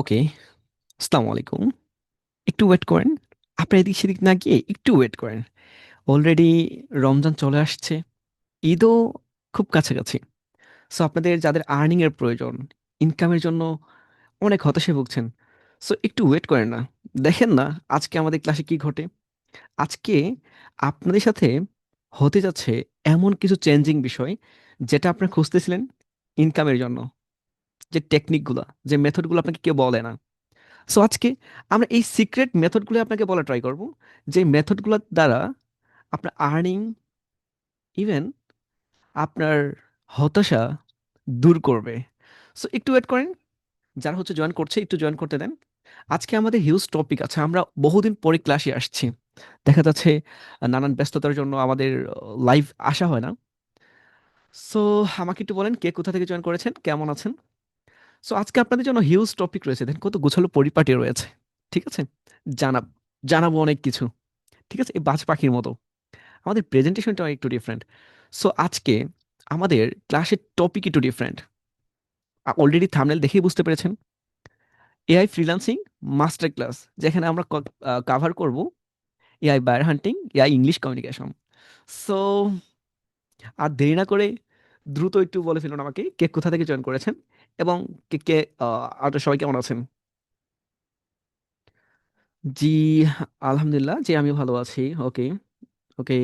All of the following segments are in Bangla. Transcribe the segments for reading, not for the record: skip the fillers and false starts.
ওকে, আসসালামু আলাইকুম। একটু ওয়েট করেন। আপনার এদিক সেদিক না গিয়ে একটু ওয়েট করেন। অলরেডি রমজান চলে আসছে, ঈদও খুব কাছাকাছি। সো আপনাদের যাদের আর্নিং এর প্রয়োজন, ইনকামের জন্য অনেক হতাশায় ভুগছেন। সো একটু ওয়েট করেন না। দেখেন না আজকে আমাদের ক্লাসে কি ঘটে। আজকে আপনাদের সাথে হতে যাচ্ছে এমন কিছু চেঞ্জিং বিষয় যেটা আপনারা খুঁজতেছিলেন ইনকামের জন্য। যে টেকনিকগুলা, যে মেথডগুলো আপনাকে কেউ বলে না। সো আজকে আমরা এই সিক্রেট মেথডগুলো আপনাকে বলা ট্রাই করব, যে মেথডগুলোর দ্বারা আপনার আর্নিং, ইভেন আপনার হতাশা দূর করবে। সো একটু ওয়েট করেন। যারা হচ্ছে জয়েন করছে একটু জয়েন করতে দেন। আজকে আমাদের হিউজ টপিক আছে, আমরা বহুদিন পরে ক্লাসে আসছি। দেখা যাচ্ছে নানান ব্যস্ততার জন্য আমাদের লাইভ আসা হয় না। সো আমাকে একটু বলেন কে কোথা থেকে জয়েন করেছেন, কেমন আছেন। সো আজকে আপনাদের জন্য হিউজ টপিক রয়েছে, দেখেন কত গোছালো পরিপাটি রয়েছে। ঠিক আছে, জানাব জানাবো অনেক কিছু। ঠিক আছে, এই বাজ পাখির মতো আমাদের প্রেজেন্টেশনটা একটু ডিফারেন্ট। সো আজকে আমাদের ক্লাসের টপিক একটু ডিফারেন্ট। অলরেডি থাম্বনেল দেখেই বুঝতে পেরেছেন, এআই ফ্রিল্যান্সিং মাস্টার ক্লাস, যেখানে আমরা কাভার করব এআই বায়ার হান্টিং, এআই ইংলিশ কমিউনিকেশন। সো আর দেরি না করে দ্রুত একটু বলে ফেলুন আমাকে কে কোথা থেকে জয়েন করেছেন, এবং কে কে আর সবাই কেমন আছেন। জি, আলহামদুলিল্লাহ, জি আমি ভালো আছি। ওকে, ওকে।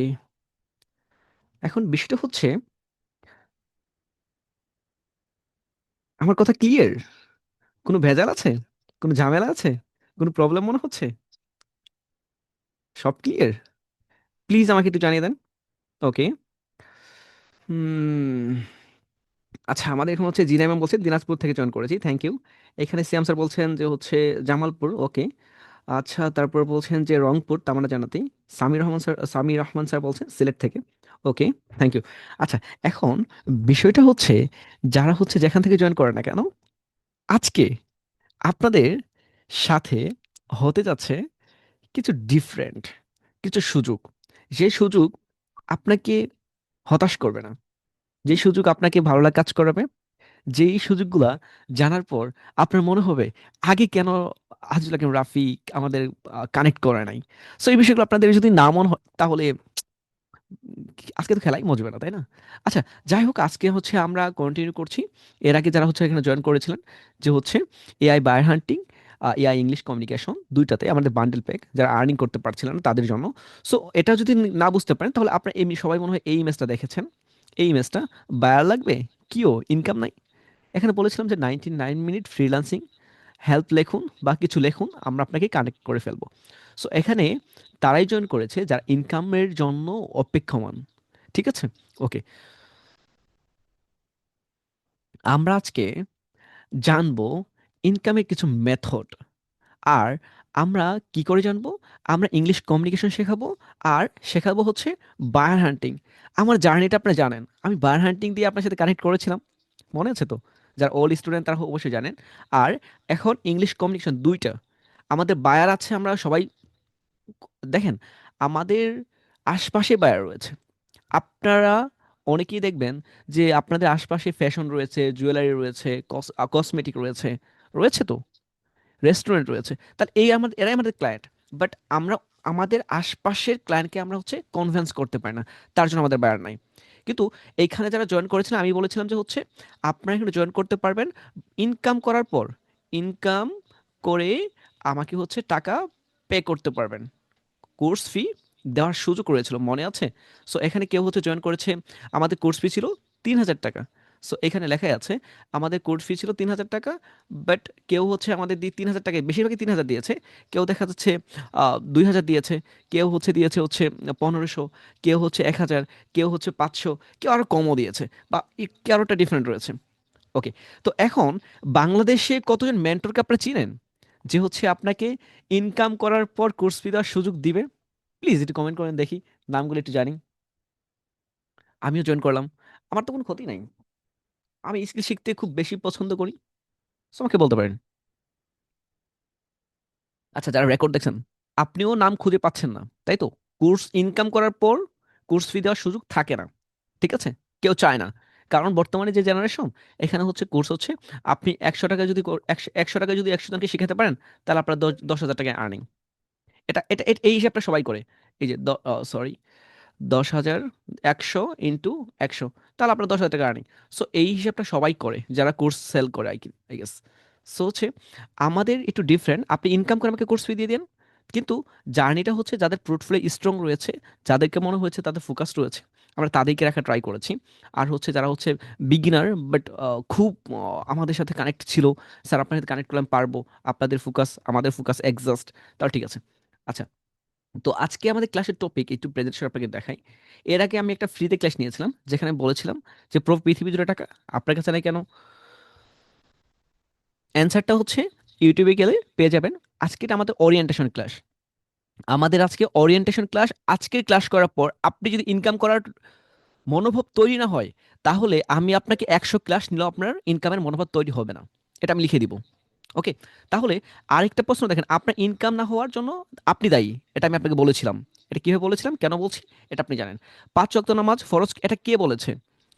এখন বিষয়টা হচ্ছে, আমার কথা ক্লিয়ার? কোনো ভেজাল আছে? কোনো ঝামেলা আছে? কোনো প্রবলেম মনে হচ্ছে? সব ক্লিয়ার? প্লিজ আমাকে একটু জানিয়ে দেন। ওকে। হুম। আচ্ছা, আমাদের এখন হচ্ছে জিনা ম্যাম বলছেন দিনাজপুর থেকে জয়েন করেছি, থ্যাংক ইউ। এখানে সিয়াম স্যার বলছেন যে হচ্ছে জামালপুর, ওকে। আচ্ছা, তারপর বলছেন যে রংপুর, তামান্না জানাতেই। সামির রহমান স্যার বলছেন সিলেট থেকে, ওকে, থ্যাংক ইউ। আচ্ছা, এখন বিষয়টা হচ্ছে, যারা হচ্ছে যেখান থেকে জয়েন করে না কেন, আজকে আপনাদের সাথে হতে যাচ্ছে কিছু ডিফারেন্ট কিছু সুযোগ। যে সুযোগ আপনাকে হতাশ করবে না, যে সুযোগ আপনাকে ভালো লাগা কাজ করাবে, যেই সুযোগগুলা জানার পর আপনার মনে হবে আগে কেন আজিজুল হাকিম রাফিক আমাদের কানেক্ট করে নাই। সো এই বিষয়গুলো আপনাদের যদি না মনে হয় তাহলে আজকে তো খেলাই মজবে না, তাই না? আচ্ছা, যাই হোক, আজকে হচ্ছে আমরা কন্টিনিউ করছি। এর আগে যারা হচ্ছে এখানে জয়েন করেছিলেন, যে হচ্ছে এআই বায়ার হান্টিং, এআই ইংলিশ কমিউনিকেশন, দুইটাতে আমাদের বান্ডেল প্যাক, যারা আর্নিং করতে পারছিলেন না তাদের জন্য। সো এটা যদি না বুঝতে পারেন তাহলে আপনার এমনি সবাই মনে হয় এই ইমেজটা দেখেছেন। এই ইমেজটা, বায়ার লাগবে, কিও ইনকাম নাই। এখানে বলেছিলাম যে 99 মিনিট ফ্রিল্যান্সিং হেল্প লেখুন বা কিছু লেখুন, আমরা আপনাকে কানেক্ট করে ফেলবো। সো এখানে তারাই জয়েন করেছে যারা ইনকামের জন্য অপেক্ষমান। ঠিক আছে, ওকে। আমরা আজকে জানবো ইনকামের কিছু মেথড। আর আমরা কি করে জানবো? আমরা ইংলিশ কমিউনিকেশন শেখাবো, আর শেখাবো হচ্ছে বায়ার হান্টিং। আমার জার্নিটা আপনি জানেন, আমি বায়ার হান্টিং দিয়ে আপনার সাথে কানেক্ট করেছিলাম, মনে আছে তো? যারা ওল্ড স্টুডেন্ট তারা অবশ্যই জানেন। আর এখন ইংলিশ কমিউনিকেশন দুইটা, আমাদের বায়ার আছে আমরা সবাই। দেখেন, আমাদের আশপাশে বায়ার রয়েছে। আপনারা অনেকেই দেখবেন যে আপনাদের আশপাশে ফ্যাশন রয়েছে, জুয়েলারি রয়েছে, কসমেটিক রয়েছে, রয়েছে তো, রেস্টুরেন্ট রয়েছে। তাহলে এই আমাদের এরাই আমাদের ক্লায়েন্ট। বাট আমরা আমাদের আশপাশের ক্লায়েন্টকে আমরা হচ্ছে কনভিন্স করতে পারি না, তার জন্য আমাদের বায়ার নাই। কিন্তু এইখানে যারা জয়েন করেছিলেন, আমি বলেছিলাম যে হচ্ছে আপনারা এখানে জয়েন করতে পারবেন ইনকাম করার পর। ইনকাম করে আমাকে হচ্ছে টাকা পে করতে পারবেন, কোর্স ফি দেওয়ার সুযোগ রয়েছিল, মনে আছে? সো এখানে কেউ হচ্ছে জয়েন করেছে, আমাদের কোর্স ফি ছিল 3,000 টাকা। সো এখানে লেখাই আছে আমাদের কোর্স ফি ছিল 3,000 টাকা। বাট কেউ হচ্ছে আমাদের 3,000 টাকায় বেশিরভাগই 3,000 দিয়েছে। কেউ দেখা যাচ্ছে 2,000 দিয়েছে, কেউ হচ্ছে দিয়েছে হচ্ছে 1,500, কেউ হচ্ছে 1,000, কেউ হচ্ছে 500, কেউ আরো কমও দিয়েছে, বা কারোটা ডিফারেন্ট রয়েছে। ওকে। তো এখন বাংলাদেশে কতজন মেন্টরকে আপনারা চিনেন যে হচ্ছে আপনাকে ইনকাম করার পর কোর্স ফি দেওয়ার সুযোগ দিবে? প্লিজ একটু কমেন্ট করেন দেখি, নামগুলো একটু জানি। আমিও জয়েন করলাম, আমার তো কোনো ক্ষতি নাই। আমি স্কিল শিখতে খুব বেশি পছন্দ করি। সো আমাকে বলতে পারেন। আচ্ছা, যারা রেকর্ড দেখছেন, আপনিও নাম খুঁজে পাচ্ছেন না, তাই তো? কোর্স ইনকাম করার পর কোর্স ফি দেওয়ার সুযোগ থাকে না, ঠিক আছে? কেউ চায় না। কারণ বর্তমানে যে জেনারেশন, এখানে হচ্ছে কোর্স হচ্ছে আপনি 100 টাকা যদি 100 টাকা যদি 100 জনকে শিখাতে পারেন, তাহলে আপনার 10,000 টাকা আর্নিং। এই হিসাবটা সবাই করে। এই যে সরি, 10,000 100 × 100, তাহলে আপনার 10,000 টাকা আর্নিং। সো এই হিসাবটা সবাই করে যারা কোর্স সেল করে, আই গেস। সো হচ্ছে আমাদের একটু ডিফারেন্ট। আপনি ইনকাম করে আমাকে কোর্স ফি দিয়ে দেন, কিন্তু জার্নিটা হচ্ছে যাদের পোর্টফোলিও স্ট্রং রয়েছে, যাদেরকে মনে হয়েছে তাদের ফোকাস রয়েছে, আমরা তাদেরকে রাখা ট্রাই করেছি। আর হচ্ছে যারা হচ্ছে বিগিনার বাট খুব আমাদের সাথে কানেক্ট ছিল, স্যার আপনার সাথে কানেক্ট করলাম পারবো, আপনাদের ফোকাস আমাদের ফোকাস এক্সাস্ট, তাহলে ঠিক আছে। আচ্ছা, তো আজকে আমাদের ক্লাসের টপিক একটু প্রেজেন্টেশন আপনাকে দেখাই। এর আগে আমি একটা ফ্রিতে ক্লাস নিয়েছিলাম যেখানে বলেছিলাম যে পৃথিবী জুড়ে টাকা আপনার কাছে নাই কেন। অ্যান্সারটা হচ্ছে ইউটিউবে গেলে পেয়ে যাবেন। আজকে এটা আমাদের ওরিয়েন্টেশন ক্লাস। আমাদের আজকে ওরিয়েন্টেশন ক্লাস। আজকের ক্লাস করার পর আপনি যদি ইনকাম করার মনোভাব তৈরি না হয়, তাহলে আমি আপনাকে 100 ক্লাস নিলেও আপনার ইনকামের মনোভাব তৈরি হবে না। এটা আমি লিখে দিব। ওকে, তাহলে আরেকটা প্রশ্ন দেখেন, আপনার ইনকাম না হওয়ার জন্য আপনি দায়ী। এটা আমি আপনাকে বলেছিলাম। এটা কিভাবে বলেছিলাম, কেন বলছি, এটা আপনি জানেন। 5 ওয়াক্ত নামাজ ফরজ, এটা কে বলেছে?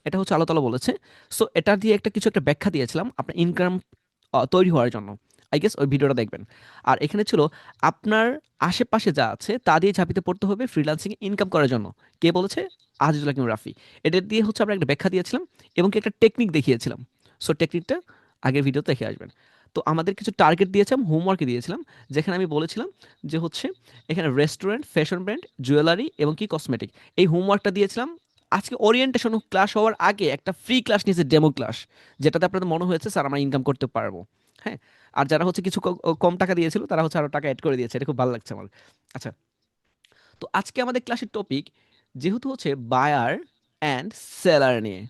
এটা হচ্ছে আল্লাহ তাআলা বলেছে। সো এটা দিয়ে একটা ব্যাখ্যা দিয়েছিলাম আপনার ইনকাম তৈরি হওয়ার জন্য। আই গেস ওই ভিডিওটা দেখবেন। আর এখানে ছিল আপনার আশেপাশে যা আছে তা দিয়ে ঝাঁপিতে পড়তে হবে ফ্রিল্যান্সিং ইনকাম করার জন্য। কে বলেছে? আজিজুল হাকিম রাফি। এটা দিয়ে হচ্ছে আমরা একটা ব্যাখ্যা দিয়েছিলাম এবং কি একটা টেকনিক দেখিয়েছিলাম। সো টেকনিকটা আগের ভিডিওতে দেখে আসবেন। তো আমাদের কিছু টার্গেট দিয়েছিলাম, হোমওয়ার্কে দিয়েছিলাম, যেখানে আমি বলেছিলাম যে হচ্ছে এখানে রেস্টুরেন্ট, ফ্যাশন ব্র্যান্ড, জুয়েলারি এবং কি কসমেটিক, এই হোমওয়ার্কটা দিয়েছিলাম। আজকে ওরিয়েন্টেশন ক্লাস হওয়ার আগে একটা ফ্রি ক্লাস নিয়েছে, ডেমো ক্লাস, যেটাতে আপনাদের মনে হয়েছে স্যার আমরা ইনকাম করতে পারবো। হ্যাঁ, আর যারা হচ্ছে কিছু কম টাকা দিয়েছিল তারা হচ্ছে আরো টাকা অ্যাড করে দিয়েছে, এটা খুব ভালো লাগছে আমার। আচ্ছা, তো আজকে আমাদের ক্লাসের টপিক যেহেতু হচ্ছে বায়ার অ্যান্ড সেলার নিয়ে।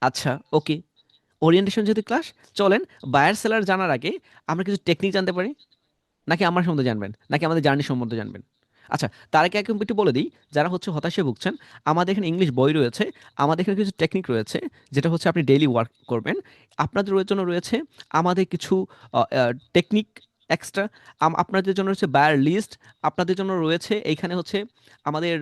আচ্ছা, ওকে, ওরিয়েন্টেশন যেহেতু ক্লাস, চলেন বায়ার সেলার জানার আগে আমরা কিছু টেকনিক জানতে পারি। নাকি আমার সম্বন্ধে জানবেন, নাকি আমাদের জার্নি সম্বন্ধে জানবেন? আচ্ছা, তার আগে একটু বলে দিই, যারা হচ্ছে হতাশায় ভুগছেন, আমাদের এখানে ইংলিশ বই রয়েছে, আমাদের এখানে কিছু টেকনিক রয়েছে, যেটা হচ্ছে আপনি ডেইলি ওয়ার্ক করবেন। আপনাদের জন্য রয়েছে আমাদের কিছু টেকনিক এক্সট্রা। আপনাদের জন্য রয়েছে বায়ার লিস্ট, আপনাদের জন্য রয়েছে এইখানে হচ্ছে আমাদের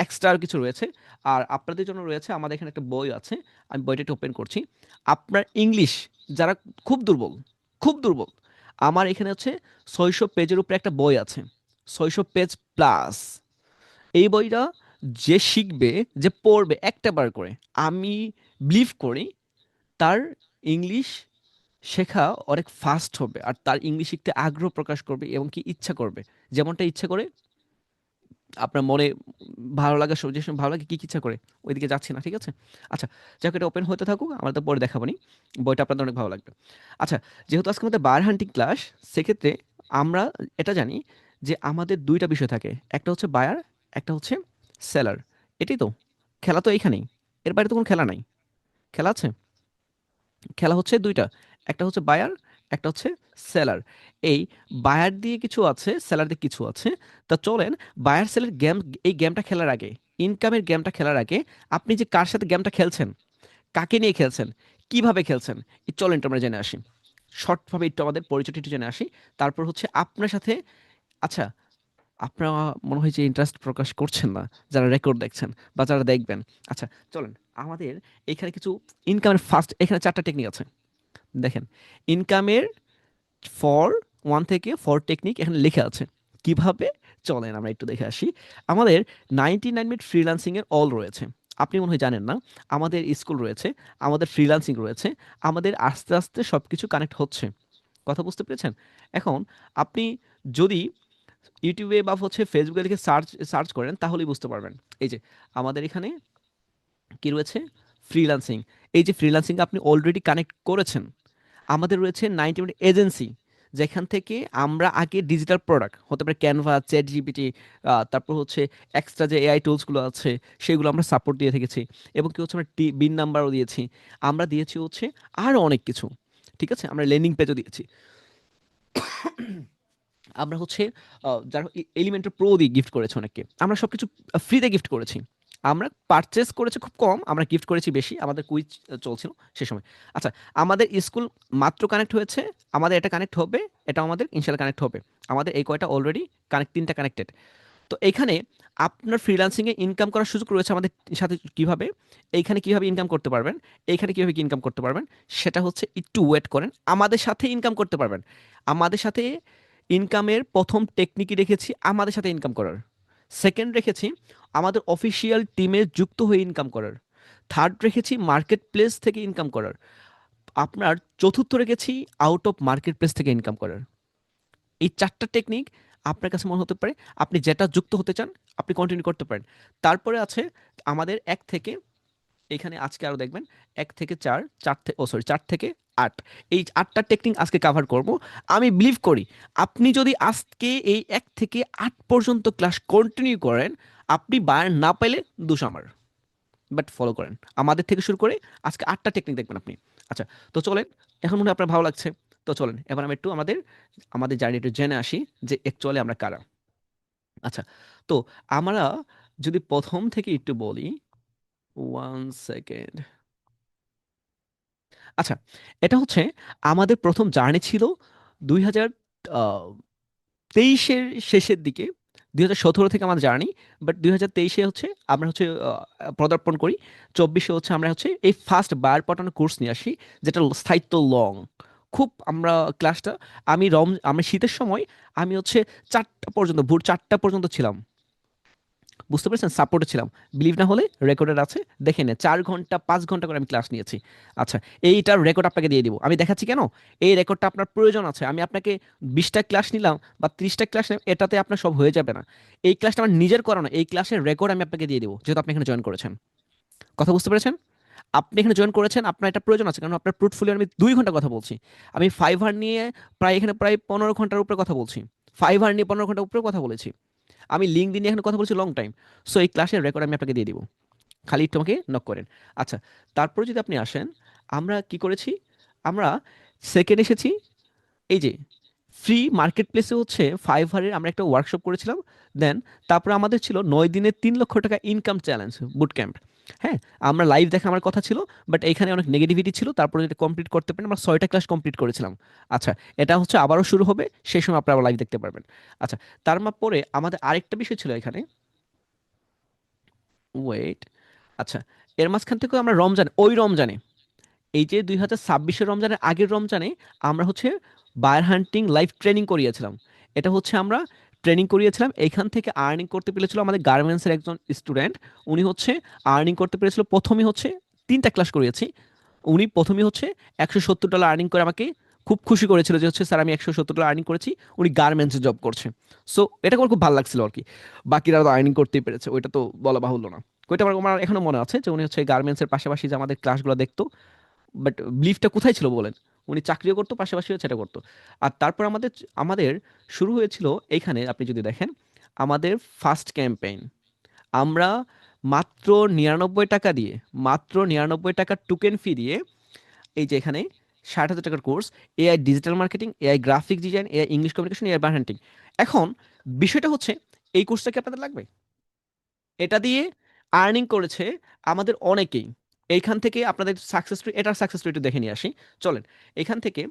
এক্সট্রা কিছু রয়েছে। আর আপনাদের জন্য রয়েছে আমাদের এখানে একটা বই আছে, আমি বইটা একটু ওপেন করছি। আপনার ইংলিশ যারা খুব দুর্বল, খুব দুর্বল, আমার এখানে হচ্ছে 600 পেজের উপরে একটা বই আছে, 600 পেজ প্লাস। এই বইটা যে শিখবে, যে পড়বে একটা বার করে, আমি বিলিভ করি তার ইংলিশ শেখা অনেক ফাস্ট হবে, আর তার ইংলিশ শিখতে আগ্রহ প্রকাশ করবে এবং কি ইচ্ছা করবে, যেমনটা ইচ্ছা করে আপনার মনে ভালো লাগা, যে সময় ভালো লাগে কি কি ইচ্ছা করে, ওইদিকে যাচ্ছি না, ঠিক আছে? আচ্ছা, যাক, এটা ওপেন হতে থাকুক, আমরা তো পরে দেখাবো নি। বইটা আপনাদের অনেক ভালো লাগবে। আচ্ছা, যেহেতু আজকে আমাদের বায়ার হান্টিং ক্লাস, সেক্ষেত্রে আমরা এটা জানি যে আমাদের দুইটা বিষয় থাকে, একটা হচ্ছে বায়ার, একটা হচ্ছে সেলার। এটাই তো, খেলা তো এইখানেই, এর বাইরে তো কোনো খেলা নাই। খেলা আছে, খেলা হচ্ছে দুইটা, একটা হচ্ছে বায়ার, একটা হচ্ছে সেলার। এই বায়ার দিয়ে কিছু আছে, সেলার দিয়ে কিছু আছে। তা চলেন বায়ার সেলার গেম, এই গেমটা খেলার আগে, ইনকামের গেমটা খেলার আগে, আপনি যে কার সাথে গেমটা খেলছেন, কাকে নিয়ে খেলছেন, কিভাবে খেলছেন, এই চলেন একটু আমরা জেনে আসি। শর্টভাবে একটু আমাদের পরিচয়টা একটু জেনে আসি, তারপর হচ্ছে আপনার সাথে। আচ্ছা, আপনারা মনে হয় যে ইন্টারেস্ট প্রকাশ করছেন না, যারা রেকর্ড দেখছেন বা যারা দেখবেন। আচ্ছা, চলেন আমাদের এখানে কিছু ইনকামের ফার্স্ট, এখানে 4টা টেকনিক আছে, দেখেন। ইনকামের ফর 1 থেকে 4 টেকনিক এখানে লেখা আছে, কিভাবে, চলেন আমরা একটু দেখে আসি। আমাদের 99 মিনিট ফ্রিল্যান্সিং এর অল রয়েছে, আপনি মনে হয় জানেন না। আমাদের স্কুল রয়েছে, আমাদের ফ্রিল্যান্সিং রয়েছে, আমাদের আস্তে আস্তে সব কিছু কানেক্ট হচ্ছে। কথা বুঝতে পেরেছেন? এখন আপনি যদি ইউটিউবে বা হচ্ছে ফেসবুকে লিখে সার্চ সার্চ করেন তাহলেই বুঝতে পারবেন। এই যে আমাদের এখানে কি রয়েছে, ফ্রিল্যান্সিং। এই যে ফ্রিল্যান্সিং আপনি অলরেডি কানেক্ট করেছেন। আমাদের রয়েছে 90 মিনিট এজেন্সি, যেখান থেকে আমরা আগে ডিজিটাল প্রোডাক্ট হতে পারে ক্যানভা, চ্যাট জিপিটি, তারপর হচ্ছে এক্সট্রা যে এআই টুলসগুলো আছে সেগুলো আমরা সাপোর্ট দিয়ে থেকেছি, এবং কি হচ্ছে আমরা বিন নাম্বারও দিয়েছি, আমরা দিয়েছি হচ্ছে আরও অনেক কিছু। ঠিক আছে, আমরা ল্যান্ডিং পেজও দিয়েছি। আমরা হচ্ছে যারা এলিমেন্টাল প্রো দিয়ে গিফট করেছে অনেককে, আমরা সব কিছু ফ্রিতে গিফট করেছি। আমরা পারচেস করেছি খুব কম, আমরা গিফট করেছি বেশি, আমাদের কুইজ চলছিল সে সময়। আচ্ছা, আমাদের স্কুল মাত্র কানেক্ট হয়েছে, আমাদের এটা কানেক্ট হবে, এটা আমাদের ইনশাল্লাহ কানেক্ট হবে। আমাদের এই কয়টা অলরেডি কানেক্ট, 3টা কানেক্টেড। তো এখানে আপনার ফ্রিল্যান্সিং এ ইনকাম করার সুযোগ রয়েছে আমাদের সাথে। কিভাবে? এইখানে কিভাবে ইনকাম করতে পারবেন, এইখানে কিভাবে ইনকাম করতে পারবেন, সেটা হচ্ছে একটু ওয়েট করেন, আমাদের সাথে ইনকাম করতে পারবেন। আমাদের সাথে ইনকামের প্রথম টেকনিকই রেখেছি আমাদের সাথে ইনকাম করার, সেকেন্ড রেখেছি আমাদের অফিসিয়াল টিমে যুক্ত হয়ে ইনকাম করার, থার্ড রেখেছি মার্কেট প্লেস থেকে ইনকাম করার, আপনার চতুর্থ রেখেছি আউট অফ মার্কেট প্লেস থেকে ইনকাম করার। এই চারটা টেকনিক আপনার কাছে মনে হতে পারে, আপনি যেটা যুক্ত হতে চান আপনি কন্টিনিউ করতে পারেন। তারপরে আছে আমাদের এক থেকে, এখানে আজকে আরো দেখবেন, এক থেকে চার, চার থেকে, ও সরি, চার থেকে আট, এই আটটা টেকনিক আজকে কাভার করব। আমি বিলিভ করি আপনি যদি আজকে এই এক থেকে আট পর্যন্ত ক্লাস কন্টিনিউ করেন, আপনি বায়ার না পাইলে দোষ আমার, বাট ফলো করেন আমাদের থেকে শুরু করে আজকে আটটা টেকনিক দেখবেন আপনি। আচ্ছা, তো চলেন, এখন মনে হয় আপনার ভালো লাগছে, তো চলেন এবার আমরা একটু আমাদের আমাদের জার্নি একটু জেনে আসি যে অ্যাকচুয়ালি আমরা কারা। আচ্ছা, তো আমরা যদি প্রথম থেকে একটু বলি, ওয়ান সেকেন্ড। আচ্ছা, এটা হচ্ছে আমাদের প্রথম জার্নি ছিল 2023-এর শেষের দিকে, 2017 থেকে আমাদের জার্নি, বাট 2023-এ হচ্ছে আমরা হচ্ছে পদার্পণ করি। 24-এ হচ্ছে আমরা হচ্ছে এই ফার্স্ট বার পটানো কোর্স নিয়ে আসি, যেটা স্থায়িত্ব লং, খুব আমরা ক্লাসটা, আমি শীতের সময় আমি হচ্ছে 4টা পর্যন্ত, ভোর 4টা পর্যন্ত ছিলাম, বুঝতে পেরেছেন, সাপোর্টে ছিলাম। বিলিভ না হলে রেকর্ডেড আছে, দেখে নে, 4 ঘন্টা 5 ঘন্টা করে আমি ক্লাস নিয়েছি। আচ্ছা, এইটার রেকর্ড আপনাকে দিয়ে দিব, আমি দেখাচ্ছি কেন, এই রেকর্ডটা আপনার প্রয়োজন আছে। আমি আপনাকে 20টা ক্লাস নিলাম বা 30টা ক্লাস নিলাম, এটাতে আপনার সব হয়ে যাবে না। এই ক্লাসটা আমার নিজের করানো, এই ক্লাসের রেকর্ড আমি আপনাকে দিয়ে দেবো, যেহেতু আপনি এখানে জয়েন করেছেন। কথা বুঝতে পেরেছেন? আপনি এখানে জয়েন করেছেন, আপনার এটা প্রয়োজন আছে, কারণ আপনার পোর্টফোলিও আমি 2 ঘন্টা কথা বলছি। আমি ফাইভার নিয়ে প্রায় 15 ঘন্টার উপরে কথা বলছি, ফাইভার নিয়ে 15 ঘন্টার উপরে কথা বলেছি, আমি লিঙ্কডইন নিয়ে এখানে কথা বলছি লং টাইম। সো এই ক্লাসের রেকর্ড আমি আপনাকে দিয়ে দিব, খালি একটু আমাকে নক করেন। আচ্ছা, তারপরে যদি আপনি আসেন, আমরা কি করেছি, আমরা সেকেন্ড এসেছি, এই যে ফ্রি মার্কেট প্লেসে হচ্ছে ফাইভারের আমরা একটা ওয়ার্কশপ করেছিলাম। দেন তারপরে আমাদের ছিল 9 দিনের 3 লক্ষ টাকা ইনকাম চ্যালেঞ্জ বুট ক্যাম্প। হ্যাঁ, আমরা লাইভ দেখা আমার কথা ছিল, বাট এখানে অনেক নেগেটিভিটি ছিল, তারপরে যেটা কমপ্লিট করতে পারেন, আমরা 6টা ক্লাস কমপ্লিট করেছিলাম। আচ্ছা, এটা হচ্ছে আবারও শুরু হবে, সেই সময় আপনারা লাইভ দেখতে পারবেন। আচ্ছা, পরে আমাদের আরেকটা বিষয় ছিল এখানে, ওয়েট, আচ্ছা, এর মাঝখান থেকে আমরা রমজানে, এই যে 2026-এর রমজানের আগের রমজানে আমরা হচ্ছে বায়ার হান্টিং লাইভ ট্রেনিং করিয়েছিলাম। এটা হচ্ছে আমরা ট্রেনিং করিয়েছিলাম, এখান থেকে আর্নিং করতে পেরেছিল আমাদের গার্মেন্টসের একজন স্টুডেন্ট। উনি হচ্ছে আর্নিং করতে পেরেছিল, প্রথমে হচ্ছে 3টা ক্লাস করিয়েছি, উনি প্রথমে হচ্ছে $170 আর্নিং করে আমাকে খুব খুশি করেছিল যে হচ্ছে স্যার আমি $170 আর্নিং করেছি। উনি গার্মেন্টসে জব করছে। সো এটা আমার খুব ভালো লাগছিল আর কি। বাকিরা তো আর্নিং করতেই পেরেছে, ওইটা তো বলা বাহুল্য না। ওইটা আমার এখনো মনে আছে যে উনি হচ্ছে গার্মেন্টসের পাশাপাশি যে আমাদের ক্লাসগুলো দেখতো, বাট বিলিফটা কোথায় ছিল বলেন, উনি চাকরিও করতো পাশাপাশিও সেটা করতো। আর তারপর আমাদের আমাদের শুরু হয়েছিল এইখানে, আপনি যদি দেখেন আমাদের ফার্স্ট ক্যাম্পেইন, আমরা মাত্র 99 টাকা দিয়ে, মাত্র 99 টাকা টোকেন ফি দিয়ে, এই যে এখানে 60,000 টাকার course, AI digital marketing, AI graphic design, AI English communication, AI brand hunting. এখন বিষয়টা হচ্ছে, এই কোর্সটা কি আপনাদের লাগবে? এটা দিয়ে আর্নিং করেছে আমাদের অনেকেই। এইখান থেকে আপনাদের সাকসেস স্টোরি, এটার সাকসেস স্টোরি একটু দেখে নিয়ে আসি, চলেন। এখান থেকে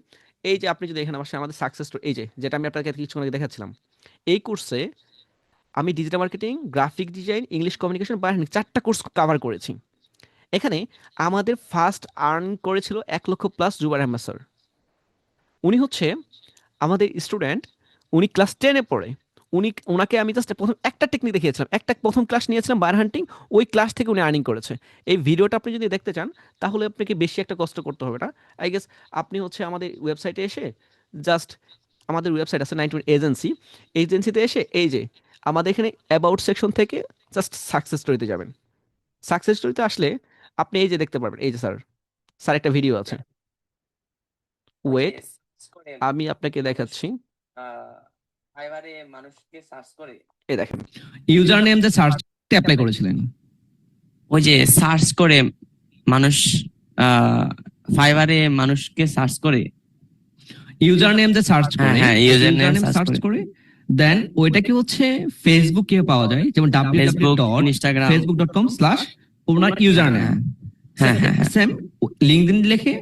এই যে আপনি যদি এখানে আসেন, আমাদের সাকসেস স্টোরি, এই যে যেটা আমি আপনাকে কিছুক্ষণ আগে দেখাচ্ছিলাম, এই কোর্সে আমি digital marketing, graphic design, English communication, 4টা কোর্স কভার করেছি। এখানে আমাদের ফার্স্ট আর্ন করেছিল 1 লক্ষ প্লাস জুবার আহমেদ স্যার। উনি হচ্ছে আমাদের স্টুডেন্ট, উনি ক্লাস 10-এ পড়ে। ওনাকে আমি জাস্ট প্রথম একটা টেকনিক দেখিয়েছিলাম, একটা প্রথম ক্লাস নিয়েছিলাম বায়ার হান্টিং, ওই ক্লাস থেকে উনি আর্নিং করেছে। এই ভিডিওটা আপনি যদি দেখতে চান তাহলে আপনাকে বেশি একটা কষ্ট করতে হবে না, আই গেস। আপনি হচ্ছে আমাদের ওয়েবসাইটে এসে জাস্ট, আমাদের ওয়েবসাইট আছে 91 এজেন্সি, এজেন্সিতে এসে এই যে আমাদের এখানে অ্যাবাউট সেকশন থেকে জাস্ট সাকসেস স্টোরিতে যাবেন। সাকসেস স্টোরিতে আসলে আপনি এই যে দেখতে পারবেন, এই যে স্যার, স্যার একটা ভিডিও আছে, ওয়েট, আমি আপনাকে দেখাচ্ছি, এই দেখেন, ইউজার নেম যে সার্চ অ্যাপ্লাই করেছিলেন, ওই যে সার্চ করে মানুষ, ফাইবারে মানুষকে সার্চ করে, ইউজার নেম যে সার্চ হ্যাঁ করে, হ্যাঁ ইউজার নেম সার্চ করে, দেন ওইটাকে হচ্ছে ফেসবুকে পাওয়া যায়, যেমন ফেসবুক, ইনস্টাগ্রাম, www.facebook.com/ওনার ইউজার নেম, হ্যাঁ হ্যাঁ হ্যাঁ সেম লিঙ্কডইন লিখে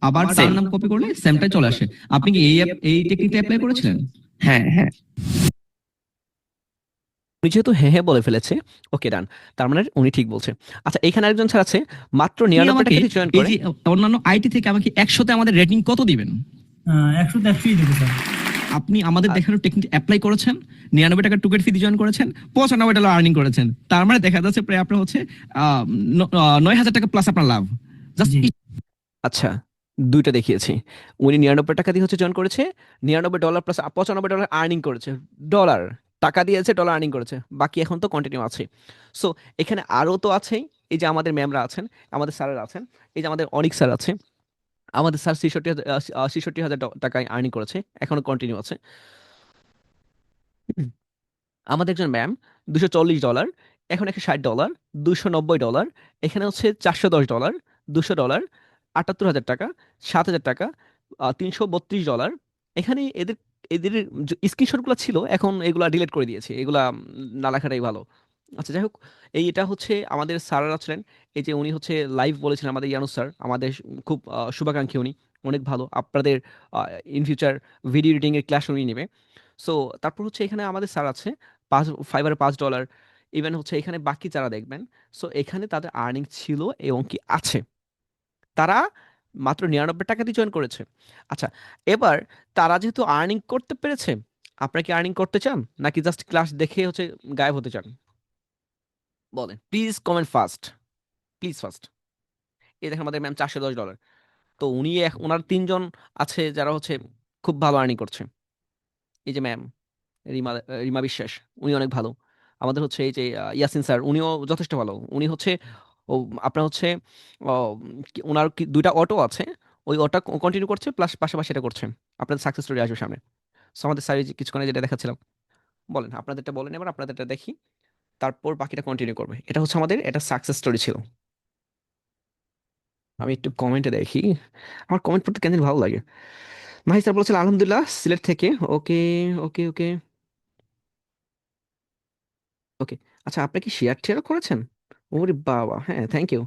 আবার তার নাম কপি করলে সেমটাই চলে আসে। আপনি কি এই টেকনিকটা অ্যাপ্লাই করেছিলেন? হ্যাঁ হ্যাঁ। উনি যেহেতু হ্যাঁ হ্যাঁ বলে ফেলেছে, ওকে ডান, তার মানে উনি ঠিক বলছে। আচ্ছা, এখানে আরেকজন স্যার আছে, মাত্র আপনি 99 আমাকে টাকা দিয়ে জয়েন এই করে। যে অন্যান্য আইটি থেকে আমাকে 100তে আমাদের রেটিং কত দিবেন? 100তে 100ই দেবো স্যার। আপনি আমাদের আ- দেখানো টেকনিক অ্যাপ্লাই করেছেন, 99 টাকা টুকেট ফি জয়েন করেছেন, 95 ডলার আর্নিং করেছেন, তার মানে দেখা যাচ্ছে প্রায় আপনার হচ্ছে 9,000 টাকা প্লাস আপনার লাভ। জাস্ট জি আচ্ছা, দুইটা দেখিয়েছি। উনি 99 টাকা দিয়ে হচ্ছে জয়েন করেছে, $99 প্লাস $95 আর্নিং করেছে। ডলার, টাকা দিয়েছে, ডলার আর্নিং করেছে, বাকি এখন তো কন্টিনিউ আছে। সো এখানে আরও তো আছেই, এই যে আমাদের ম্যামরা আছেন, আমাদের স্যারেরা আছেন, এই যে আমাদের অনিক স্যার আছে, আমাদের স্যার 66,000 টাকায় আর্নিং করেছে, এখনো কন্টিনিউ আছে। আমাদের একজন ম্যাম $240, এখন $160, $290, এখানে হচ্ছে $410, $200, 78,000 টাকা, 7,000 টাকা, $332। এখানে এদের এদের স্ক্রিনশটগুলো ছিল, এখন এগুলা ডিলিট করে দিয়েছে, এগুলা না লেখাটাই ভালো। আচ্ছা, যাই হোক, এটা হচ্ছে আমাদের স্যাররা ছিলেন। এই যে উনি হচ্ছে লাইভ বলেছিলেন, আমাদের ইয়ানুস স্যার, আমাদের খুব শুভাকাঙ্ক্ষী উনি, অনেক ভালো। আপনাদের ইন ফিউচার ভিডিও এডিটিং এর ক্লাস উনি নেবে। সো তারপর হচ্ছে এখানে আমাদের স্যার আছে, ফাইবারে $5। ইভেন হচ্ছে এখানে বাকি যারা দেখবেন, সো এখানে তাদের আর্নিং ছিল এবং কি আছে, তারা মাত্র 99 টাকা দিয়ে জয়েন করেছে। আচ্ছা, এবার তারা যেহেতু আর্নিং করতে পেরেছে, আপনারা কি আর্নিং করতে চান নাকি জাস্ট ক্লাস দেখে হচ্ছে গায়েব হতে চান? বলেন please, comment fast, please fast. এই দেখেন আমাদের ম্যাম $410। তো উনি ওনার তিনজন আছে যারা হচ্ছে খুব ভালো আর্নিং করছে। এই যে ম্যাম রিমা, রিমা বিশ্বাস, উনি অনেক ভালো। আমাদের হচ্ছে এই যে ইয়াসিন স্যার, উনিও যথেষ্ট ভালো। উনি হচ্ছে ও আপনার হচ্ছে ওনার দুইটা অটো আছে, ওই অটো কন্টিনিউ করছে, প্লাস পাশাপাশি এটা করছে। আপনাদের সাকসেস স্টোরি আসবে সামনে। সো আমাদের স্যার কিছুক্ষণে যেটা দেখাচ্ছিলাম, বলেন আপনাদেরটা, বলেন এবার আপনাদেরটা দেখি, তারপর বাকিটা কন্টিনিউ করবে। এটা হচ্ছে আমাদের এটা সাকসেস স্টোরি ছিল। আমি একটু কমেন্টে দেখি, আমার কমেন্ট পড়তে কেন জানি ভালো লাগে। মাহি স্যার বলেছিল আলহামদুলিল্লাহ সিলেট থেকে। ওকে, ওকে, ওকে, ওকে। আচ্ছা, আপনি কি শেয়ার টেয়ার করেছেন? ওরে বাবা, হ্যাঁ, থ্যাংক ইউ।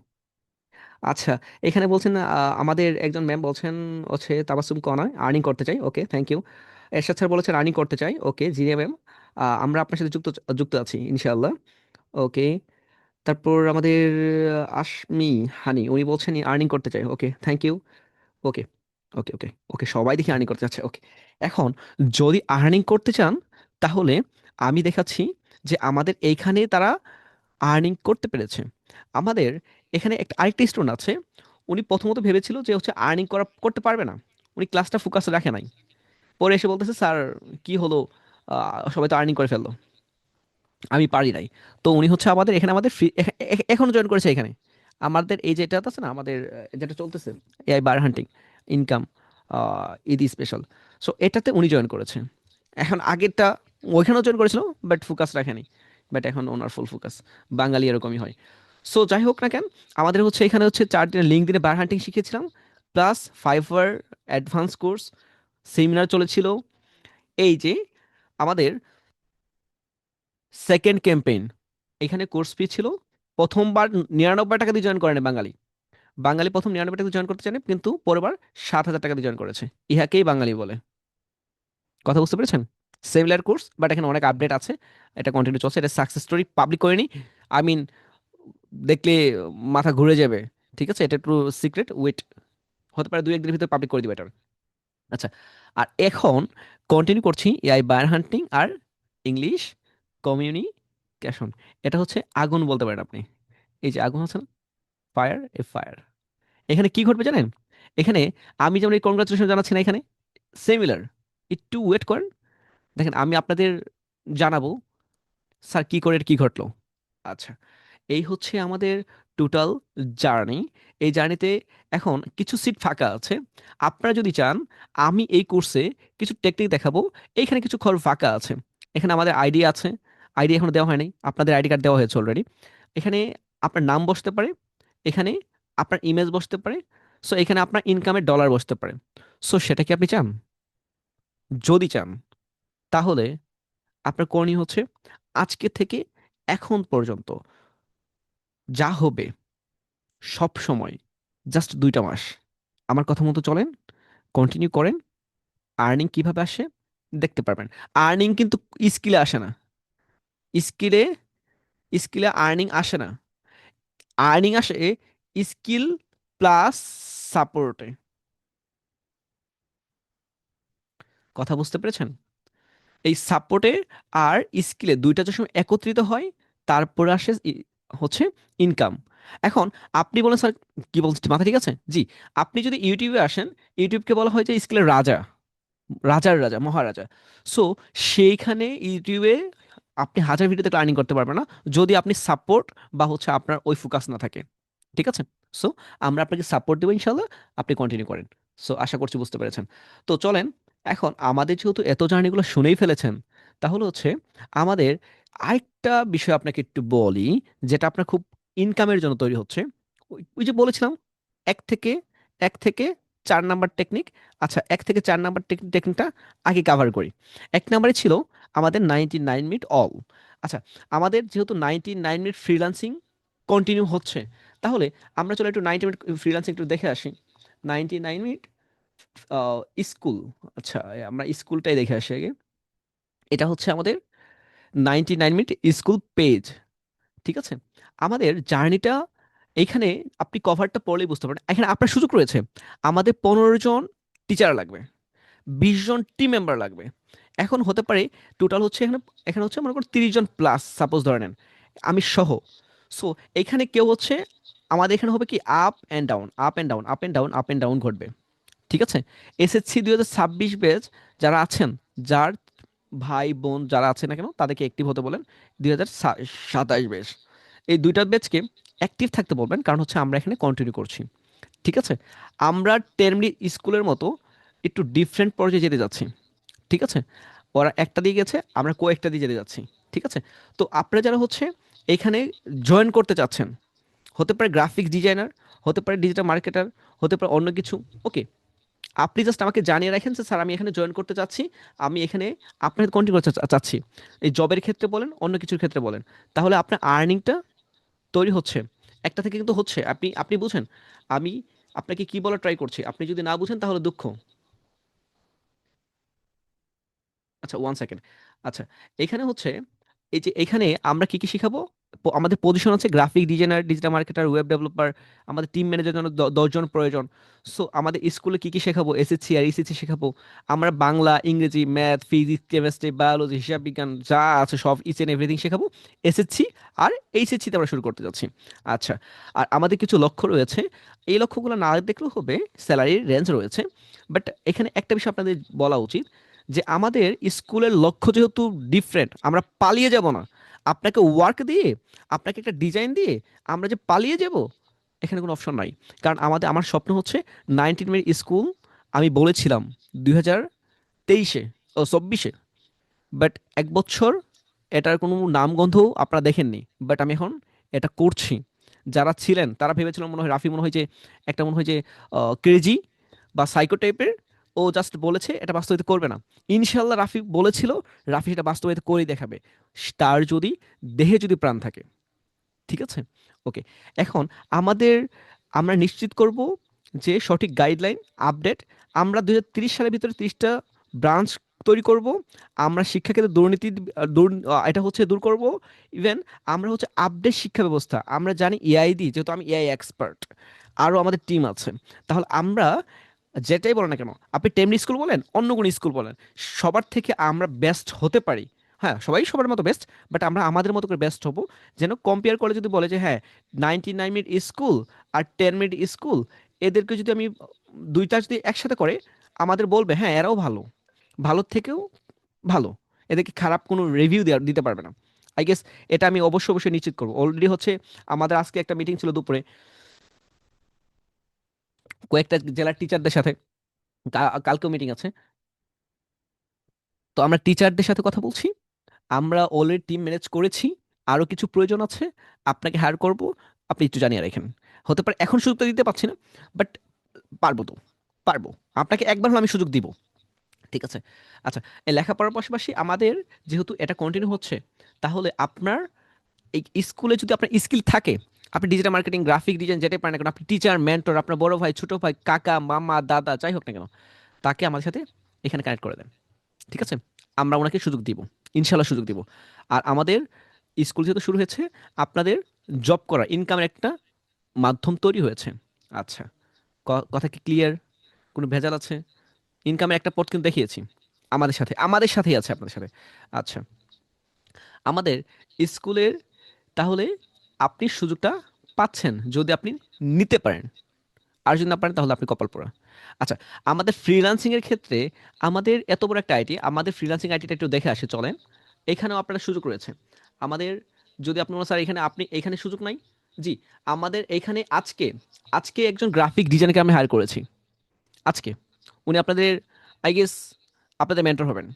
আচ্ছা, এখানে বলছেন আমাদের একজন ম্যাম বলছেন হচ্ছে তাবাসসুম কনা আর্নিং করতে চাই, ওকে, থ্যাংক ইউ। এরশাদ স্যার বলেছেন আর্নিং করতে চাই, ওকে, জিনিয়া ম্যাম, আমরা আপনার সাথে যুক্ত যুক্ত আছি ইনশাআল্লাহ, ওকে। তারপর আমাদের আশমি হানি, উনি বলছেন আর্নিং করতে চাই, ওকে, থ্যাংক ইউ, ওকে, ওকে, ওকে, ওকে, সবাই দেখি আর্নিং করতে চাচ্ছে, ওকে। এখন যদি আর্নিং করতে চান, তাহলে আমি দেখাচ্ছি যে আমাদের এইখানে তারা আর্নিং করতে পেরেছে। আমাদের এখানে একটা আরেকটা স্টুডেন্ট আছে, উনি প্রথমত ভেবেছিল যে হচ্ছে আর্নিং করতে পারবে না, উনি ক্লাসটা ফোকাস রাখে নাই, পরে এসে বলতেছে স্যার কি হলো, সবাই তো আর্নিং করে ফেললো, আমি পারি নাই। তো উনি হচ্ছে আমাদের এখানে আমাদের ফ্রি এখনো জয়েন করেছে এখানে। আমাদের এই যেটা আছে না, আমাদের যেটা চলতেছে এআই বায়ার হান্টিং ইনকাম ঈদ স্পেশাল, সো এটাতে উনি জয়েন করেছে। এখন আগেরটা ওইখানেও জয়েন করেছিল, বাট ফোকাস রাখেনি, বাট এখন ওনার ফুল ফোকাস। বাঙালি এরকমই হয়। সো যাই হোক না কেন, আমাদের হচ্ছে এখানে হচ্ছে 4 দিনের লিঙ্ক দিনে বায়ার হান্টিং শিখেছিলাম, plus Fiverr advance course seminar চলেছিল। এই যে আমাদের সেকেন্ড ক্যাম্পেইন, এখানে কোর্স ফি ছিল প্রথমবার 99 টাকা দিয়ে জয়েন করেন বাঙালি। বাঙালি প্রথম 99 টাকা দিয়ে জয়েন করতে চান, কিন্তু পরেরবার 7,000 টাকা দিয়ে জয়েন করেছে। ইহাকেই বাঙালি বলে। কথা বুঝতে পেরেছেন? সিমিলার কোর্স, বাট এখানে অনেক আপডেট আছে, এটা কন্টিনিউ চলছে। এটা সাকসেস স্টোরি পাবলিক করিনি, আই মিন দেখলে মাথা ঘুরে যাবে, ঠিক আছে? এটা একটু সিক্রেট, ওয়েট, হতে পারে 2-1 দিনের ভিতরে পাবলিক করে দিবে এটা। আচ্ছা, আর এখন কন্টিনিউ করছি এআই বায়ার হান্টিং আর ইংলিশ কমিউনিকেশন। এটা হচ্ছে আগুন বলতে পারেন আপনি। এই যে আগুন আছে না, ফায়ার, এ ফায়ার। এখানে কি ঘটবে জানেন? এখানে আমি যেমন এই কংগ্রাচুলেশন জানাচ্ছি না, এখানে সিমিলার, একটু ওয়েট করেন, দেখেন আমি আপনাদের জানাবো স্যার কি করে কি ঘটলো। আচ্ছা, এই হচ্ছে আমাদের টোটাল জার্নি। এই জার্নিতে এখন কিছু সিট ফাঁকা আছে। আপনারা যদি চান, আমি এই কোর্সে কিছু টেকনিক দেখাবো, এইখানে কিছু ঘর ফাঁকা আছে। এখানে আমাদের আইডি আছে, আইডি এখনো দেওয়া হয়নি, আপনাদের আইডি কার্ড দেওয়া হয়েছে অলরেডি। এখানে আপনার নাম বসতে পারে, এখানে আপনার ইমেজ বসতে পারে, সো এখানে আপনার ইনকামের ডলার বসতে পারে। সো সেটা কি আপনি চান? যদি চান, তাহলে আপনার করণীয় হচ্ছে আজকে থেকে এখন পর্যন্ত যা হবে সব সময় জাস্ট 2টা মাস আমার কথা মতো চলেন, কন্টিনিউ করেন। আর্নিং কিভাবে আসে দেখতে পারবেন। আর্নিং কিন্তু স্কিলে আসে না, স্কিলে স্কিলে আর্নিং আসে না, আর্নিং আসে স্কিল প্লাস সাপোর্টে। কথা বুঝতে পেরেছেন? এই সাপোর্টে আর স্কিলে দুইটা যে সময় একত্রিত হয়, তারপরে আসে হচ্ছে ইনকাম। এখন আপনি বলেন স্যার, কি বলছেন, মাথা ঠিক আছে? জি। আপনি যদি ইউটিউবে আসেন, ইউটিউবকে বলা হয় যে স্কিলের রাজা, রাজার রাজা, মহারাজা। সো সেইখানে ইউটিউবে আপনি হাজার ভিডিও থেকে আর্নিং করতে পারবেন না যদি আপনি সাপোর্ট বা হচ্ছে আপনার ওই ফোকাস না থাকে। ঠিক আছে? সো আমরা আপনাকে সাপোর্ট দেবো ইনশাল্লাহ, আপনি কন্টিনিউ করেন। সো আশা করছি বুঝতে পেরেছেন। তো চলেন, এখন আমাদের যেহেতু এত জার্নিগুলো শুনেই ফেলেছেন, তাহলে হচ্ছে আমাদের আরেকটা বিষয় আপনাকে একটু বলি, যেটা আপনার খুব ইনকামের জন্য তৈরি হচ্ছে। ওই যে বলেছিলাম, এক থেকে 1 থেকে 4 নাম্বার টেকনিক। আচ্ছা, 1 থেকে 4 নাম্বার টেকনিকটা আগে কাভার করি। 1 নাম্বারে ছিল আমাদের 99 মিনিট অল। আচ্ছা, আমাদের যেহেতু 99 মিনিট ফ্রিল্যান্সিং কন্টিনিউ হচ্ছে, তাহলে আমরা চলো একটু 90 মিনিট ফ্রিল্যান্সিং একটু দেখে আসি। 99 মিনিট স্কুল। আচ্ছা, আমরা স্কুলটাই দেখে আসি আগে। এটা হচ্ছে আমাদের 99 মিনিট স্কুল পেজ। ঠিক আছে? আমাদের জার্নিটা এইখানে আপনি কভারটা পড়লেই বুঝতে পারেন, এখানে আপনার সুযোগ রয়েছে। আমাদের 15 জন টিচার লাগবে, 20 জন টিম মেম্বার লাগবে। এখন হতে পারে টোটাল হচ্ছে এখানে, এখানে হচ্ছে মনে করুন 30 জন প্লাস, সাপোজ ধরে নেন আমি সহ। সো এখানে কেউ হচ্ছে, আমাদের এখানে হবে কি up and down, up and down, up and down, up and down ঘটবে। ঠিক আছে? এসএসসি 2026 ব্যাচ যারা আছেন, যার ভাই বোন যারা আছে না কেন, তাদেরকে অ্যাক্টিভ হতে বলেন। 2027 ব্যাচ, এই দুইটা ব্যাচকে অ্যাক্টিভ থাকতে বলবেন, কারণ হচ্ছে আমরা এখানে কন্টিনিউ করছি। ঠিক আছে? আমরা টেরমিলি স্কুলের মতো একটু ডিফারেন্ট পর্যায়ে যেতে যাচ্ছি। ঠিক আছে? ওরা একটা দিয়ে গেছে, আমরা কয়েকটা দিয়ে যেতে যাচ্ছি। ঠিক আছে? তো আপনারা যারা হচ্ছে এখানে জয়েন করতে চাচ্ছেন, হতে পারে গ্রাফিক্স ডিজাইনার, হতে পারে ডিজিটাল মার্কেটার, হতে পারে অন্য কিছু, ওকে, আপনি জাস্ট আমাকে জানিয়ে রাখেন যে স্যার আমি এখানে জয়েন করতে চাচ্ছি, আমি এখানে আপনার কন্টিনিউ করতে চাচ্ছি। এই জবের ক্ষেত্রে বলেন, অন্য কিছুর ক্ষেত্রে বলেন, তাহলে আপনার আর্নিংটা তৈরি হচ্ছে। একটা থেকে কিন্তু হচ্ছে, আপনি আপনি বুঝেন আমি আপনাকে কি বলা ট্রাই করছি। আপনি যদি না বুঝেন তাহলে দুঃখ। আচ্ছা, 1 সেকেন্ড। আচ্ছা, এখানে হচ্ছে, এই যে এখানে আমরা কি কি শিখাবো, আমাদের পজিশন আছে graphic designer, digital marketer, web developer, আমাদের টিম ম্যানেজার জন্য 10 জন প্রয়োজন। সো আমাদের স্কুলে কি কি শেখাবো, এসএসসি আর ইসিসি শেখাবো। আমরা বাংলা, ইংরেজি, ম্যাথ, ফিজিক্স, কেমিস্ট্রি, বায়োলজি, হিসাব বিজ্ঞান যা আছে সব ইচ এন্ড এভরিথিং শেখাবো এসএসসি আর এইচএসসিতে আমরা শুরু করতে যাচ্ছি। আচ্ছা, আর আমাদের কিছু লক্ষ্য রয়েছে। এই লক্ষ্যগুলো না দেখলেও হবে, স্যালারির রেঞ্জ রয়েছে। বাট এখানে একটা বিষয় আপনাদের বলা উচিত, যে আমাদের স্কুলের লক্ষ্য যেহেতু ডিফারেন্ট, আমরা পালিয়ে যাব না। আপনাকে ওয়ার্ক দিয়ে, আপনাকে একটা ডিজাইন দিয়ে আমরা যে পালিয়ে যাব, এখানে কোনো অপশন নাই। কারণ আমার স্বপ্ন হচ্ছে 19 মিনিট স্কুল। আমি বলেছিলাম 2023-এ, ও 24-এ, বাট 1 বছর এটার কোনো নামগন্ধ আপনারা দেখেননি। বাট আমি এখন এটা করছি। যারা ছিলেন তারা ভেবেছিল মনে হয় রাফি মনে হয় যে একটা মনে হয় যে ক্রেজি বা সাইকো টাইপের, ও জাস্ট বলেছে, এটা বাস্তবায়িত করবে না। ইনশাল্লাহ রাফি বলেছিল, রাফি সেটা বাস্তবায়িত করেই দেখাবে, তার যদি দেহে যদি প্রাণ থাকে। ঠিক আছে? ওকে। এখন আমাদের, আমরা নিশ্চিত করব যে সঠিক গাইডলাইন আপডেট, আমরা 2030 সালের ভিতরে 30টা ব্রাঞ্চ তৈরি করব। আমরা শিক্ষাক্ষেত্রে দুর্নীতি, এটা হচ্ছে দূর করব। ইভেন আমরা হচ্ছে আপডেট শিক্ষা ব্যবস্থা, আমরা জানি এআই দি, যেহেতু আমি এআই এক্সপার্ট, আরও আমাদের টিম আছে। তাহলে আমরা যেটাই বলেন না কেন, আপনি টেমনি স্কুল বলেন, অন্য কোনো স্কুল বলেন, সবার থেকে আমরা বেস্ট হতে পারি। হ্যাঁ, সবাই সবার মতো বেস্ট, বাট আমরা আমাদের মতো করে বেস্ট হব। যেন কম্পেয়ার করে যদি বলে যে হ্যাঁ, 99 মিনিট স্কুল আর 10 মিনিট স্কুল, এদেরকে যদি আমি দুইটা যদি একসাথে করে, আমাদের বলবে হ্যাঁ এরাও ভালো, ভালোর থেকেও ভালো, এদেরকে খারাপ কোনো রিভিউ দিতে পারবে না। আই গেস এটা আমি অবশ্যই অবশ্যই নিশ্চিত করবো। অলরেডি হচ্ছে আমাদের আজকে একটা মিটিং ছিল দুপুরে, কয়েকটা জেলার টিচারদের সাথে, কালকেও মিটিং আছে। তো আমরা টিচারদের সাথে কথা বলছি, আমরা অলরেডি টিম ম্যানেজ করেছি, আরও কিছু প্রয়োজন আছে, আপনাকে হায়ার করব, আপনি একটু জানিয়ে রাখেন। হতে পারে এখন সুযোগটা দিতে পারছি না, বাট পারবো তো, পারবো। আপনাকে একবার হলে আমি সুযোগ দিব। ঠিক আছে? আচ্ছা, এই লেখাপড়ার পাশাপাশি আমাদের যেহেতু এটা কন্টিনিউ হচ্ছে, তাহলে আপনার এই স্কুলে যদি আপনার স্কিল থাকে, আপনি ডিজিটাল মার্কেটিং, গ্রাফিক ডিজাইন যেটাই পারেন না কেন, আপনি টিচার, মেন্টর, আপনার বড় ভাই, ছোট ভাই, কাকা, মামা, দাদা, যাই হোক না কেন, তাকে আমাদের সাথে এখানে কানেক্ট করে দেন। ঠিক আছে? আমরা ওনাকে সুযোগ দিব। ইনশাল্লাহ সুযোগ দিব। আর আমাদের স্কুল যেহেতু শুরু হয়েছে, আপনাদের জব করার ইনকামের একটা মাধ্যম তৈরি হয়েছে। আচ্ছা, কথা কি ক্লিয়ার? কোনো ভেজাল আছে? ইনকামের একটা পথ কিন্তু দেখিয়েছি আমাদের সাথেই আছে আপনাদের সাথে। আচ্ছা, আমাদের স্কুলের, তাহলে আপনি সুযোগটা পাচ্ছেন যদি আপনি নিতে পারেন, আর যদি না পারেন তাহলে আপনি কপাল পোড়া। আচ্ছা, আমাদের ফ্রিল্যান্সিং এর ক্ষেত্রে আমাদের এত বড় একটা আইটি, আমাদের ফ্রিল্যান্সিং আইটিটা একটু দেখে আসে চলেন। এখানেও আপনার সুযোগ রয়েছে আমাদের। যদি আপনি বলেন স্যার এখানে আপনি এখানে সুযোগ নাই, জি, আমাদের এখানে আজকে আজকে একজন গ্রাফিক ডিজাইনকে আমি হায়ার করেছি আজকে। উনি আপনাদের, আই গেস, আপনাদের মেন্টর হবেন।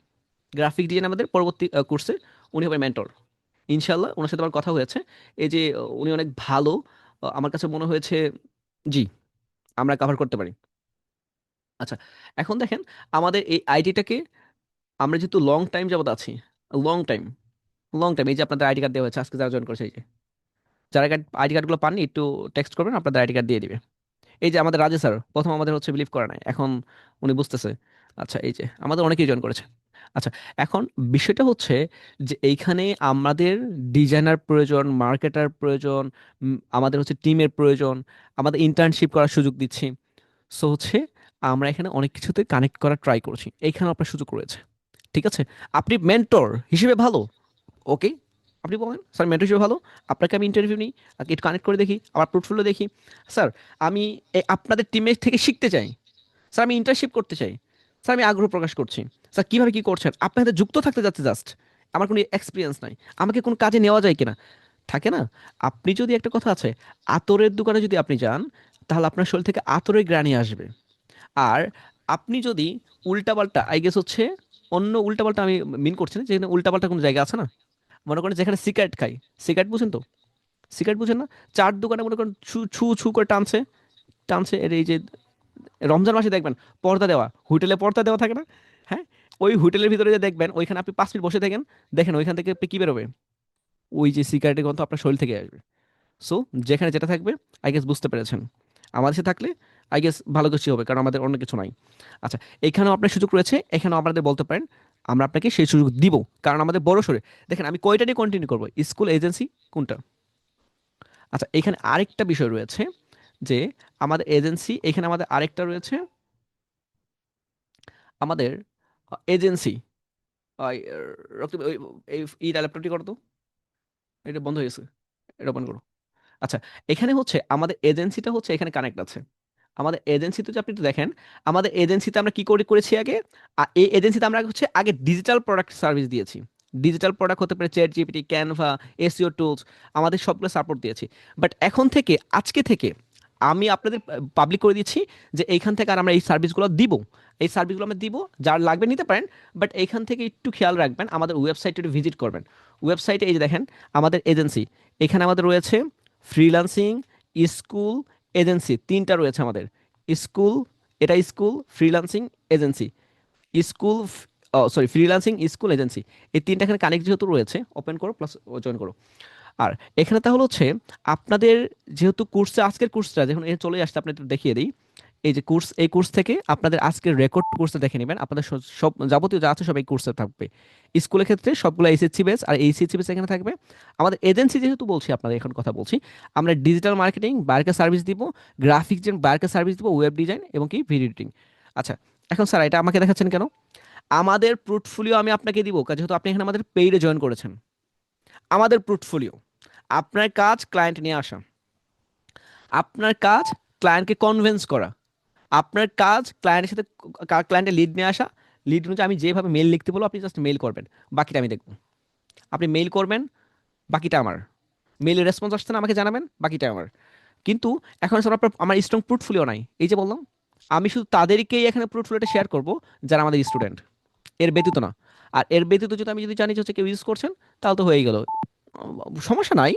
গ্রাফিক ডিজাইন আমাদের পরবর্তী কোর্সে উনি হবেন মেন্টর ইনশাল্লাহ। ওনার সাথে আমার কথা হয়েছে, এই যে উনি অনেক ভালো, আমার কাছে মনে হয়েছে, জি, আমরা কভার করতে পারি। আচ্ছা, এখন দেখেন, আমাদের এই আইডিটাকে আমরা যেহেতু লং টাইম যাবত আছি, লং টাইম, লং টাইম, এই যে আপনাদের আইডি কার্ড দেওয়া হয়েছে আজকে যারা জয়েন করেছে, এই যে যারা আইডি কার্ডগুলো পাননি একটু টেক্সট করবেন, আপনাদের আইডি কার্ড দিয়ে দিবে। এই যে আমাদের রাজে স্যার প্রথম আমাদের হচ্ছে বিলিভ করে নাই, এখন উনি বুঝতেছে। আচ্ছা, এই যে আমাদের অনেকেই জয়েন করেছে। আচ্ছা, এখন বিষয়টা হচ্ছে যে এইখানে আমাদের ডিজাইনার প্রয়োজন, মার্কেটার প্রয়োজন, আমাদের হচ্ছে টিমের প্রয়োজন, আমাদের ইন্টার্নশিপ করার সুযোগ দিচ্ছি। সো হচ্ছে আমরা এখানে অনেক কিছুতে কানেক্ট করার ট্রাই করছি, এইখানে আপনার সুযোগ রয়েছে। ঠিক আছে, আপনি মেন্টর হিসেবে ভালো, ওকে, আপনি বলেন স্যার মেন্টর হিসেবে ভালো, আপনাকে আমি ইন্টারভিউ নিই, একটু কানেক্ট করে দেখি, আমার পোর্টফোলিও দেখি। স্যার আমি আপনাদের টিমের থেকে শিখতে চাই, স্যার আমি ইন্টার্নশিপ করতে চাই, স্যার আমি আগ্রহ প্রকাশ করছি, স্যার কীভাবে কী করছেন, আপনার সাথে যুক্ত থাকতে যাচ্ছে, জাস্ট আমার কোনো এক্সপিরিয়েন্স নাই, আমাকে কোন কাজে নেওয়া যায় কিনা, থাকে না? আপনি যদি, একটা কথা আছে, আতরের দোকানে যদি আপনি যান, তাহলে আপনার শরীর থেকে আতরের গ্রানি আসবে। আর আপনি যদি উল্টাপাল্টা, আই গেস হচ্ছে অন্য উল্টাপাল্টা, আমি মিন করছি না, যেখানে উল্টাপাল্টা কোনো জায়গা আছে না, মনে করেন যেখানে সিগারেট খাই, সিগারেট বুঝেন তো, সিগারেট বুঝেন না, চার দোকানে মনে করেন ছু ছু ছু করে টানছে, টানছে, এর এই যে রমজান মাসে দেখবেন পর্দা দেওয়া, হোটেলে পর্দা দেওয়া থাকে না, হ্যাঁ, ওই হোটেলের ভিতরে যে দেখবেন ওইখানে আপনি 5 মিনিট বসে থাকেন, দেখেন ওইখান থেকে আপনি কি বেরোবে, ওই যে সিগারেটের গন্ধ আপনার শরীর থেকে আসবে। সো যেখানে যেটা থাকবে, আই গেস বুঝতে পেরেছেন, আমাদের সাথে থাকলে আই গেস ভালো কিছু হবে, কারণ আমাদের অন্য কিছু নাই। আচ্ছা, এখানেও আপনার সুযোগ রয়েছে, এখানেও আপনাদের বলতে পারেন, আমরা আপনাকে সেই সুযোগ দিব, কারণ আমাদের বড় সরে, দেখেন আমি কয়টা নিয়ে কন্টিনিউ করবো, স্কুল, এজেন্সি, কোনটা? আচ্ছা, এখানে আরেকটা বিষয় রয়েছে যে আমাদের এজেন্সি, এখানে আমাদের আরেকটা রয়েছে, আমাদের এজেন্সি, রক্ত, এই ল্যাপটপটি করো তো, এটা বন্ধ হয়ে গেছে, এটা ওপেন করো। আচ্ছা, এখানে হচ্ছে আমাদের এজেন্সিটা হচ্ছে এখানে কানেক্ট আছে। আমাদের এজেন্সিতে যদি আপনি একটু দেখেন, আমাদের এজেন্সিতে আমরা কি করেছি আগে, এই এজেন্সিতে আমরা হচ্ছে আগে ডিজিটাল প্রোডাক্ট সার্ভিস দিয়েছি। ডিজিটাল প্রোডাক্ট হতে পারে chat GPT, Canva, SEO tools, আমাদের সবগুলো সাপোর্ট দিয়েছি। বাট এখন থেকে, আজকে থেকে আমি আপনাদের পাবলিক করে দিচ্ছি যে এইখান থেকে আর আমরা এই সার্ভিসগুলো দিব, এই সার্ভিসগুলো আমরা দিব, যার লাগবে নিতে পারেন। বাট এইখান থেকে একটু খেয়াল রাখবেন, আমাদের ওয়েবসাইটে একটু ভিজিট করবেন। ওয়েবসাইটে এই যে দেখেন আমাদের এজেন্সি, এখানে আমাদের রয়েছে ফ্রিল্যান্সিং, স্কুল, এজেন্সি, তিনটা রয়েছে আমাদের। স্কুল, এটা school, freelancing, agency, school, sorry, freelancing, school, agency, এই তিনটা এখানে কানেক্ট যেহেতু রয়েছে, ওপেন করো প্লাস জয়েন করো। আর এখানে তাহলে হচ্ছে আপনাদের যেহেতু কোর্সে, আজকের কোর্সটা যখন এখানে চলে আসছে, আপনাদের দেখিয়ে দিই, এই যে কোর্স, এই কোর্স থেকে আপনাদের আজকের রেকর্ড কোর্সে দেখে নেবেন, আপনাদের সব যাবতীয় যা আছে সব এই কোর্সে থাকবে। স্কুলের ক্ষেত্রে সবগুলো এইচএসসি বেস, আর এইচএসসি বেস এখানে থাকবে। আমাদের এজেন্সি যেহেতু বলছি, আপনাদের এখন কথা বলছি, আমরা ডিজিটাল মার্কেটিং, বায়ারকে সার্ভিস দিব, গ্রাফিক ডিজাইন, বায়ারকে সার্ভিস দিব, ওয়েব ডিজাইন এবং কি ভিডিও এডিটিং। আচ্ছা, এখন স্যার এটা আমাকে দেখাচ্ছেন কেন? আমাদের পোর্টফোলিও আমি আপনাকে দিব, যেহেতু আপনি এখানে আমাদের পেইডে জয়েন করেছেন। আমাদের পোর্টফোলিও, আপনার কাজ ক্লায়েন্ট নিয়ে আসা, আপনার কাজ ক্লায়েন্টকে কনভিন্স করা, আপনার কাজ ক্লায়েন্টের সাথে, ক্লায়েন্টের লিড নিয়ে আসা, লিড অনুযায়ী আমি যেভাবে মেল লিখতে বলবো আপনি জাস্ট মেল করবেন, বাকিটা আমি দেখবো। আপনি মেল করবেন, বাকিটা আমার। মেলের রেসপন্স আসছে না, আমাকে জানাবেন, বাকিটা আমার। কিন্তু এখন স্যার আপনার, আমার স্ট্রং পোর্টফোলিও নাই, এই যে বললাম, আমি শুধু তাদেরকেই এখানে পোর্টফোলিওটা শেয়ার করব যারা আমাদের স্টুডেন্ট, এর ব্যতীত না। আর এর ব্যতীত যদি আমি জানি যে হচ্ছে কেউ ইউজ করছেন, তাহলে তো হয়েই গেল, সমস্যা নাই।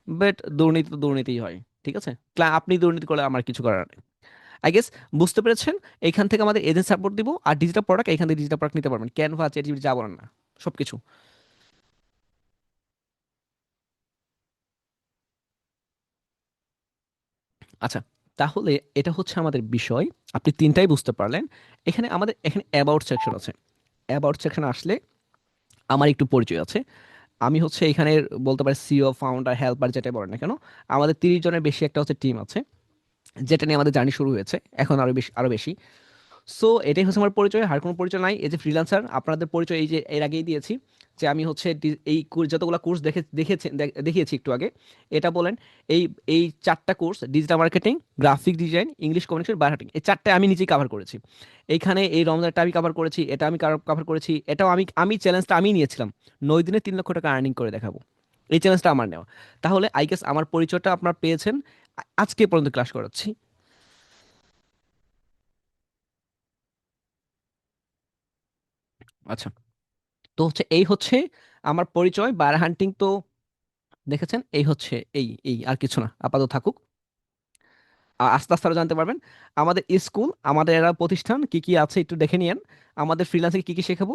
বাট দুর্নীতি তো দুর্নীতিই হয়, ঠিক আছে, আপনি দুর্নীতি করলে আমার কিছু করার নেই। আই গেস বুঝতে পেরেছেন। এইখান থেকে আমাদের এজেন্ট সাপোর্ট দিব, আর ডিজিটাল প্রোডাক্ট এখান থেকে ডিজিটাল প্রোডাক্ট নিতে পারবেন, ক্যানভা, চ্যাটজিপিটি, যা বলেন না, সব কিছু। আচ্ছা, তাহলে এটা হচ্ছে আমাদের বিষয়, আপনি তিনটাই বুঝতে পারলেন। এখানে আমাদের এখানে অ্যাবাউট সেকশন আছে, অ্যাবাউট সেকশন আসলে আমার একটু পরিচয় আছে। আমি হচ্ছে এখানের বলতে পারি সিও, ফাউন্ডার, হেল্পার, যেটা বলেন না কেন। আমাদের 30 জনের বেশি একটা হচ্ছে টিম আছে, যেটা নিয়ে আমাদের জার্নি শুরু হয়েছে, এখন আরো বেশি। সো এটাই হচ্ছে আমার পরিচয়, আর কোনো পরিচয় নাই। এই যে ফ্রিল্যান্সার, আপনাদের পরিচয় এই যে এর আগেই দিয়েছি, যে আমি হচ্ছে এই যতগুলো কোর্স দেখিয়েছি একটু আগে, এটা বলেন, এই এই 4টা course, digital marketing, graphic design, English communication, buyer hunting, এই 4টায় আমি নিজেই কভার করেছি। এইখানে এই রমজানটা আমি কভার করেছি, এটা আমি কভার করেছি, এটাও আমি চ্যালেঞ্জটা আমি নিয়েছিলাম, 9 দিনে 3 লক্ষ টাকা আর্নিং করে দেখাবো। এই চ্যালেঞ্জটা আমার নেওয়া। তাহলে আই গেস আমার পরিচয়টা আপনারা পেয়েছেন। আজকে পর্যন্ত ক্লাস করাচ্ছি। আচ্ছা, তো হচ্ছে এই হচ্ছে আমার পরিচয়। বায়ার হান্টিং তো দেখেছেন, এই হচ্ছে এই এই আর কিছু না, আপাতত থাকুক। আস্তে আস্তে আরো জানতে পারবেন। আমাদের স্কুল, আমাদের এরা প্রতিষ্ঠান কি কি আছে একটু দেখে নিয়েন। আমাদের ফ্রিল্যান্সিং কি কি শেখাবো: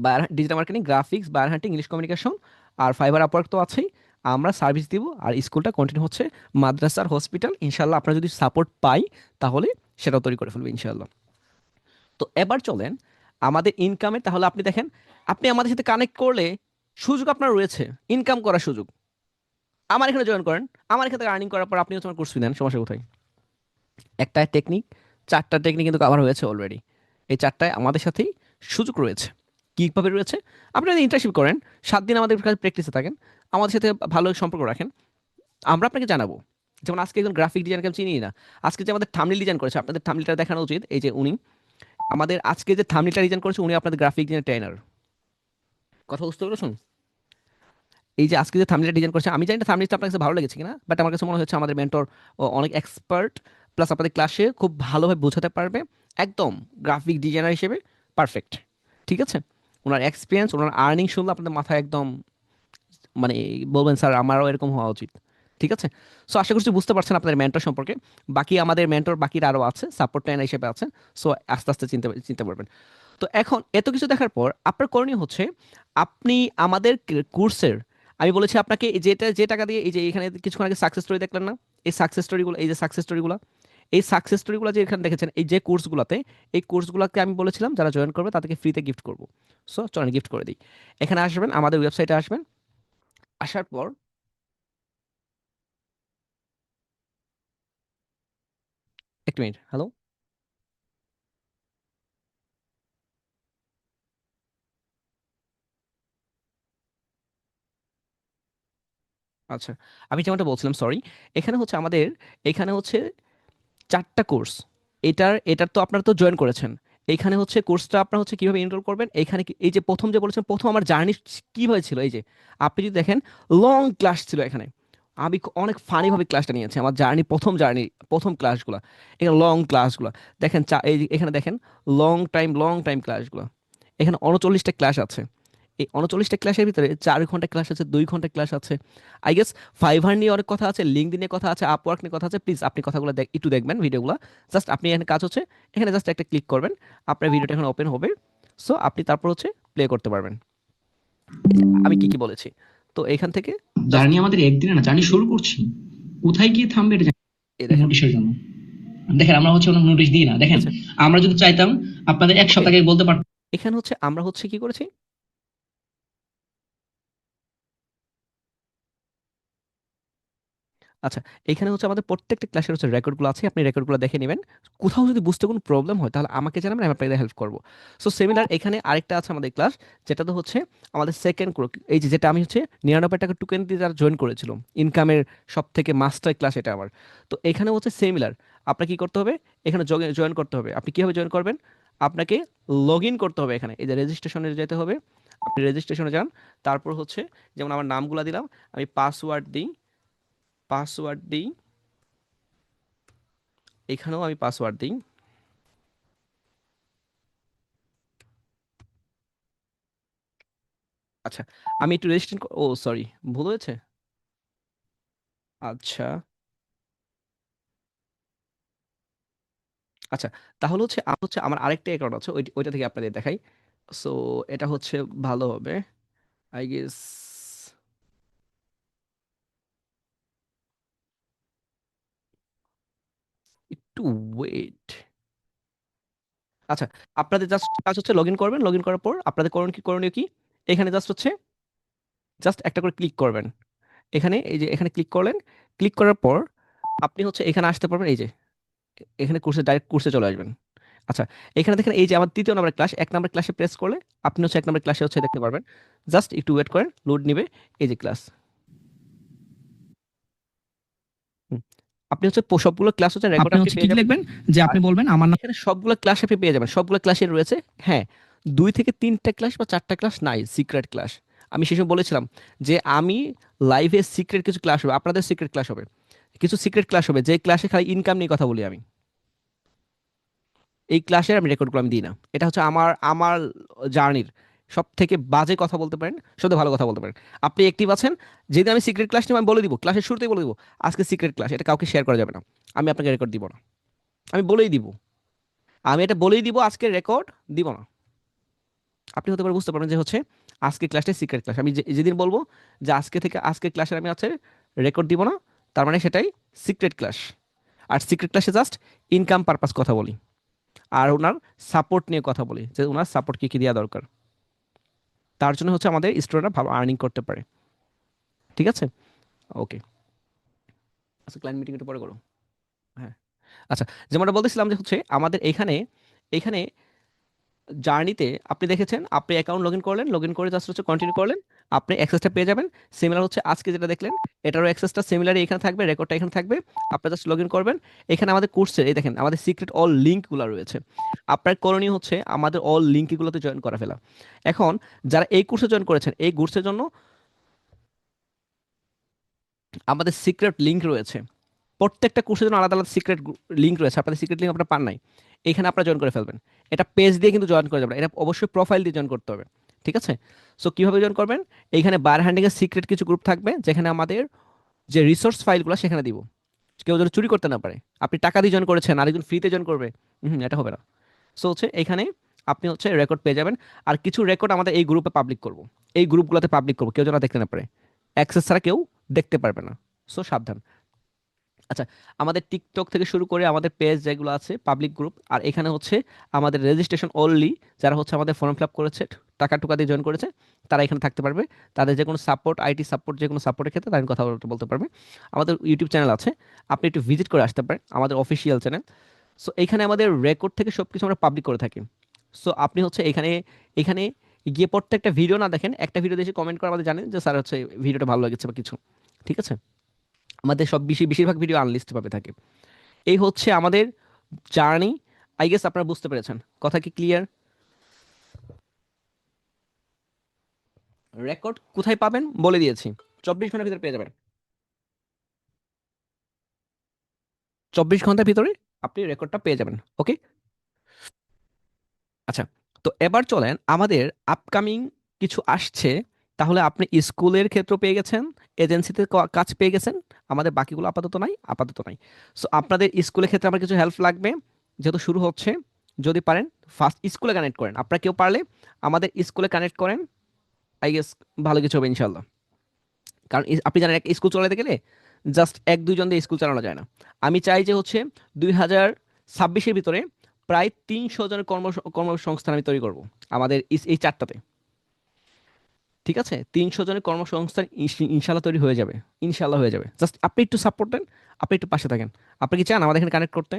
buyer digital marketing, graphics, buyer hunting, English communication, আর ফাইবার আপওয়ার্ক তো আছেই। আমরা সার্ভিস দিব, আর স্কুলটা কন্টিনিউ হচ্ছে মাদ্রাসার হসপিটাল। ইনশাল্লাহ আপনারা যদি সাপোর্ট পাই, তাহলে সেটাও তৈরি করে ফেলবো ইনশাল্লাহ। তো এবার চলেন আমাদের ইনকামের। তাহলে আপনি দেখেন, আপনি আমাদের সাথে কানেক্ট করলে সুযোগ আপনার রয়েছে, ইনকাম করার সুযোগ। আমার এখানে জয়েন করেন, আমার এখানে আর্নিং করার পর আপনি হচ্ছে আমার কোর্স ফি দেন, সমস্যা কোথায়? একটা টেকনিক, 4টা টেকনিক কিন্তু কভার হয়েছে অলরেডি। এই 4টায় আমাদের সাথেই সুযোগ রয়েছে। কীভাবে রয়েছে? আপনি যদি ইন্টার্নশিপ করেন, 7 দিন আমাদের কাছে প্র্যাকটিসে থাকেন, আমাদের সাথে ভালো সম্পর্ক রাখেন, আমরা আপনাকে জানাবো। যেমন আজকে একজন গ্রাফিক ডিজাইনকে আমি চিনি না, আজকে যে আমাদের থাম্বনেল ডিজাইন করেছে, আপনাদের থাম্বনেলটা দেখানো উচিত। এই যে উনি আমাদের আজকে যে থাম্বনেলটা ডিজাইন করেছে, উনি আপনাদের গ্রাফিক ডিজাইন ট্রেনার। কথা বুঝতে পেরেছেন? এই যে আজকে যে থাম্বনেলটা ডিজাইন করছে, আমি জানি না থাম্বনেলটা আপনার কাছে ভালো লেগেছে কিনা, বাট আমার কাছে মনে হচ্ছে আমাদের মেন্টর অনেক এক্সপার্ট, প্লাস আপনাদের ক্লাসে খুব ভালোভাবে বোঝাতে পারবে, একদম গ্রাফিক ডিজাইনার হিসেবে পারফেক্ট। ঠিক আছে? ওনার এক্সপিরিয়েন্স, ওনার আর্নিং শুনলে আপনাদের মাথায় একদম মানে বলবেন, স্যার আমারও এরকম হওয়া উচিত। ঠিক আছে? সো আশা করছি বুঝতে পারছেন আপনাদের মেন্টর সম্পর্কে। বাকি আমাদের মেন্টর বাকিরা আরও আছে, সাপোর্ট ট্রেনার হিসেবে আছেন। সো আস্তে আস্তে চিনতে চিনতে পারবেন। তো এখন এত কিছু দেখার পর আপনার করণীয় হচ্ছে, আপনি আমাদের কোর্সের, আমি বলেছি আপনাকে, যে টাকা দিয়ে এই যে এখানে কিছুক্ষণ আগে সাকসেস স্টোরি দেখলেন না, এই সাকসেস স্টোরিগুলো, এই যে সাকসেস স্টোরিগুলো, এই সাকসেস স্টোরিগুলো যে এখানে দেখেছেন, এই যে কোর্সগুলোতে, এই কোর্সগুলোকে আমি বলেছিলাম যারা জয়েন করবে তাদেরকে ফ্রিতে গিফট করব। সো চলেন গিফট করে দিই। এখানে আসবেন, আমাদের ওয়েবসাইটে আসবেন। আসার পর একটু মিনিট, হ্যালো। আচ্ছা, আমি যেমনটা বলছিলাম, সরি। এখানে হচ্ছে আমাদের, এখানে হচ্ছে 4টা কোর্স। এটার তো আপনারা তো জয়েন করেছেন। এইখানে হচ্ছে কোর্সটা আপনার হচ্ছে কিভাবে এনরোল করবেন। এইখানে এই যে প্রথম যে বলেছেন, প্রথম আমার জার্নি কি হয়েছিল, এই যে আপনি যদি দেখেন, লং ক্লাস ছিল এখানে। আমি অনেক ফানিভাবে ক্লাসটা নিয়েছি, আমার জার্নি প্রথম ক্লাসগুলো, এখানে লং ক্লাসগুলো দেখেন। এই যে এখানে দেখেন, লং টাইম ক্লাসগুলো। এখানে 39টা ক্লাস আছে। এই 39টা ক্লাসের ভিতরে 4 ঘন্টা ক্লাস আছে, 2 ঘন্টা ক্লাস আছে। আই গেস ফাইভার নিয়ে অনেক কথা আছে, লিঙ্কড নিয়ে কথা আছে, আপওয়ার্ক নিয়ে কথা আছে। প্লিজ আপনি কথাগুলো একটু দেখবেন, ভিডিওগুলো। জাস্ট আপনি এখানে কাজ হচ্ছে, এখানে জাস্ট একটা ক্লিক করবেন, আপনার ভিডিওটা এখন ওপেন হবে। সো আপনি তারপর হচ্ছে প্লে করতে পারবেন আমি কি কি বলেছি। তো এখান থেকে জাস্ট জার্নি আমাদের একদিনে না, জার্নি শুরু করছি, কোথায় গিয়ে থামবে এটা এ দেখেন। নোটিশের জন্য। দেখেন আমরা হচ্ছে অনেক নোটিশ দিই না, দেখেন আচ্ছা, আমরা যদি চাইতাম আপনাদের এক ওকে। সপ্তাহ আগে বলতে পারতাম। এখানে হচ্ছে আমরা হচ্ছে কি করেছি, আচ্ছা, এখানে হচ্ছে আমাদের প্রত্যেকটা ক্লাসের হচ্ছে রেকর্ডগুলো আছে, আপনি রেকর্ডগুলো দেখে নেবেন। কোথাও যদি বুঝতে কোনো প্রবলেম হয়, তাহলে আমাকে জানাবেন, আমি আপনাকে হেল্প করবো। সো সিমিলার এখানে আরেকটা আছে আমাদের ক্লাস, যেটা তো হচ্ছে আমাদের সেকেন্ড, এই যে যেটা আমি হচ্ছে 99 টাকা টোকেন দিয়ে যারা জয়েন করেছিল, ইনকামের সব থেকে মাস্টার ক্লাস এটা আমার। তো এখানে হচ্ছে সিমিলার, আপনার কি করতে হবে, এখানে জয়েন করতে হবে। আপনি কীভাবে জয়েন করবেন? আপনাকে লগ ইন করতে হবে, এখানে এই যে রেজিস্ট্রেশনে যেতে হবে। আপনি রেজিস্ট্রেশনে যান, তারপর হচ্ছে যেমন আমার নামগুলো দিলাম, আমি পাসওয়ার্ড দিই, এখানেও আমি পাসওয়ার্ড দিই। আচ্ছা, আমি একটু রেজিস্ট্রেশন, ও সরি, ভুল হয়েছে। আচ্ছা, আচ্ছা, তাহলে হচ্ছে আমার আরেকটা অ্যাকাউন্ট আছে, ওইটা থেকে আপনাদের দেখাই। সো এটা হচ্ছে ভালো হবে, আই গেস। একটু ওয়েট। আচ্ছা, আপনাদের জাস্ট কাজ হচ্ছে লগ ইন করবেন, লগ ইন করার পর আপনাদের করণীয় কি, এখানে জাস্ট হচ্ছে জাস্ট একটা করে ক্লিক করবেন। এখানে এই যে এখানে ক্লিক করলেন, ক্লিক করার পর আপনি হচ্ছে এখানে আসতে পারবেন, এই যে এখানে ডাইরেক্ট কোর্সে চলে আসবেন। আচ্ছা, এখানে দেখেন এই যে আমার তৃতীয় নম্বর ক্লাস, এক নম্বর ক্লাসে প্রেস করলে আপনি হচ্ছে এক নম্বর ক্লাসে হচ্ছে দেখতে পারবেন। জাস্ট একটু ওয়েট করেন, লোড নিবে। এই যে ক্লাস, আপনি হচ্ছে সবগুলো ক্লাস হচ্ছে রেকর্ড আপনি আপনি হচ্ছে কি পেয়ে কি যাবেন। লিখবেন যে আর আপনি বলবেন আমার নাম। এখানে সবগুলো ক্লাস আপনি পেয়ে যাবেন, সবগুলো ক্লাসে রয়েছে। হ্যাঁ, 2 থেকে 3টা ক্লাস বা 4টা ক্লাস নাই সিক্রেট ক্লাস। আমি সেসব বলেছিলাম যে আমি লাইভে সিক্রেট কিছু ক্লাস হবে, আপনাদের সিক্রেট ক্লাস হবে, কিছু সিক্রেট ক্লাস হবে যে ক্লাসে খালি ইনকাম নিয়ে কথা বলি আমি। এই ক্লাসের আমি রেকর্ডগুলো আমি দিই না। এটা হচ্ছে আমার আমার জার্নির সব থেকে বাজে কথা বলতে পারেন, সবথেকে ভালো কথা বলতে পারেন। আপনি অ্যাক্টিভ আছেন, যেদিন আমি সিক্রেট ক্লাস নিয়ে আমি বলে দিব, ক্লাসের শুরুতেই বলে দিব আজকে সিক্রেট ক্লাস, এটা কাউকে শেয়ার করা যাবে না। আমি আপনাকে রেকর্ড দিব না, আমি বলেই দিব, আমি এটা বলেই দিব আজকে রেকর্ড দিব না। আপনি হতে পারে বুঝতে পারবেন যে হচ্ছে আজকে ক্লাসটা সিক্রেট ক্লাস। আমি যেদিন বলবো যে আজকে থেকে আজকে ক্লাসের আমি আছে রেকর্ড দিব না, তার মানে সেটাই সিক্রেট ক্লাস। আর সিক্রেট ক্লাসে জাস্ট ইনকাম পারপাস কথা বলি, আর ওনার সাপোর্ট নিয়ে কথা বলি যে ওনার সাপোর্ট কি কি দেওয়া দরকার, তার জন্য হচ্ছে আমাদের স্টুডেন্টরা ভালো আর্নিং করতে পারে। ঠিক আছে, ওকে। আচ্ছা, ক্লায়েন্ট মিটিং একটু পরে করো। হ্যাঁ, আচ্ছা, যেমনটা বলতেছিলাম যে হচ্ছে আমাদের এখানে এখানে জার্নিতে আপনি দেখেছেন, আপনি অ্যাকাউন্ট লগ ইন করলেন, লগ ইন করে জাস্ট হচ্ছে কন্টিনিউ করলেন, আপনি অ্যাক্সেসটা পেয়ে যাবেন। সিমিলার হচ্ছে আজকে যেটা দেখলেন, এটারও অ্যাক্সেসটা সিমিলারই এখানে থাকবে, রেকর্ডটা এখানে থাকবে। আপনি জাস্ট লগ ইন করবেন। এখানে আমাদের কোর্সের এই দেখেন আমাদের সিক্রেট অল লিঙ্কগুলো রয়েছে। আপনার করণীয় হচ্ছে আমাদের অল লিঙ্কগুলোতে জয়েন করা ফেলা। এখন যারা এই কোর্সে জয়েন করেছেন, এই কোর্সের জন্য আমাদের সিক্রেট লিঙ্ক রয়েছে। প্রত্যেকটা কোর্সের জন্য আলাদা আলাদা সিক্রেট লিঙ্ক রয়েছে, আপনাদের সিক্রেট লিঙ্ক আপনারা পান নাই, এখানে আপনারা জয়েন করে ফেলবেন। এটা পেজ দিয়ে কিন্তু জয়েন করা যাবে না, এটা অবশ্যই প্রোফাইল দিয়ে জয়েন করতে হবে। ঠিক আছে, সো কীভাবে জয়েন করবেন, এইখানে বার হ্যান্ডিংয়ের সিক্রেট কিছু গ্রুপ থাকবে যেখানে আমাদের যে রিসোর্স ফাইলগুলো সেখানে দিব, কেউ যেন চুরি করতে না পারে। আপনি টাকা দিয়ে জয়েন করেছেন, আরেকজন ফ্রিতে জয়েন করবে, এটা হবে না। সো হচ্ছে এইখানে আপনি হচ্ছে রেকর্ড পেয়ে যাবেন। আর কিছু রেকর্ড আমাদের এই গ্রুপে পাবলিক করব, এই গ্রুপগুলোতে পাবলিক করবো, কেউ যেন দেখতে না পারে, অ্যাক্সেস ছাড়া কেউ দেখতে পারবে না। সো সাবধান। আচ্ছা, আমাদের টিকটক থেকে শুরু করে আমাদের পেজ যেগুলো আছে পাবলিক গ্রুপ, আর এখানে হচ্ছে আমাদের রেজিস্ট্রেশন অনলি, যারা হচ্ছে আমাদের ফর্ম ফিল আপ করেছে, টাকা টুকা দিয়ে জয়েন করেছে, তারা এখানে থাকতে পারবে। তাদের যে কোনো সাপোর্ট, আইটি সাপোর্ট, যে কোনো সাপোর্টের ক্ষেত্রে তাদের কথা বলতে পারবে। আমাদের ইউটিউব চ্যানেল আছে, আপনি একটু ভিজিট করে আসতে পারেন, আমাদের অফিসিয়াল চ্যানেল। সো এখানে আমাদের রেকর্ড থেকে সব কিছু আমরা পাবলিক করে থাকি। সো আপনি হচ্ছে এখানে এখানে গিয়ে প্রত্যেকটা ভিডিও না দেখেন, একটা ভিডিও দেখে কমেন্ট করে আমাদের জানেন যে স্যার হচ্ছে ভিডিওটা ভালো লেগেছে বা কিছু। ঠিক আছে, আমাদের সব বেশিরভাগ ভিডিও আনলিস্ট ভাবে থাকে। এই হচ্ছে আমাদের জার্নি। আই গেস আপনারা বুঝতে পেরেছেন, কথা কি ক্লিয়ার? রেকর্ড কোথায় পাবেন বলে দিয়েছি, 24 ঘন্টার ভিতরে পেয়ে যাবেন। 24 ঘন্টার ভিতরে আপনি রেকর্ডটা পেয়ে যাবেন। ওকে, আচ্ছা, তো এবার চলেন আমাদের আপকামিং কিছু আসছে। তাহলে আপনি স্কুলের ক্ষেত্র পেয়ে গেছেন, এজেন্সিতে কাজ পেয়ে গেছেন, আমাদের বাকিগুলো আপাতত নাই, আপাতত নাই। সো আপনাদের স্কুলের ক্ষেত্রে আমার কিছু হেল্প লাগবে, যেহেতু শুরু হচ্ছে। যদি পারেন ফার্স্ট স্কুলে কানেক্ট করেন, আপনারা কেউ পারলে আমাদের স্কুলে কানেক্ট করেন, আই গেস ভালো কিছু হবে ইনশাল্লাহ। কারণ আপনি জানেন এক স্কুল চালাতে গেলে জাস্ট 1-2 জন দিয়ে স্কুল চালানো যায় না। আমি চাই যে হচ্ছে 2026-এর ভিতরে প্রায় 300 জনের কর্মসংস্থান আমি তৈরি করব আমাদের এই চারটাতে। ঠিক আছে, 300 জনের কর্মসংস্থান ইনশাল্লাহ তৈরি হয়ে যাবে, ইনশাল্লাহ হয়ে যাবে। জাস্ট আপনি একটু সাপোর্ট দেন, আপনি একটু পাশে থাকেন। আপনি কি চান আমাদের এখানে কানেক্ট করতে?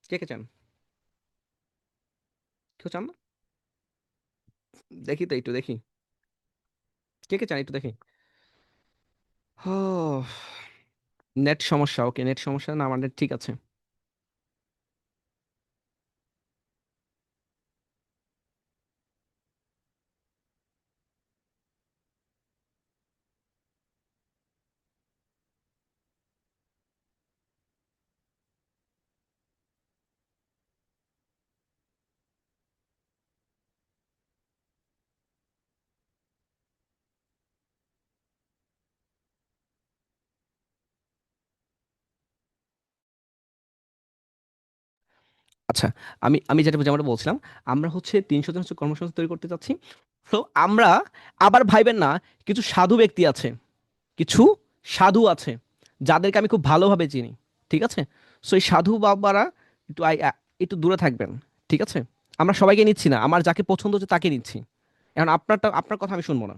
কে কে চান? কেউ চান না? দেখি তো একটু দেখি, কে কে চান একটু দেখি। নেট সমস্যা, ওকে, নেট সমস্যা না, আমার নেট ঠিক আছে। আচ্ছা, আমি আমি যেমনটা বলছিলাম, আমরা হচ্ছে 300 জন হচ্ছে কর্মসংস্থান তৈরি করতে চাচ্ছি। তো আমরা আবার ভাইবেন না, কিছু সাধু ব্যক্তি আছে, কিছু সাধু আছে যাদেরকে আমি খুব ভালোভাবে চিনি। ঠিক আছে? সো এই সাধু বাবারা একটু একটু দূরে থাকবেন, ঠিক আছে? আমরা সবাইকে নিচ্ছি না, আমার যাকে পছন্দ হচ্ছে তাকে নিচ্ছি। এখন আপনার কথা আমি শুনবো না।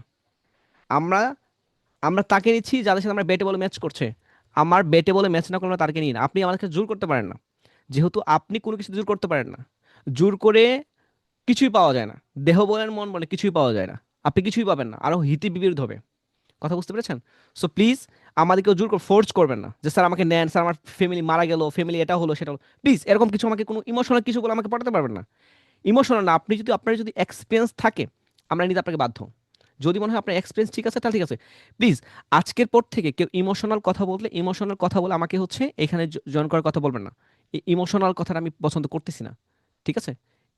আমরা আমরা তাকে নিচ্ছি যাদের সাথে আমরা বেটে বলে ম্যাচ করছে। আমার বেটে বলে ম্যাচ না করলে আমরা তাকে নিই না। আপনি আমাদেরকে জোর করতে পারেন না, যেহেতু আপনি কোনো কিছু জোর করতে পারেন না। জোর করে কিছুই পাওয়া যায় না, দেহ বলেন মন বলে কিছুই পাওয়া যায় না। আপনি কিছুই পাবেন না, আরো হিতে বিপরীত হবে। কথা বুঝতে পেরেছেন? সো প্লিজ আমাদেরকে জোর করে ফোর্স করবেন না যে স্যার আমাকে নেন, স্যার আমার ফ্যামিলি মারা গেল, ফ্যামিলি এটা হলো সেটা হলো। প্লিজ এরকম কিছু আমাকে কোনো ইমোশনাল কিছু বলে আমাকে পাঠাতে পারবেন না। ইমোশনাল না, আপনি যদি আপনার যদি এক্সপিরিয়েন্স থাকে আমরা নিতে আপনাকে বাধ্য। যদি মনে হয় আপনার এক্সপিরিয়েন্স ঠিক আছে তাহলে ঠিক আছে। প্লিজ আজকের পর থেকে কেউ ইমোশনাল কথা বললে, ইমোশনাল কথা বলে আমাকে হচ্ছে এখানে জয়েন করার কথা বলবেন না। এই ইমোশনাল কথাটা আমি পছন্দ করতেছি না, ঠিক আছে?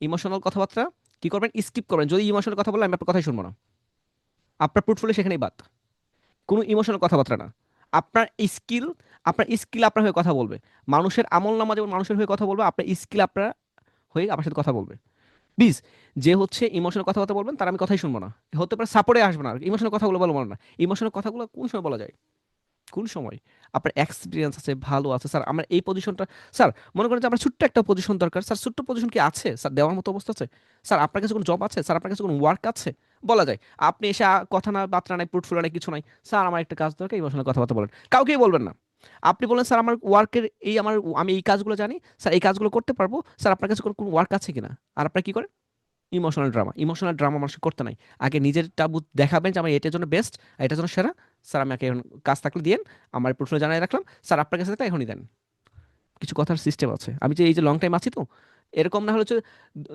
ইমোশনাল কথাবার্তা কি করবেন, স্কিপ করবেন। যদি ইমোশনাল কথা বলে আমি আপনার কথাই শুনবো না। আপনার পোর্টফোলিও সেখানেই বাদ। কোনো ইমোশনাল কথাবার্তা না। আপনার স্কিল, আপনার হয়ে কথা বলবে। মানুষের আমল নামা যেমন মানুষের হয়ে কথা বলবে, আপনার স্কিল আপনার হয়ে আপনার সাথে কথা বলবে। প্লিজ যে হচ্ছে ইমোশনাল কথাবার্তা বলবেন তার আমি কথাই শুনবো না। হতে পারে সাপোর্টে আসবে না, ইমোশনাল কথাগুলো বলবো না। ইমোশনাল কথাগুলো কোন সময় বলা যায়? কোন সময়? আপনার এক্সপিরিয়েন্স আছে, ভালো আছে স্যার, আমার এই পজিশনটা, স্যার মনে করেন যে আমার ছোট্ট একটা পজিশন দরকার, স্যার ছোট্ট পজিশন কি আছে স্যার দেওয়ার মতো অবস্থা আছে? স্যার আপনার কাছে কোনো জব আছে, স্যার আপনার কাছে কোনো ওয়ার্ক আছে? বলা যায়। আপনি এসে কথা না বার্তা নাই, পোর্টফোলিও নাই, কিছু নাই, স্যার আমার একটা কাজ দরকার, ইমোশনাল কথাবার্তা বলেন, কাউকেই বলবেন না। আপনি বলেন স্যার আমার ওয়ার্কের এই আমি এই কাজগুলো জানি, স্যার এই কাজগুলো করতে পারবো, স্যার আপনার কাছে কোনো ওয়ার্ক আছে কিনা? আর আপনার কি করে? ইমোশনাল ড্রামা মানুষকে করতে নাই। আগে নিজেরটা দেখাবেন যে আমি এটার জন্য বেস্ট, এটার জন্য সেরা। স্যার আমাকে এখন কাজ থাকলে দিয়েন, আমার প্রশ্ন জানাই রাখলাম, স্যার আপনার কাছে থাকলে এখনই দেন। কিছু কথার সিস্টেম আছে। আমি যে এই যে লং টাইম আছি তো, এরকম না হলে হচ্ছে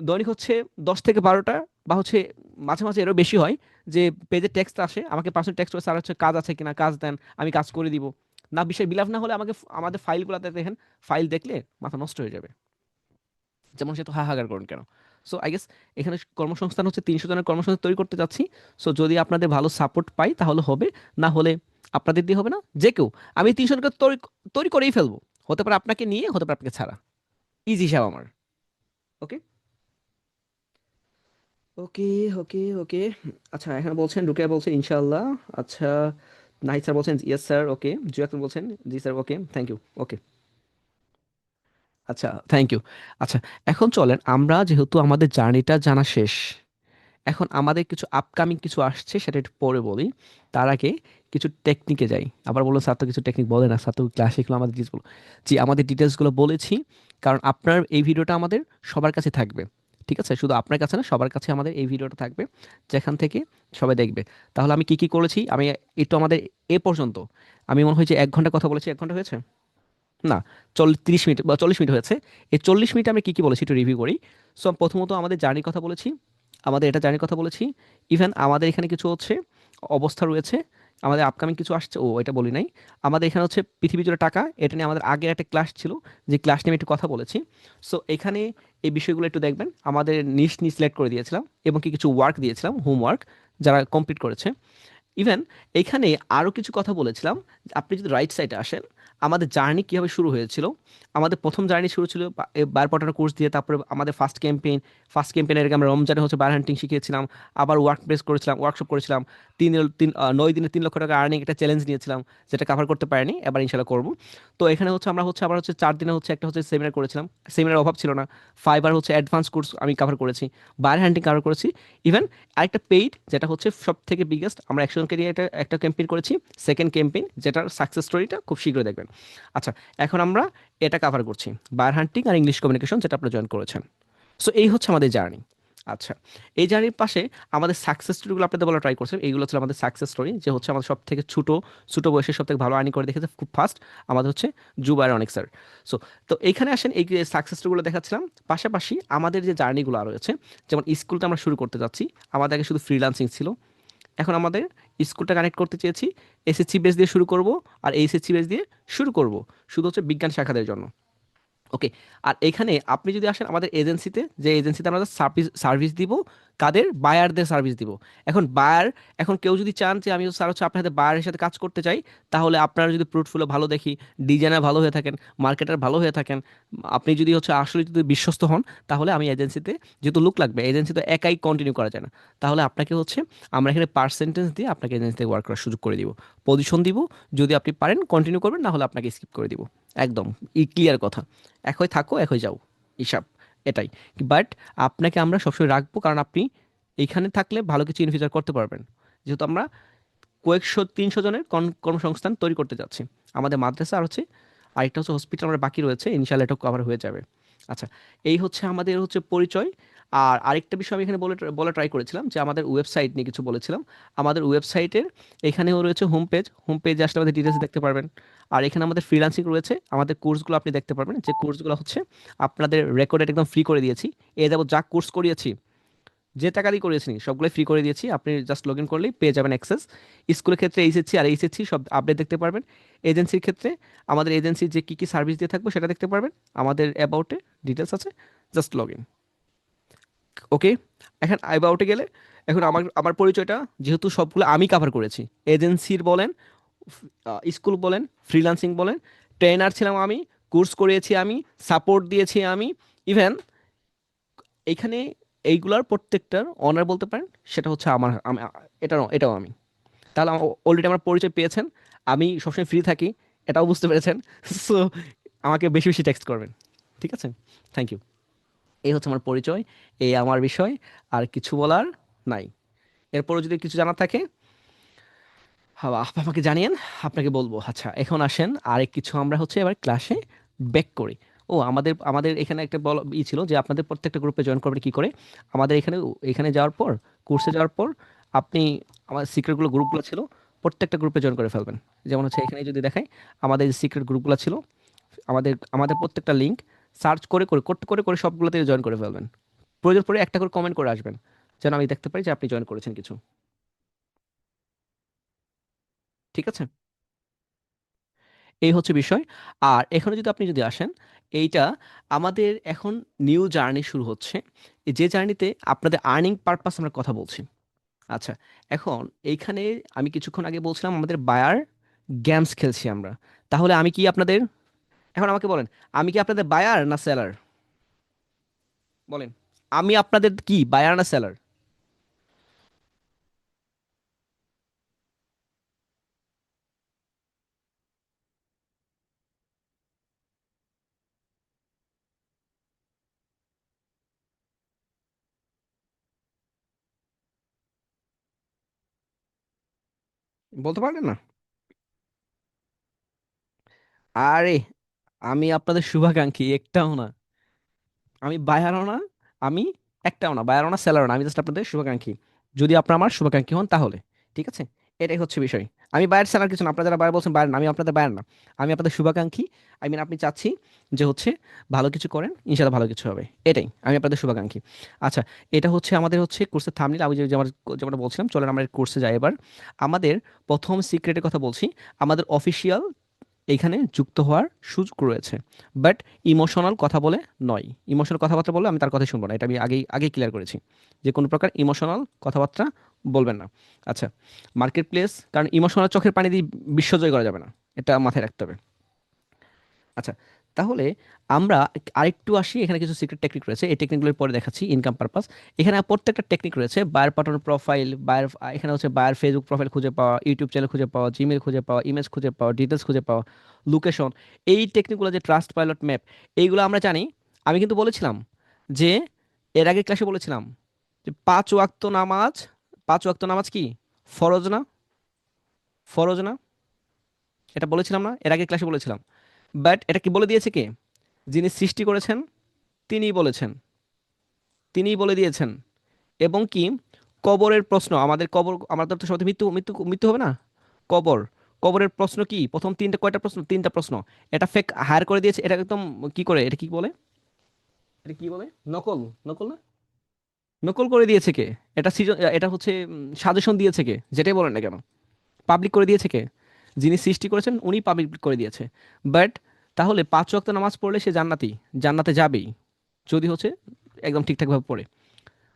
দৈনিক হচ্ছে 10 থেকে 12টা বা হচ্ছে মাঝে মাঝে এরও বেশি হয় যে পেজে টেক্সট আসে, আমাকে পার্সোনাল টেক্সট করে স্যার হচ্ছে কাজ আছে কিনা, কাজ দেন, আমি কাজ করে দিব। না বিষয় বিলাপ না হলে আমাকে আমাদের ফাইলগুলোতে দেখেন, ফাইল দেখলে মাথা নষ্ট হয়ে যাবে। যেমন সে তো হাহাকার করেন কেন? সো আই গেস এখানে কর্মসংস্থান হচ্ছে 300 জনের কর্মসংস্থান তৈরি করতে যাচ্ছি। সো যদি আপনাদের ভালো সাপোর্ট পাই তাহলে হবে, না হলে আপনাদের দিয়ে হবে না। যে কেউ, আমি 300 জনকে তৈরি তৈরি করেই ফেলবো। হতে পারে আপনাকে নিয়ে, হতে পারে আপনাকে ছাড়া। ইজি হিসাব আমার। ওকে, ওকে, ওকে, ওকে। আচ্ছা এখানে বলছেন, রুকেয়া বলছেন ইনশাআল্লাহ। আচ্ছা নাহিদ স্যার বলছেন ইয়েস স্যার, ওকে। জুয়াকুন বলছেন জি স্যার, ওকে, থ্যাংক ইউ, ওকে। আচ্ছা থ্যাংক ইউ। আচ্ছা এখন চলেন আমরা, যেহেতু আমাদের জার্নিটা জানা শেষ, এখন আমাদের কিছু আপকামিং কিছু আসছে সেটা একটু পরে বলি। তার আগে কিছু টেকনিকে যাই। আবার বললো স্যার তো কিছু টেকনিক বলে না, স্যার তো ক্লাসিকগুলো আমাদের ডিটেলস বলো। জি আমাদের ডিটেলসগুলো বলেছি, কারণ আপনার এই ভিডিওটা আমাদের সবার কাছে থাকবে, ঠিক আছে? শুধু আপনার কাছে না, সবার কাছে আমাদের এই ভিডিওটা থাকবে, যেখান থেকে সবাই দেখবে। তাহলে আমি কি কি করেছি, আমি একটু আমাদের এ পর্যন্ত, আমি মনে হয় যে 1 ঘন্টা কথা বলেছি। 1 ঘন্টা হয়েছে না, 30 মিনিট বা 40 মিনিট হয়েছে। এই 40 মিনিটে আমি কি কি বলেছি একটু রিভিউ করি। সো প্রথমত আমাদের জার্নির কথা বলেছি, আমাদের এটা জার্নির কথা বলেছি। ইভেন আমাদের এখানে কিছু হচ্ছে অবস্থা রয়েছে, আমাদের আপকামিং কিছু আসছে, ও এটা বলি নাই। আমাদের এখানে হচ্ছে পৃথিবী জুড়ে টাকা, এটা নিয়ে আমাদের আগের একটা ক্লাস ছিল, যে ক্লাস নিয়ে আমি একটু কথা বলেছি। সো এখানে এই বিষয়গুলো একটু দেখবেন। আমাদের নিশ সিলেক্ট করে দিয়েছিলাম এবং কি কিছু ওয়ার্ক দিয়েছিলাম, হোমওয়ার্ক, যারা কমপ্লিট করেছে। ইভেন এখানে আরও কিছু কথা বলেছিলাম। আপনি যদি রাইট সাইডে আসেন, আমাদের জার্নি কীভাবে শুরু হয়েছিল। আমাদের প্রথম জার্নি শুরু ছিল বায়ার পটানো কোর্স দিয়ে, তারপরে আমাদের ফার্স্ট ক্যাম্পেইনের আগে আমরা রমজানে হচ্ছে বায়ার হান্টিং শিখিয়েছিলাম, আবার ওয়ার্ক প্লেস করেছিলাম, ওয়ার্কশপ করেছিলাম। 9 দিনে 3 লক্ষ টাকা আর্নিং একটা চ্যালেঞ্জ নিয়েছিলাম, যেটা কভার করতে পারিনি, এবার ইনশাল্লাহ করবো। তো এখানে হচ্ছে আমরা হচ্ছে আবার হচ্ছে 4 দিনে হচ্ছে একটা হচ্ছে সেমিনার করেছিলাম, সেমিনার অভাব ছিল না। ফাইবার হচ্ছে অ্যাডভান্স কোর্স আমি কভার করেছি, বায়ার হান্টিং কভার করেছি। ইভেন আরেকটা পেইড, যেটা হচ্ছে সব থেকে বিগেস্ট, আমরা 100 জনকে নিয়ে একটা ক্যাম্পেইন করেছি, সেকেন্ড ক্যাম্পেইন, যেটার সাকসেস স্টোরিটা খুব শীঘ্রই দেখবেন। আচ্ছা এখন আমরা এটা কভার করছি, বায়ার হান্টিং আর ইংলিশ কমিউনিকেশন, যেটা আপনারা জয়েন করেছেন। সো এই হচ্ছে আমাদের জার্নি। আচ্ছা এই জার্নির পাশে আমাদের সাকসেস স্টোরিগুলো আপনাদের বলা ট্রাই করছেন। এইগুলো হচ্ছে আমাদের সাকসেস স্টোরি, যে হচ্ছে আমাদের সব থেকে ছোটো বয়সে সব থেকে ভালো আর্নিং করে দেখেছে খুব ফাস্ট, আমাদের হচ্ছে জুবায়ের অনেক স্যার। সো তো এইখানে আসেন, এই সাকসেস স্টোরিগুলো দেখাচ্ছিলাম। পাশাপাশি আমাদের যে জার্নিগুলো আরও আছে, যেমন স্কুলটা আমরা শুরু করতে যাচ্ছি, আমাদের আগে শুধু ফ্রিল্যান্সিং ছিল, এখন আমাদের স্কুলটা কানেক্ট করতে চেয়েছি। এসএসসি বেস দিয়ে শুরু করব, আর এইচএসসি বেস দিয়ে শুরু করব, শুধু হচ্ছে বিজ্ঞান শাখাদের জন্য। ওকে, আর এখানে আপনি যদি আসেন আমাদের এজেন্সিতে, যে এজেন্সিতে আমরা সার্ভিস দিব, কাদের? বায়ারদের সার্ভিস দিব। এখন কেউ যদি চান যে আমি স্যার হচ্ছে আপনার সাথে বায়ারের সাথে কাজ করতে চাই, তাহলে আপনারা যদি পোর্টফোলিও ভালো দেখি, ডিজাইনার ভালো হয়ে থাকেন, মার্কেটার ভালো হয়ে থাকেন, আপনি যদি হচ্ছে আসলে যদি বিশ্বস্ত হন, তাহলে আমি এজেন্সিতে, যেহেতু লুক লাগবে, এজেন্সিতে একাই কন্টিনিউ করা যায় না, তাহলে আপনাকে হচ্ছে আমরা এখানে পার্সেন্টেজ দিয়ে আপনাকে এজেন্সিতে ওয়ার্ক করার সুযোগ করে দিব, পজিশন দিব। যদি আপনি পারেন কন্টিনিউ করবেন, না হলে আপনাকে স্কিপ করে দিব। একদম ক্লিয়ার কথা। একই থাকো একই যাও, হিসাব এটাই। বাট আপনাকে আমরা সবসময় রাখবো, কারণ আপনি এইখানে থাকলে ভালো কিছু ইন ফিউচার করতে পারবেন। যেহেতু আমরা কয়েকশো 300 জনের কর্মসংস্থান তৈরি করতে যাচ্ছি, আমাদের মাদ্রাসা আর হচ্ছে আরেকটা হচ্ছে হসপিটাল আমরা বাকি রয়েছে, ইনশাল্লাহ এটা কভার হয়ে যাবে। আচ্ছা, এই হচ্ছে আমাদের হচ্ছে পরিচয়। আর আরেকটা বিষয় আমি এখানে বলে ট্রাই করেছিলাম যে আমাদের ওয়েবসাইট নিয়ে কিছু বলেছিলাম। আমাদের ওয়েবসাইটের এখানেও রয়েছে হোম পেজে আসলে আমাদের ডিটেলস দেখতে পারবেন। আর এখানে আমাদের ফ্রিল্যান্সিং রয়েছে, আমাদের কোর্সগুলো আপনি দেখতে পারবেন, যে কোর্সগুলো হচ্ছে আপনাদের রেকর্ডেড একদম ফ্রি করে দিয়েছি। এ যাবত যা কোর্স করিয়েছি, যে টাকা দিয়ে করিয়েছি সবগুলো ফ্রি করে দিয়েছি, আপনি জাস্ট লগ ইন করলেই পেয়ে যাবেন অ্যাক্সেস। স্কুলের ক্ষেত্রে এইচএসসি আর এইচএসসি সব আপডেট দেখতে পারবেন। এজেন্সির ক্ষেত্রে আমাদের এজেন্সির যে কী কী সার্ভিস দিয়ে থাকবো সেটা দেখতে পারবেন, আমাদের অ্যাবাউটে ডিটেলস আছে, জাস্ট লগ ইন। ওকে, এখন অ্যাবাউটে গেলে এখন আমার আমার পরিচয়টা যেহেতু সবগুলো আমি কভার করেছি, এজেন্সির বলেন, স্কুল বলেন, ফ্রিল্যান্সিং বলেন, ট্রেনার ছিলাম আমি, কোর্স করিয়েছি আমি, সাপোর্ট দিয়েছি আমি, ইভেন এইখানে এইগুলার প্রত্যেকটার অনার বলতে পারেন, সেটা হচ্ছে এটাও আমি। তাহলে অলরেডি আমার পরিচয় পেয়েছেন, আমি সবসময় ফ্রি থাকি, এটাও বুঝতে পেরেছেন। সো আমাকে বেশি বেশি টেক্সট করবেন, ঠিক আছে? Thank you. এই হচ্ছে আমার পরিচয়, এই আমার বিষয়, আর কিছু বলার নাই। এরপরও যদি কিছু জানার থাকে আমাকে জানিয়েন, আপনাকে বলবো। আচ্ছা, এখন আসেন আরেক কিছু আমরা হচ্ছে এবার ক্লাসে ব্যাক করি। ও আমাদের আমাদের এখানে একটা ছিল যে আপনাদের প্রত্যেকটা গ্রুপে জয়েন করবেন কি করে। আমাদের এখানে এখানে যাওয়ার পর, কোর্সে যাওয়ার পর আপনি আমার সিক্রেটগুলো গ্রুপগুলো ছিল, প্রত্যেকটা গ্রুপে জয়েন করে ফেলবেন। যেমন হচ্ছে এখানে যদি দেখাই, আমাদের যে সিক্রেট গ্রুপগুলো ছিল, আমাদের আমাদের প্রত্যেকটা লিঙ্ক সার্চ করে করে করতে করে করে সবগুলোতে জয়েন করে ফেলবেন। প্রয়োজন পড়ে একটা করে কমেন্ট করে আসবেন, যেন আমি দেখতে পারি যে আপনি জয়েন করেছেন কিছু। ঠিক আছে, এই হচ্ছে বিষয়। আর এখানে যদি আপনি যদি আসেন, এইটা আমাদের এখন নিউ জার্নি শুরু হচ্ছে, যে জার্নিতে আপনাদের আর্নিং পারপাস আমরা কথা বলছি। আচ্ছা, এখন এইখানে আমি কিছুক্ষণ আগে বলছিলাম আমাদের বায়ার গেমস খেলছি আমরা। তাহলে আমি কি আপনাদের, এখন আমাকে বলেন, আমি কি আপনাদের বায়ার না সেলার? বলেন, আমি আপনাদের কি বায়ার না সেলার? বলতে পারলেন না? আরে, আমি আপনাদের শুভাকাঙ্ক্ষী একটাও না। আমি বায়ারও না, আমি একটাও না, বায়ারও না সেলারও না, আমি জাস্ট আপনাদের শুভাকাঙ্ক্ষী। যদি আপনারা আমার শুভাকাঙ্ক্ষী হন তাহলে ঠিক আছে, এটাই হচ্ছে বিষয়। আমি বায়ার সেলার কিছু না, আপনারা যারা বায়ার বলছেন বায়ার না, আমি আপনাদের বায়ার না, আমি আপনাদের শুভাকাঙ্ক্ষী। আই মিন আপনি চাচ্ছি যে হচ্ছে ভালো কিছু করেন, ইনশাল্লাহ ভালো কিছু হবে, এটাই আমি আপনাদের শুভাকাঙ্ক্ষী। আচ্ছা, এটা হচ্ছে আমাদের হচ্ছে কোর্সের থাম্বনেল। আমি যেমন বলছিলাম, চলেন আমরা কোর্সে যাই এবার। আমাদের প্রথম সিক্রেটের কথা বলছি, আমাদের অফিসিয়াল এইখানে যুক্ত হওয়ার সুযোগ রয়েছে, বাট ইমোশনাল কথা বলে নয়। ইমোশনাল কথাবার্তা বললে আমি তার কথাই শুনবো না, এটা আমি আগেই ক্লিয়ার করেছি যে কোনো প্রকার ইমোশনাল কথাবার্তা বলবেন না। আচ্ছা, মার্কেট প্লেস, কারণ ইমোশনাল চোখের পানি দিয়ে বিশ্বজয় করা যাবে না, এটা মাথায় রাখতে হবে। আচ্ছা, তাহলে আমরা আরেকটু আসি, এখানে কিছু সিক্রেট টেকনিক রয়েছে, এই টেকনিকগুলোর পরে দেখাচ্ছি। ইনকাম পারপাস, এখানে প্রত্যেকটা টেকনিক রয়েছে, বায়ার পাঠানোর প্রোফাইল, বায়ার এখানে হচ্ছে বায়ার ফেসবুক প্রোফাইল খুঁজে পাওয়া, ইউটিউব চ্যানেল খুঁজে পাওয়া, জিমেল খুঁজে পাওয়া, ইমেজ খুঁজে পাওয়া, ডিটেলস খুঁজে পাওয়া, লোকেশন, এই টেকনিকগুলো যে ট্রাস্ট পাইলট ম্যাপ, এইগুলো আমরা জানি। আমি কিন্তু বলেছিলাম যে এর আগে ক্লাসে বলেছিলাম যে 5 ওয়াক্ত নামাজ, 5 ওয়াক্ত নামাজ কি ফরজ না? ফরজ না? এটা বলেছিলাম না, এর আগে ক্লাসে বলেছিলাম। বাট এটা কি বলে দিয়েছে কে? যিনি সৃষ্টি করেছেন তিনিই বলেছেন, তিনিই বলে দিয়েছেন। এবং কি কবরের প্রশ্ন, আমাদের কবর, আমাদের তো সবাই মৃত্যু মৃত্যু মৃত্যু হবে না? কবর, কবরের প্রশ্ন কি প্রথম তিনটা, কয়টা প্রশ্ন? তিনটা প্রশ্ন। এটা ফেক হায়ার করে দিয়েছে, এটা একদম কি করে, এটা কি বলে, এটা কি বলে, নকল, নকল না, নকল করে দিয়েছে কে? এটা এটা হচ্ছে সাজেশন দিয়েছে কে, যেটাই বলেন না কেন, পাবলিক করে দিয়েছে কে? যিনি সৃষ্টি করেছেন উনি পাবলিক করে দিয়েছে। বাট তাহলে 5 ওয়াক্ত নামাজ পড়লে সে জান্নাতি, জান্নাতে যাবেই, যদি হচ্ছে একদম ঠিকঠাকভাবে পড়ে।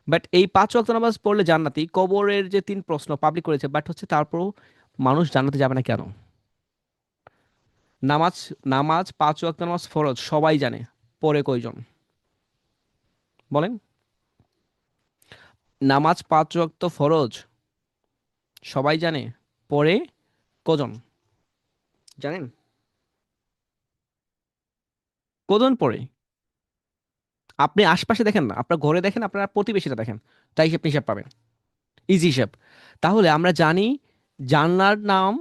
বাট এই 5 ওয়াক্ত নামাজ পড়লে জান্নাতি, কবরের যে 3 প্রশ্ন পাবলিক করেছে, বাট হচ্ছে তারপরও মানুষ জান্নাতে যাবে না কেন? নামাজ, নামাজ 5 ওয়াক্ত নামাজ ফরজ সবাই জানে, পড়ে কয়জন বলেন? নামাজ 5 ওয়াক্ত ফরজ সবাই জানে, পড়ে কজন জানেন? কতদিন পরে? আপনি আশপাশে দেখেন না, আপনার ঘরে দেখেন, আপনার প্রতিবেশীরা দেখেন, তাই আপনি হিসাব পাবেন, ইজি হিসাব। তাহলে আমরা জানি জানলার নাম,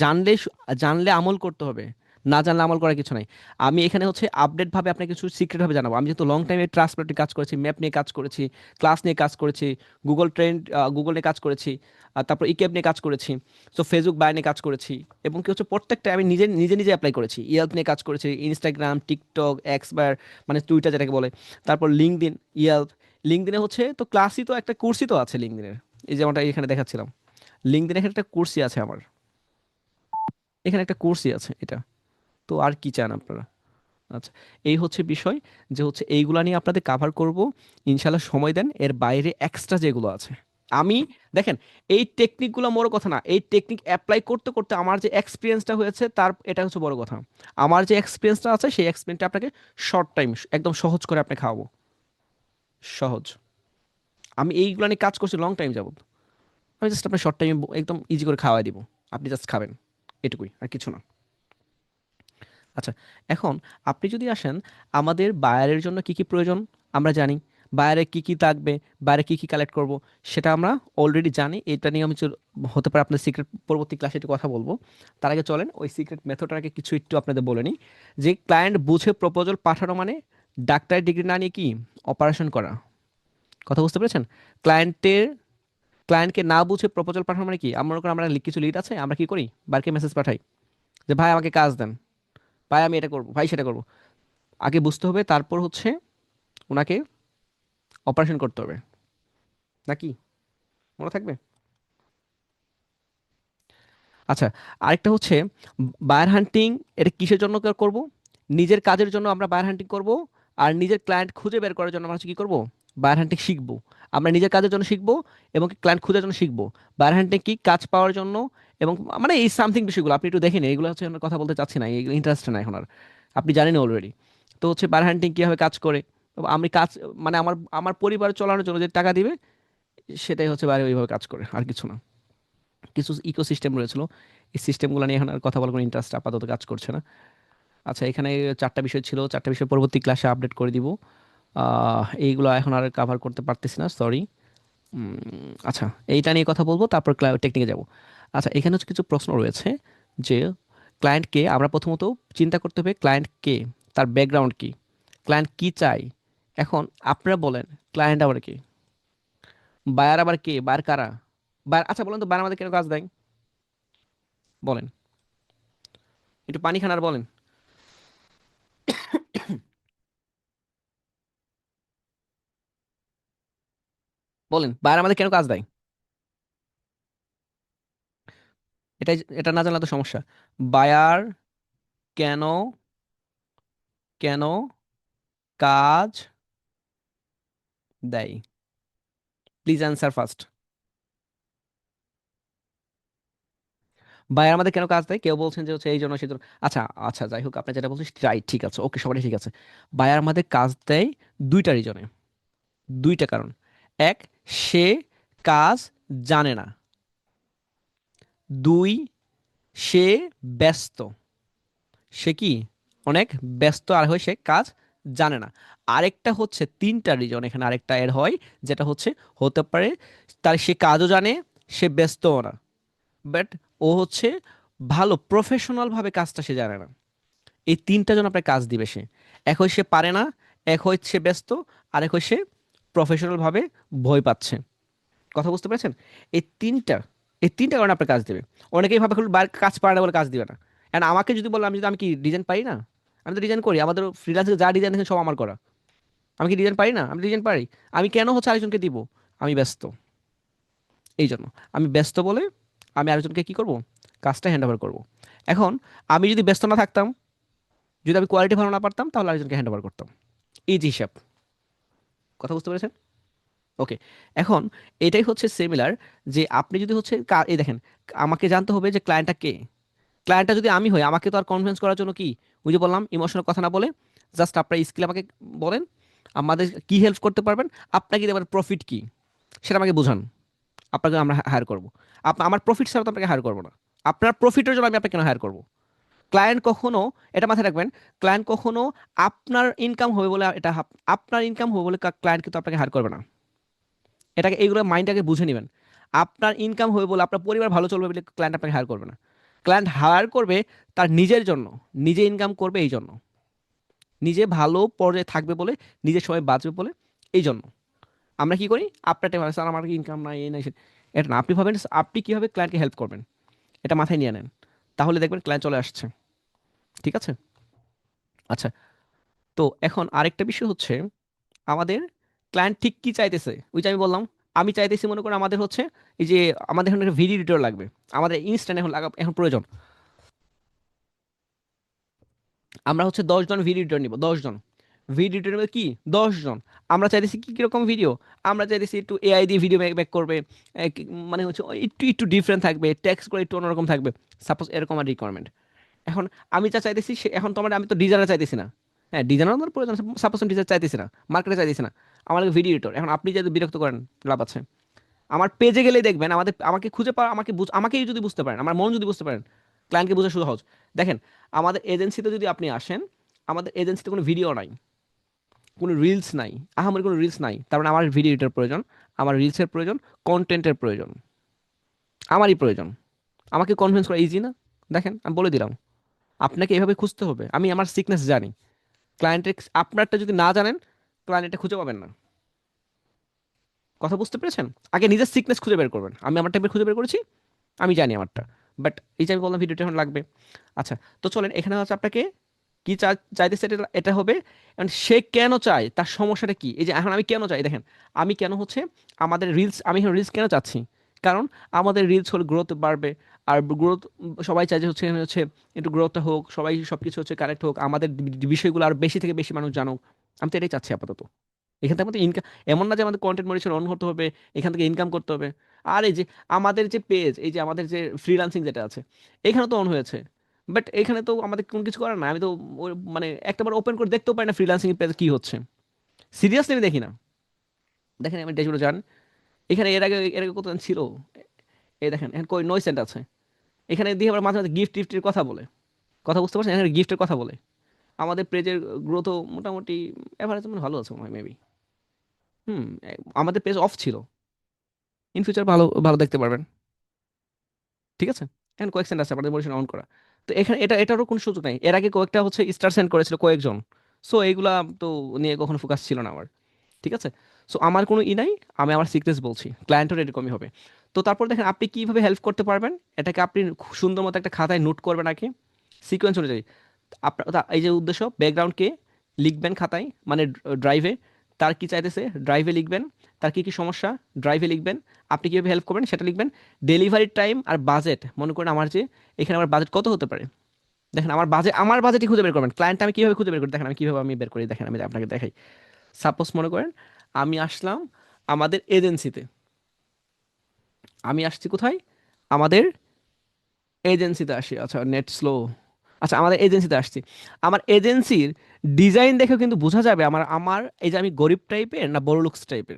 জানলে জানলে আমল করতে হবে, না জানলে আমল করার কিছু নাই। আমি এখানে হচ্ছে আপডেট ভাবে আপনাকে কিছু সিক্রেট ভাবে জানাবো। আমি যেহেতু লং টাইমে ট্রান্সপোর্টে কাজ করেছি, ম্যাপ নিয়ে কাজ করেছি, ক্লাস নিয়ে কাজ করেছি, গুগল ট্রেন্ড, গুগল নিয়ে কাজ করেছি, আর তারপর ইকেব নিয়ে কাজ করেছি, তো ফেসবুক বায় নিয়ে কাজ করেছি, এবং কি হচ্ছে প্রত্যেকটা আমি নিজে নিজে নিজে অ্যাপ্লাই করেছি। ইয়েল্প নিয়ে কাজ করেছি, ইনস্টাগ্রাম, টিকটক, এক্সবার মানে টুইটার যেটাকে বলে, তারপর লিঙ্কডইন, ইয়েল্প। লিঙ্কডইনে হচ্ছে তো ক্লাসই তো একটা কোর্সই তো আছে লিঙ্কডইনের, এই যেমনটা এখানে দেখাচ্ছিলাম। লিঙ্কডইন এখানে একটা কোর্সই আছে আমার, এখানে একটা কোর্সই আছে এটা। তো আর কি চান আপনারা? আচ্ছা, এই হচ্ছে বিষয়, যে হচ্ছে এইগুলা নিয়ে আপনাদের কাভার করব, ইনশাল্লাহ সময় দেন। এর বাইরে এক্সট্রা যেগুলো আছে আমি, দেখেন, এই টেকনিকগুলো বড় কথা না, এই টেকনিক অ্যাপ্লাই করতে করতে আমার যে এক্সপিরিয়েন্সটা হয়েছে তার এটা হচ্ছে বড় কথা। আমার যে এক্সপিরিয়েন্সটা আছে সেই এক্সপিরিয়েন্সটা আপনাকে শর্ট টাইম একদম সহজ করে আপনি খাওয়াবো, সহজ। আমি এইগুলো নিয়ে কাজ করছি লং টাইম যাবত, আমি জাস্ট আপনার শর্ট টাইমে একদম ইজি করে খাওয়াই দিব, আপনি জাস্ট খাবেন, এটুকুই, আর কিছু না। আচ্ছা, এখন আপনি যদি আসেন, আমাদের বায়ারের জন্য কি কি প্রয়োজন আমরা জানি, বায়ারে কি কি লাগবে, বায়ারে কি কি কালেক্ট করব, সেটা আমরা অলরেডি জানি। এটা নিয়ে আমি হতে পারে আপনার সিক্রেট পরবর্তী ক্লাসে একটু কথা বলবো। তার আগে চলেন ওই সিক্রেট মেথডটার আগে কিছু একটু আপনাদের বলে নিই। যে ক্লায়েন্ট বুঝে প্রপোজাল পাঠানো মানে ডাক্তারের ডিগ্রি না নিয়ে কি অপারেশন করা, কথা বুঝতে পেরেছেন? ক্লায়েন্টের ক্লায়েন্টকে না বুঝে প্রপোজাল পাঠানো মানে কি, আমরা মনে করি আমরা কিছু লিড আছে, আমরা কি করি, বারকে মেসেজ পাঠাই যে ভাই আমাকে কাজ দেন, ভাই আমি এটা করবো, ভাই সেটা করবো। আগে বুঝতে হবে, তারপর হচ্ছে ওনাকে অপারেশন করতে হবে, নাকি মনে থাকবে? আচ্ছা, আরেকটা হচ্ছে বায়ার হান্টিং, এটা কিসের জন্য করব? নিজের কাজের জন্য আমরা বায়ার হান্টিং করব, আর নিজের ক্লায়েন্ট খুঁজে বের করার জন্য আমরা হচ্ছে কি করব, বায়ার হান্টিং শিখবো। আমরা নিজের কাজের জন্য শিখবো এবং ক্লায়েন্ট খোঁজার জন্য শিখবো। বায়ার হান্টিং কি, কাজ পাওয়ার জন্য, এবং মানে এই সামথিং বিষয়গুলো আপনি একটু দেখেন, এগুলো হচ্ছে আমরা কথা বলতে চাচ্ছি না, এগুলো ইন্টারেস্ট না এখন আর, আপনি জানেন অলরেডি। তো হচ্ছে বায়ার হান্টিং কীভাবে কাজ করে, তো আমি কাজ মানে আমার আমার পরিবার চালানোর জন্য যে টাকা দিবে, সেটাই হচ্ছে বাইরে ওইভাবে কাজ করে, আর কিছু না। কিছু ইকোসিস্টেম রয়েছিল, এই সিস্টেমগুলো নিয়ে এখন আর কথা বলার কোনো ইন্টারেস্ট আপাতত কাজ করছে না। আচ্ছা, এখানে চারটা বিষয় ছিল, চারটা বিষয় পরবর্তী ক্লাসে আপডেট করে দিব। এইগুলো এখন আর কাভার করতে পারতেছি না, সরি। আচ্ছা, এইটা নিয়ে কথা বলবো, তারপর টেকনিকে যাব। আচ্ছা, এখানে হচ্ছে কিছু প্রশ্ন রয়েছে, যে ক্লায়েন্টকে আমরা প্রথমত চিন্তা করতে হবে, ক্লায়েন্ট কে, তার ব্যাকগ্রাউন্ড কি, ক্লায়েন্ট কি চাই। এখন আপনারা বলেন, ক্লায়েন্ট আবার কি, বায়ার আবার কে, বায়ার কারা, বায়ার, আচ্ছা বলেন তো, বায়ার আমাদের কেন কাজ দেয় বলেন, একটু পানি খান আর বলেন, বলেন বায়ার আমাদের কেন কাজ দেয়? এটাই, এটা না জানলে তো সমস্যা। বায়ার কেন, কেন কাজ দেয়? Please answer first. বায়ার আমাদের কেন কাজ দেয়, কেউ বলছেন যে হচ্ছে এই জন্য সেই জন্য। আচ্ছা আচ্ছা, যাই হোক, আপনি যেটা বলছেন রাইট, ঠিক আছে, ওকে, সবাই ঠিক আছে। বায়ার আমাদের কাজ দেয় দুইটা রিজনে, দুইটা কারণ। এক, সে কাজ জানে না। দুই, সে ব্যস্ত। সে কি অনেক ব্যস্ত, আর হয় সে কাজ জানে না। আরেকটা হচ্ছে, তিনটা রিজন এখানে আরেকটা এর হয়, যেটা হচ্ছে হতে পারে তার সে কাজও জানে, সে ব্যস্তও না, বাট ও হচ্ছে ভালো প্রফেশনাল ভাবে কাজটা সে জানে না। এই তিনটা জন আপনার কাজ দিবে সে, এক হয় সে পারে না, এক হয় সে ব্যস্ত, আর এক হয় সে প্রফেশনাল ভাবে ভয় পাচ্ছে। কথা বুঝতে পেরেছেন? এই তিনটা, এই তিনটা কারণে আপনার কাজ দেবে। অনেকেই ভাবে শুধু কাজ পারে না বলে কাজ দিবে না। এন্ড আমাকে যদি বলে, আমি কি ডিজাইন পারি না? আমি তো ডিজাইন করি, আমাদের ফ্রিল্যান্সে যা ডিজাইন আছে সব আমার করা। আমি কি ডিজাইন পারি না? আমি ডিজাইন পারি। আমি কেন হচ্ছে আরেকজনকে দিব? আমি ব্যস্ত, এই জন্য। আমি ব্যস্ত বলে আমি আরেকজনকে কি করব, কাজটা হ্যান্ড ওভার করবো। এখন আমি যদি ব্যস্ত না থাকতাম, যদি আমি কোয়ালিটি ভালো না পারতাম, তাহলে আরেকজনকে হ্যান্ড ওভার করতাম, এই যে হিসাব। কথা বুঝতে পেরেছেন? ওকে। এখন এটাই হচ্ছে সিমিলার, যে আপনি যদি হচ্ছে এই দেখেন, আমাকে জানতে হবে যে ক্লায়েন্টটা কে। ক্লায়েন্টটা যদি আমি হই, আমাকে তো আর কনভিন্স করার জন্য কি, ওই যে বললাম, ইমোশনাল কথা না বলে জাস্ট আপনার স্কিল আমাকে বলেন, আমাদের কি হেল্প করতে পারবেন, আপনাকে এবার প্রফিট কি সেটা আমাকে বোঝান, আপনাকে আমরা হায়ার করবো। আমার প্রফিট ছাড়া তো আপনাকে হায়ার করবো না। আপনার প্রফিটের জন্য আমি আপনাকে কেন হায়ার করবো? ক্লায়েন্ট কখনো, এটা মাথায় রাখবেন, ক্লায়েন্ট কখনো আপনার ইনকাম হবে বলে এটা আপনার ইনকাম হবে বলে ক্লায়েন্ট কিন্তু আপনাকে হায়ার করবে না। এটাকে এইগুলো মাইন্ডটাকে বুঝে নেবেন। আপনার ইনকাম হবে বলে, আপনার পরিবার ভালো চলবে বলে ক্লায়েন্ট আপনাকে হায়ার করবে না। ক্লায়েন্ট হায়ার করবে তার নিজের জন্য, নিজে ইনকাম করবে এই জন্য, নিজে ভালো পর্যায়ে থাকবে বলে, নিজের সময় বাঁচবে বলে, এই জন্য। আমরা কি করি, আপনার টাইম স্যার আমার ইনকাম নাই, এই নাই এটা না। আপনি ভাবেন আপনি কীভাবে ক্লায়েন্টকে হেল্প করবেন, এটা মাথায় নিয়ে নেন, তাহলে দেখবেন ক্লায়েন্ট চলে আসছে। ঠিক আছে? আচ্ছা, তো এখন আরেকটা বিষয় হচ্ছে, আমাদের ক্লায়েন্ট ঠিক কি চাইতেছে, ওই যে আমি বললাম, আমি চাইতেছি মনে করো আমাদের হচ্ছে এই যে আমাদের এখন একটা ভিডিও এডিটর লাগবে, আমাদের ইনস্ট্যান্ট এখন এখন প্রয়োজন। আমরা হচ্ছে 10 জন ভিডিও এডিটর নিব, 10 জন ভিডিও এডিটর নেবে, কি 10 জন। আমরা চাইতেছি কি কিরকম ভিডিও, আমরা চাইতেছি একটু এআই দিয়ে ভিডিও মেক করবে, মানে হচ্ছে একটু একটু ডিফারেন্ট থাকবে, টেক্সট করে একটু অন্যরকম থাকবে, সাপোজ এরকম আর রিকোয়ারমেন্ট। এখন আমি যা চাইতেছি এখন তোমার, আমি তো ডিজাইনার চাইতেছি না। হ্যাঁ, ডিজাইনার আমার প্রয়োজন, সাপোজ আমি ডিজাইন চাইতেছি না, মার্কেটে চাইতেছি না, আমার ভিডিও এডিটর। এখন আপনি যদি বিরক্ত করেন, লাভ আছে? আমার পেজে গেলেই দেখবেন, আমাকে খুঁজে পাওয়া, আমাকেই যদি বুঝতে পারেন, আমার মন যদি বুঝতে পারেন, ক্লায়েন্টকে বোঝা সহজ। দেখেন, আমাদের এজেন্সিতে যদি আপনি আসেন, আমাদের এজেন্সিতে কোনো ভিডিও নাই, কোনো রিলস নাই, আহামরি কোনো রিলস নাই, তার মানে আমার ভিডিও এডিটর প্রয়োজন, আমার রিলসের প্রয়োজন, কন্টেন্টের প্রয়োজন, আমারই প্রয়োজন। আমাকে কনভিন্স করা ইজি না? দেখেন, আমি বলে দিলাম, আপনাকে এভাবে খুঁজতে হবে। আমি আমার সিকনেস জানি। ক্লায়েন্টের আপনারটা যদি না জানেন, ক্লায়েন্টটা খুঁজে পাবেন না। কথা বুঝতে পেরেছেন? আগে নিজের সিকনেস খুঁজে বের করবেন। আমি আমার টাইপের খুঁজে বের করেছি, আমি জানি আমারটা। বাট এই যে আমি বললাম ভিডিওটা এখন লাগবে। আচ্ছা, তো চলেন, এখানে হচ্ছে আপনাকে কি চাইতেছে, এটা এটা হবে। And সে কেন চায়, তার সমস্যাটা কি, এই যে এখন আমি কেন চাই, দেখেন, আমি কেন হচ্ছে আমাদের রিলস, আমি এখন রিলস কেন চাচ্ছি, কারণ আমাদের রিলস হলে গ্রোথ বাড়বে। আর গ্রোথ, সবাই চাই যে হচ্ছে এখানে হচ্ছে একটু গ্রোথটা হোক, সবাই সব কিছু হচ্ছে কারেক্ট হোক, আমাদের বিষয়গুলো আর বেশি থেকে বেশি মানুষ জানুক। আমি তো এটাই চাচ্ছি আপাতত। এখান থেকে আমাদের ইনকাম, এমন না যে আমাদের কন্টেন্ট মনিটর অন করতে হবে, এখান থেকে ইনকাম করতে হবে। আর এই যে আমাদের যে পেজ, এই যে আমাদের যে ফ্রিল্যান্সিং যেটা আছে, এখানে তো অন হয়েছে, বাট এখানে তো আমাদের কোনো কিছু করার না। আমি তো মানে একটাবার ওপেন করে দেখতেও পারি না ফ্রিল্যান্সিং পেজ কি হচ্ছে, সিরিয়াসলি আমি দেখি না। দেখেন আমি ড্যাশবোর্ডে যান, এখানে এর আগে কত ছিল, এই দেখেন এখানে কই নয় সেন্ট আছে। এখানে দিয়ে আবার মাঝে মাঝে গিফট টিফটের কথা বলে, কথা বুঝতে পারছেন, এখানে গিফটের কথা বলে। আমাদের পেজের গ্রোথও মোটামুটি এভারেজ মানে ভালো আছে মনে হয় মেবি। হুম। আমাদের পেজ অফ ছিল, ইন ফিউচার ভালো ভালো দেখতে পারবেন। ঠিক আছে? এখন কয়েক সেন্ট আছে আপনাদের মোটিভেশন অন করা। তো এখানে এটারও কোনো সুযোগ নাই। এর আগে কয়েকটা হচ্ছে স্টার সেন্ড করেছিল কয়েকজন। সো এইগুলা তো নিয়ে কখনো ফোকাস ছিল না আমার। ঠিক আছে? সো আমার কোনো নাই, আমি আমার সিকনেস বলছি, ক্লায়েন্টের এরকমই হবে। তো তারপর দেখেন আপনি কিভাবে হেল্প করতে পারবেন, এটাকে আপনি খুব সুন্দর মতো একটা খাতায় নোট করবেন আগে, সিকোয়েন্স অনুযায়ী। আপনার এই যে উদ্দেশ্য, ব্যাকগ্রাউন্ডকে লিখবেন খাতায়, মানে ড্রাইভে, তার কি চাইতেছে ড্রাইভে লিখবেন, তার কি কি সমস্যা ড্রাইভে লিখবেন, আপনি কীভাবে হেল্প করবেন সেটা লিখবেন। ডেলিভারি টাইম আর বাজেট, মনে করেন আমার যে এখানে আমার বাজেট কত হতে পারে, দেখেন আমার বাজেটই খুঁজে বের করবেন। ক্লায়েন্ট আমি কীভাবে খুঁজে বের করি, দেখেন আমি কীভাবে আমি বের করি, দেখেন আমি আপনাকে দেখাই। সাপোজ মনে করেন আমি আসলাম আমাদের এজেন্সিতে, আমি আসছি কোথায়, আমাদের এজেন্সিতে আসি। আচ্ছা, নেট স্লো। আচ্ছা, আমাদের এজেন্সিতে আসছি। আমার এজেন্সির ডিজাইন দেখেও কিন্তু বোঝা যাবে আমার আমার এই যে আমি গরিব টাইপের না বড় লুকস টাইপের।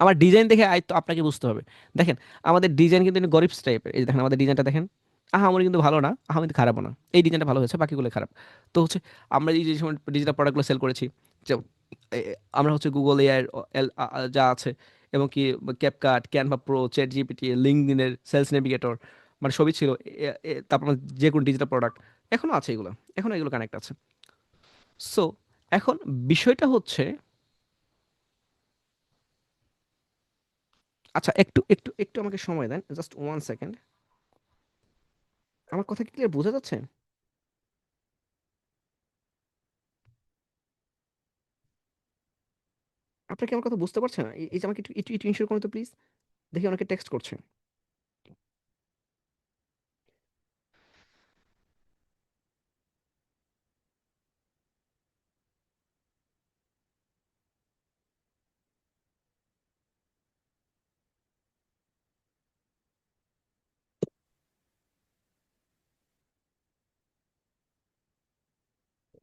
আমার ডিজাইন দেখে তো আপনাকে বুঝতে হবে। দেখেন, আমাদের ডিজাইন কিন্তু গরিব টাইপের। এই যে দেখেন আমাদের ডিজাইনটা দেখেন, আমার কিন্তু ভালো না, কিন্তু খারাপও না। এই ডিজাইনটা ভালো হয়েছে, বাকিগুলো খারাপ। তো হচ্ছে আমরা এই যে সময় ডিজিটাল প্রোডাক্টগুলো সেল করেছি, যে আমরা হচ্ছে গুগল এআই যা আছে, এবং কি CapCut, Canva Pro, ChatGPT, লিঙ্কডইনের সেলস নেভিগেটর, মানে সবই ছিল। তারপর যে কোনো ডিজিটাল প্রোডাক্ট এখনো আছে, এখনো এগুলো কানেক্ট আছে। সো এখন বিষয়টা হচ্ছে, আচ্ছা একটু একটু একটু আমাকে সময় দেন, জাস্ট 1 সেকেন্ড। আমার কথা কি ক্লিয়ার বোঝা যাচ্ছে? আপনার কি আমার কথা বুঝতে পারছেন? এই যে আমাকে একটু একটু একটু ইনশিওর করুন তো প্লিজ। দেখি অনেকে টেক্সট করছে।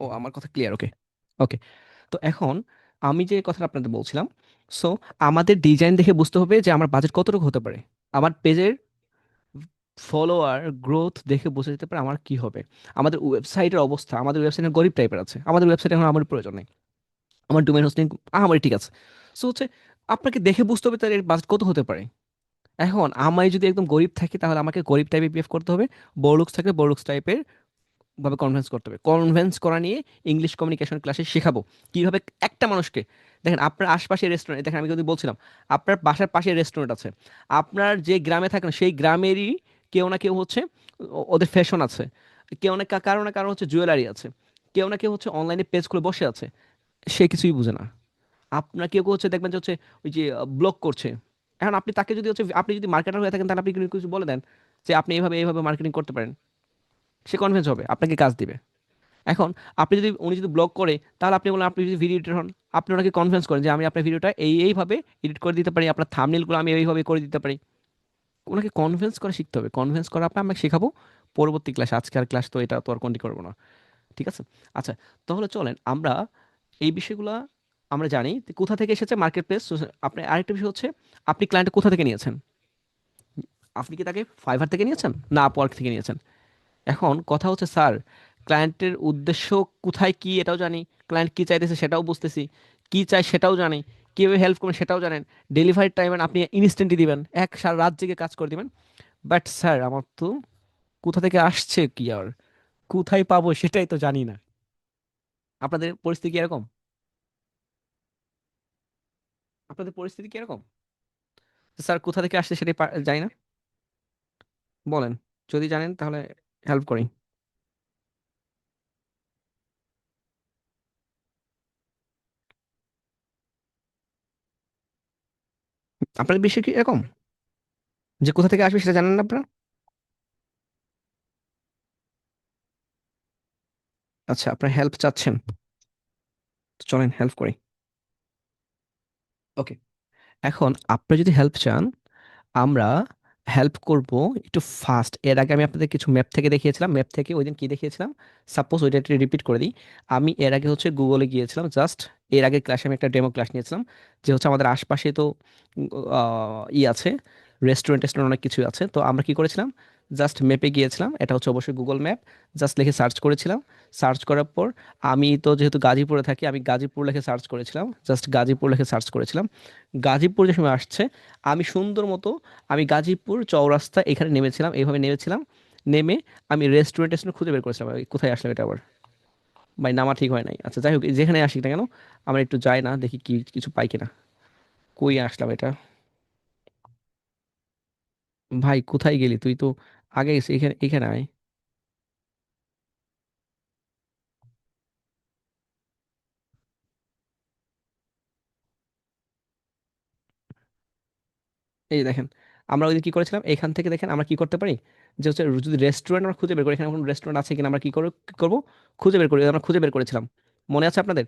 ও, আমার কথা ক্লিয়ার, ওকে। ওকে, তো এখন আমি যে কথাটা আপনাদের বলছিলাম, সো আমাদের ডিজাইন দেখে বুঝতে হবে যে আমার বাজেট কতটুকু হতে পারে। আমার পেজের ফলোয়ার গ্রোথ দেখে বুঝে যেতে পারে আমার কি হবে। আমাদের ওয়েবসাইটের অবস্থা, আমাদের ওয়েবসাইট গরিব টাইপের আছে, আমাদের ওয়েবসাইট এখন আমার প্রয়োজন নেই, আমার ডোমেন হোস্টিং আমার ঠিক আছে। সো হচ্ছে আপনাকে দেখে বুঝতে হবে তার বাজেট কত হতে পারে। এখন আমি যদি একদম গরিব থাকি তাহলে আমাকে গরিব টাইপের বিহেভ করতে হবে, বড়লুকস থাকলে বড়লুকস টাইপের ভাবে কনভিন্স করতে হবে। কনভিন্স করা নিয়ে ইংলিশ কমিউনিকেশন ক্লাসে শেখাবো কিভাবে একটা মানুষকে, দেখেন আপনার আশপাশে রেস্টুরেন্ট, দেখেন আমি যদি বলছিলাম আপনার বাসার পাশে রেস্টুরেন্ট আছে, আপনার যে গ্রামে থাকেন সেই গ্রামেরই কেউ না কেউ হচ্ছে ওদের ফ্যাশন আছে, কেউ না কারো হচ্ছে জুয়েলারি আছে, কেউ না কেউ হচ্ছে অনলাইনে পেজ খুলে বসে আছে, সে কিছুই বুঝে না। আপনার কেউ কেউ হচ্ছে দেখবেন যে হচ্ছে ওই যে ব্লগ করছে, এখন আপনি তাকে যদি হচ্ছে আপনি যদি মার্কেটার হয়ে থাকেন তাহলে আপনি কিন্তু কিছু বলে দেন যে আপনি এইভাবে এইভাবে মার্কেটিং করতে পারেন, সে কনভিন্স হবে, আপনাকে কাজ দিবে। এখন উনি যদি ব্লগ করে তাহলে আপনি বলেন, আপনি যদি ভিডিও এডিটর হন, আপনি ওনাকে কনভিন্স করেন যে আমি আপনার ভিডিওটা এইভাবে এডিট করে দিতে পারি, আপনার থাম্বনেলগুলো আমি এইভাবে করে দিতে পারি। ওনাকে কনভিন্স করা শিখতে হবে, কনভিন্স করা আপনার আমাকে শেখাবো পরবর্তী ক্লাসে, আজকের ক্লাস তো এটা তো আর কন্টিনিউ করবো না, ঠিক আছে? আচ্ছা, তাহলে চলেন আমরা এই বিষয়গুলো আমরা জানি যে কোথা থেকে এসেছে মার্কেট প্লেস। আপনি আরেকটা বিষয় হচ্ছে আপনি ক্লায়েন্ট কোথা থেকে নিয়েছেন, আপনি কি তাকে ফাইবার থেকে নিয়েছেন না আপওয়ার্ক থেকে নিয়েছেন? এখন কথা হচ্ছে স্যার, ক্লায়েন্টের উদ্দেশ্য কোথায় কি এটাও জানি, ক্লায়েন্ট কি চাইতেছে সেটাও বুঝতেছি, কি চাই সেটাও জানি, কীভাবে হেল্প করবেন সেটাও জানেন, ডেলিভারি টাইম আপনি ইনস্ট্যান্টলি দিবেন, এক সারা রাত জেগে কাজ করে দিবেন। বাট স্যার আমার তো কোথা থেকে আসছে কি আর কোথায় পাবো সেটাই তো জানি না। আপনাদের পরিস্থিতি কি এরকম? আপনাদের পরিস্থিতি কি এরকম? স্যার কোথা থেকে আসছে সেটাই জানি না, বলেন, যদি জানেন তাহলে হেল্প করি। আপনাদের বিষয় কি এরকম যে কোথা থেকে আসবে সেটা জানেন না আপনারা? আচ্ছা, আপনারা হেল্প চাচ্ছেন, তো চলেন হেল্প করি। ওকে, এখন আপনি যদি হেল্প চান আমরা হেল্প করব একটু ফাস্ট। এর আগে আমি আপনাদের কিছু ম্যাপ থেকে দেখিয়েছিলাম, ম্যাপ থেকে ওই দিন কি দেখিয়েছিলাম সাপোজ ওইটা একটু রিপিট করে দিই। আমি এর আগে হচ্ছে গুগলে গিয়েছিলাম, জাস্ট এর আগের ক্লাসে আমি একটা ডেমো ক্লাস নিয়েছিলাম যে হচ্ছে আমাদের আশপাশে তো আছে, রেস্টুরেন্ট টেস্টুরেন্ট অনেক কিছু আছে, তো আমরা কি করেছিলাম জাস্ট ম্যাপে গিয়েছিলাম, এটা হচ্ছে অবশ্যই গুগল ম্যাপ, জাস্ট লিখে সার্চ করেছিলাম। সার্চ করার পর আমি তো যেহেতু গাজীপুরে থাকি আমি গাজীপুর লিখে সার্চ করেছিলাম, জাস্ট গাজীপুর লিখে সার্চ করেছিলাম। গাজীপুর যে সময় আসছে আমি সুন্দর মতো আমি গাজীপুর চৌরাস্তা এখানে নেমেছিলাম, এইভাবে নেমেছিলাম, নেমে আমি রেস্টুরেন্ট টেস্টুরেন্ট খুঁজে বের করেছিলাম। এই কোথায় আসলাম এটা আবার, ভাই নামা ঠিক হয় নাই। আচ্ছা যাই হোক, যেখানে আসি না কেন আমরা একটু যাই না দেখি কি কিছু পাই কিনা। কই আসলাম এটা, ভাই কোথায় গেলি তুই তো, আগে গেছি, এখানে এখানে আয়। এই যে দেখেন, আমরা ওই দিন কি করেছিলাম, এখান থেকে দেখেন আমরা কি করতে পারি, যে হচ্ছে যদি রেস্টুরেন্ট আমরা খুঁজে বের করি, এখানে কোনো রেস্টুরেন্ট আছে কিনা আমরা কি করবো, খুঁজে বের করি, আমরা খুঁজে বের করেছিলাম, মনে আছে আপনাদের?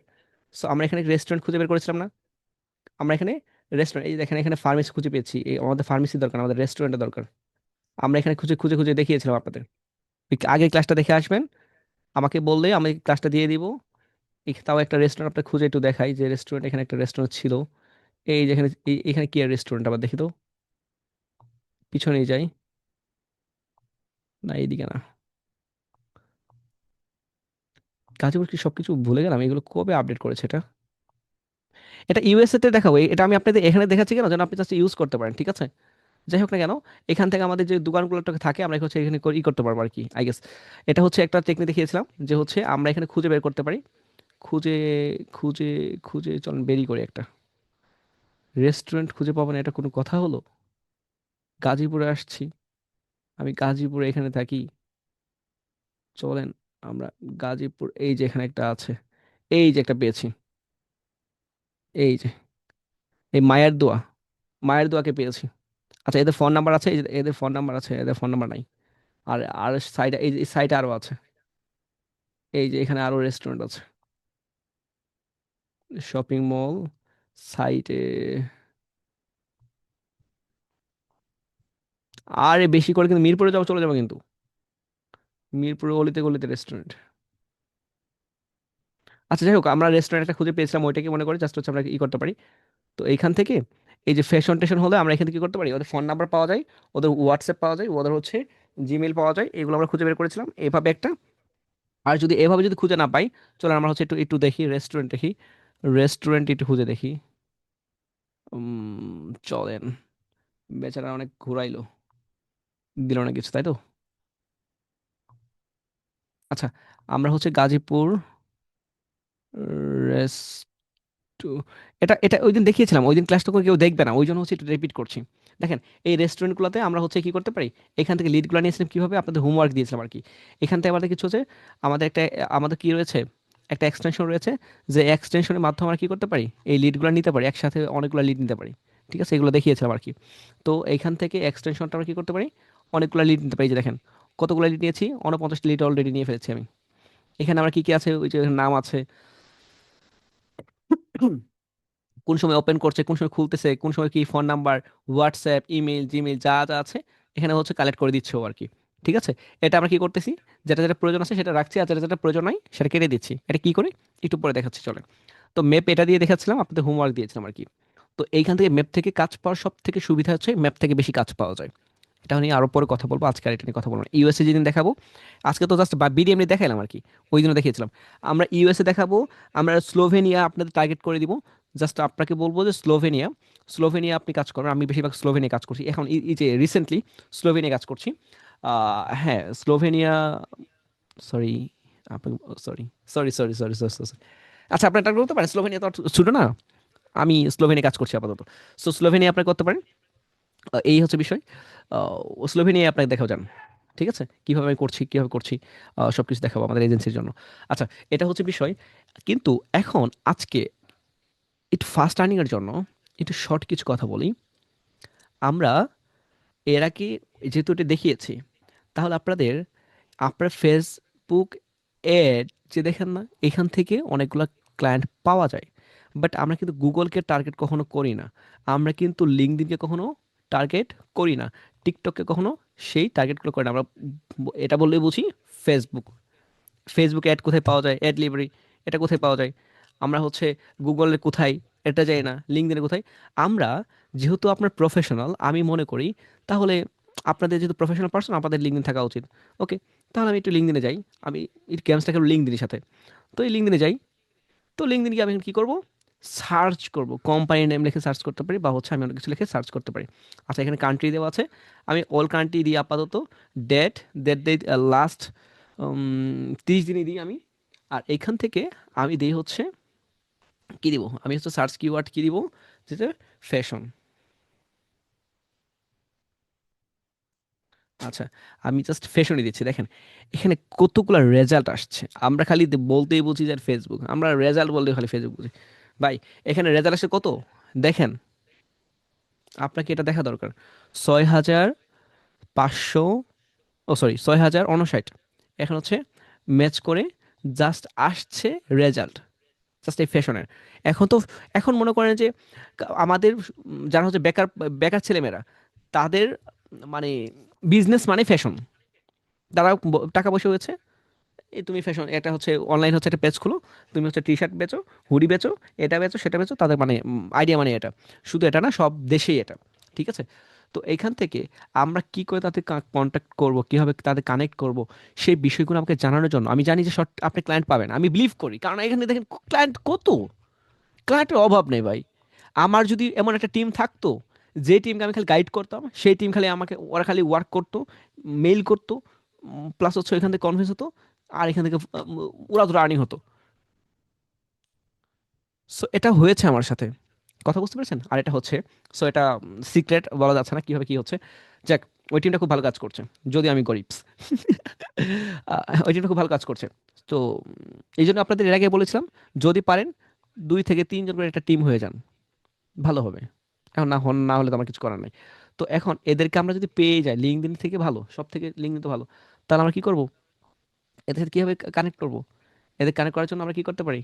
সো আমরা এখানে রেস্টুরেন্ট খুঁজে বের করেছিলাম না, আমরা এখানে রেস্টুরেন্ট, এই দেখেন এখানে ফার্মেসি খুঁজে পেয়েছি, এই আমাদের ফার্মেসি দরকার না, আমাদের রেস্টুরেন্টের দরকার। আমরা এখানে খুঁজে খুঁজে খুঁজে দেখিয়েছিলাম আপনাদের, ওই আগের ক্লাসটা দেখে আসবেন, আমাকে বললে আমি ক্লাসটা দিয়ে দিব। তাও একটা রেস্টুরেন্ট আপনার খুঁজে একটু দেখাই, যে রেস্টুরেন্ট এখানে একটা রেস্টুরেন্ট ছিল, এই যেখানে এখানে কি আর রেস্টুরেন্ট আবার দেখি তো, পিছনেই যাই, না এইদিকে না, গাজীপুর কি সবকিছু ভুলে গেলাম, এগুলো কবে আপডেট করেছে এটা? এটা ইউএসএ তে দেখাবো, এটা আমি আপনাদের এখানে দেখাচ্ছি কেন যেন আপনি জাস্ট ইউজ করতে পারেন, ঠিক আছে? যাই হোক না কেন, এখান থেকে আমাদের যে দোকানগুলো থাকে আমরা হচ্ছে এখানে করতে পারবো আর কি, আই গেস। এটা হচ্ছে একটা টেকনিক দেখিয়েছিলাম যে হচ্ছে আমরা এখানে খুঁজে বের করতে পারি, খুঁজে খুঁজে খুঁজে চলেন বেরি করে একটা রেস্টুরেন্ট খুঁজে পাবো না, এটা কোনো কথা হলো? গাজীপুরে আসছি, আমি গাজীপুরে এখানে থাকি, চলেন আমরা গাজীপুর, এই যে এখানে একটা আছে, এই যে একটা পেয়েছি, এই যে এই মায়ের দোয়াকে পেয়েছি। আচ্ছা এদের ফোন নাম্বার আছে, এদের ফোন নাম্বার আছে, এদের ফোন নাম্বার নাই। আর আর সাইডে এই সাইডে আরো আছে, এই যে এখানে আরো রেস্টুরেন্ট আছে, শপিং মল সাইটে, আর বেশি করে কিন্তু মিরপুরে চলে যাবো কিন্তু, মিরপুরে গলিতে গলিতে রেস্টুরেন্ট। আচ্ছা যাই হোক, আমরা রেস্টুরেন্ট একটা খুঁজে পেয়েছিলাম, ওইটাকে মনে করে জাস্ট হচ্ছে আমরা করতে পারি। তো এইখান থেকে এই যে ফ্যাশন টেশন হলে আমরা এখান থেকে কি করতে পারি, ওদের ফোন নাম্বার পাওয়া যায়, ওদের হোয়াটসঅ্যাপ পাওয়া যায়, ওদের হচ্ছে জিমেল পাওয়া যায়, এগুলো আমরা খুঁজে বের করেছিলাম এভাবে একটা। আর যদি এভাবে যদি খুঁজে না পাই, চলো আমরা হচ্ছে একটু একটু দেখি রেস্টুরেন্ট দেখি, রেস্টুরেন্ট একটু খুঁজে দেখি। চলেন, বেচারা অনেক ঘুরাইলো, দিল না কিছু, তাই তো। আচ্ছা, আমরা হচ্ছে গাজীপুর রেস্টু, এটা এটা ওই দিন দেখিয়েছিলাম, ওই দিন ক্লাসটা করে কেউ দেখবে না, ওই জন্য হচ্ছে একটু রিপিট করছি। দেখেন, এই রেস্টুরেন্টগুলোতে আমরা হচ্ছে কি করতে পারি, এখান থেকে লিডগুলো নিয়েছিলাম কীভাবে, আপনাদের হোমওয়ার্ক দিয়েছিলাম আর কি। এখান থেকে আমাদের কিছু হচ্ছে, আমাদের একটা, আমাদের কি রয়েছে, একটা এক্সটেনশন রয়েছে, যে এক্সটেনশনের মাধ্যমে আমরা কি করতে পারি, এই লিডগুলো নিতে পারি, একসাথে অনেকগুলো লিড নিতে পারি। ঠিক আছে, এগুলো দেখিয়েছিলাম আর কি। তো এইখান থেকে এক্সটেনশনটা আমরা কি করতে পারি, অনেকগুলো লিড নিতে পারি। এই যে দেখেন, কতগুলো লিড নিয়েছি, 49 লিড অলরেডি নিয়ে ফেলেছি আমি। এখানে আমরা কি কি আছে, ওই যে নাম আছে, কোন সময় ওপেন করছে, কোন সময় খুলতেছে, কোন সময় কি phone number, WhatsApp, email, Gmail যা যা আছে এখানে হচ্ছে কালেক্ট করে দিচ্ছে ও আর কি। ঠিক আছে, এটা আমরা কি করতেছি, যেটা যেটা প্রয়োজন আছে সেটা রাখছি, আর যেটা যেটা প্রয়োজন নাই সেটা কেটে দিচ্ছি। এটা কি করে একটু পরে দেখাচ্ছি, চলে। তো ম্যাপ এটা দিয়ে দেখাচ্ছিলাম, আপনাদের হোমওয়ার্ক দিয়েছিলাম আর কি। তো এইখান থেকে ম্যাপ থেকে কাজ পাওয়ার সব থেকে সুবিধা হচ্ছে ম্যাপ থেকে বেশি কাজ পাওয়া যায়। এটা নিয়ে আরো পরে কথা বলবো, আজকে আর এটা নিয়ে কথা বলবো না। ইউএসএ যেদিন দেখাবো, আজকে তো জাস্ট বিডিএম দেখাইলাম আর কি, ওই দিনও দেখিয়েছিলাম। আমরা ইউএসএ দেখাবো, আমরা স্লোভেনিয়া আপনাদের টার্গেট করে দিব। জাস্ট আপনাকে বলবো যে স্লোভেনিয়া, স্লোভেনিয়া আপনি কাজ করেন, আমি বেশিরভাগ স্লোভেনিয়া কাজ করছি এখন, এই যে রিসেন্টলি স্লোভেনিয়া কাজ করছি। হ্যাঁ স্লোভেনিয়া, সরি, আপনি, sorry sorry sorry sorry sorry sorry, আচ্ছা আপনার টার্গেট করতে পারেন, স্লোভেনিয়া তো আর ছোটো না, আমি স্লোভেনিয়া কাজ করছি আপাতত। সো স্লোভেনিয়া আপনি করতে পারেন। এই হচ্ছে বিষয়। স্লোভেনিয়া আপনাকে দেখাও যান, ঠিক আছে, কিভাবে আমি করছি, কিভাবে করছি, সব কিছু দেখাবো আমাদের এজেন্সির জন্য। আচ্ছা, এটা হচ্ছে বিষয়। কিন্তু এখন আজকে একটু ফাস্ট আর্নিং এর জন্য একটু শর্ট কিছু কথা বলি। আমরা এর আগে যেহেতু এটা দেখিয়েছি, তাহলে আপনাদের, আপনার ফেসবুক এড যে দেখেন না, এখান থেকে অনেকগুলো ক্লায়েন্ট পাওয়া যায়। বাট আমরা কিন্তু গুগলকে টার্গেট কখনো করি না, আমরা কিন্তু লিঙ্কডইনকে কখনো টার্গেট করি না, টিকটককে কখনো সেই টার্গেটগুলো করি না। আমরা এটা বললেই বুঝি ফেসবুক, ফেসবুকে অ্যাড কোথায় পাওয়া যায়, অ্যাড লিভারি এটা কোথায় পাওয়া যায়, আমরা হচ্ছে গুগলে কোথায়, এটা যাই না, লিঙ্কডইনে কোথায়। আমরা যেহেতু আপনার প্রফেশনাল, আমি মনে করি, তাহলে আপনাদের যেহেতু প্রফেশনাল পার্সন, আপনাদের লিঙ্কডিন থাকা উচিত। ওকে, তাহলে আমি একটু লিঙ্কডিনে যাই, আমি এই গেমসটা খেলবো লিঙ্কডিনের সাথে। তো এই লিঙ্কডিনে যাই, তো লিঙ্কডিন গিয়ে আমি এখন কী করবো, সার্চ করব, কোম্পানি নেম লিখে সার্চ করতে পারি, বা হচ্ছে আমি অনেক কিছু লিখে সার্চ করতে পারি। আচ্ছা, এখানে কান্ট্রি দেওয়া আছে, আমি অল কান্ট্রি দিই আপাতত, ডেট, ডেট লাস্ট 30 দিনই দিই আমি। আর এখান থেকে আমি দিই হচ্ছে, কি দিব, আমি হচ্ছে সার্চ কিওয়ার্ড কি দিব, যেটা ফ্যাশন। আচ্ছা, আমি জাস্ট ফ্যাশনই দিচ্ছি, দেখেন এখানে কতগুলো রেজাল্ট আসছে। আমরা খালি বলতেই বুঝি যে ফেসবুক, আমরা রেজাল্ট বলতে খালি ফেসবুক বুঝি। ভাই, এখানে রেজাল্ট আসছে কত, দেখেন, আপনাকে এটা দেখা দরকার, 6,500, ও সরি 6,059, এখন হচ্ছে ম্যাচ করে জাস্ট আসছে রেজাল্ট, জাস্ট এই ফ্যাশনের। এখন তো, এখন মনে করেন যে আমাদের যারা হচ্ছে বেকার, বেকার ছেলেমেয়েরা, তাদের মানে বিজনেস মানে ফ্যাশন, তারা টাকা পয়সা হয়েছে, এই তুমি ফ্যাশন, এটা হচ্ছে অনলাইন হচ্ছে একটা পেজ খুলো, তুমি হচ্ছে টি শার্ট বেচো, হুডি বেচো, এটা বেচো সেটা বেচো, তাদের মানে আইডিয়া মানে এটা। শুধু এটা না, সব দেশেই এটা। ঠিক আছে, তো এইখান থেকে আমরা কি করে তাদের কন্ট্যাক্ট করব, কিভাবে তাদের কানেক্ট করব, সেই বিষয়গুলো আমাকে জানানোর জন্য, আমি জানি যে শর্ট আপনি ক্লায়েন্ট পাবেন, আমি বিলিভ করি, কারণ এখানে দেখেন ক্লায়েন্ট কত, ক্লায়েন্টের অভাব নেই ভাই। আমার যদি এমন একটা টিম থাকতো, যে টিমকে আমি খালি গাইড করতাম, সেই টিম খালি আমাকে, ওরা খালি ওয়ার্ক করতো, মেইল করতো, প্লাস হচ্ছে এখান থেকে কনফারেন্স হতো, আর এখান থেকে ওরা ধরে আর্নিং হতো। সো এটা হয়েছে আমার সাথে, কথা বুঝতে পেরেছেন। আর এটা হচ্ছে, সো এটা সিক্রেট বলা যাচ্ছে না কিভাবে কি হচ্ছে। যাক, ওই টিমটা খুব ভালো কাজ করছে, যদি আমি গরিব। ওই টিমটা খুব ভালো কাজ করছে। তো এই জন্য আপনাদের এর আগে বলেছিলাম, যদি পারেন 2 থেকে 3 জন করে একটা টিম হয়ে যান, ভালো হবে। এখন না হন, না হলে তো আমার কিছু করার নাই। তো এখন এদেরকে আমরা যদি পেয়ে যাই, লিঙ্কডইন থেকে ভালো, সব থেকে লিঙ্কডইন তো ভালো, তাহলে আমরা কি করব, এদের সাথে কীভাবে কানেক্ট করব, এদের কানেক্ট করার জন্য আমরা কি করতে পারি,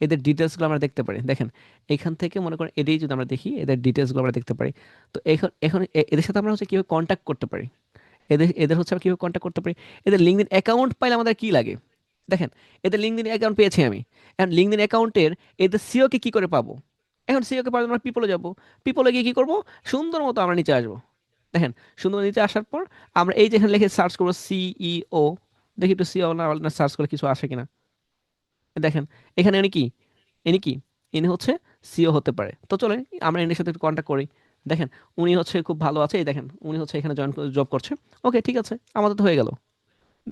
এদের ডিটেলসগুলো আমরা দেখতে পারি। দেখেন, এখান থেকে মনে করেন এটাই যদি আমরা দেখি, এদের ডিটেলসগুলো আমরা দেখতে পারি। তো এখন এখন এদের সাথে আমরা হচ্ছে কীভাবে কন্ট্যাক্ট করতে পারি, এদের এদের হচ্ছে আমরা কীভাবে কন্ট্যাক্ট করতে পারি, এদের লিঙ্কডইন অ্যাকাউন্ট পাইলে আমাদের কি লাগে। দেখেন, এদের লিঙ্কডইন অ্যাকাউন্ট পেয়েছি আমি, এখন লিঙ্কডইন অ্যাকাউন্টের এদের সিওকে কি করে পাবো, এখন সিও কে পাওয়ার জন্য আমরা পিপলে যাব। পিপলে গিয়ে কি করব, সুন্দর মতো আমরা নিচে আসবো। দেখেন, সুন্দর নিচে আসার পর আমরা এই যে এখানে লিখে সার্চ করবো সিইও, দেখি একটু সিও না সার্চ করে কিছু আসে কিনা। দেখেন, এখানে ইনি কি, ইনি কি, ইনি হচ্ছে সিও হতে পারে। তো চলেন আমরা এর সাথে একটু কন্ট্যাক্ট করি। দেখেন, উনি হচ্ছে খুব ভালো আছে, এই দেখেন উনি হচ্ছে এখানে জব করছে। ওকে ঠিক আছে, আমাদের তো হয়ে গেল।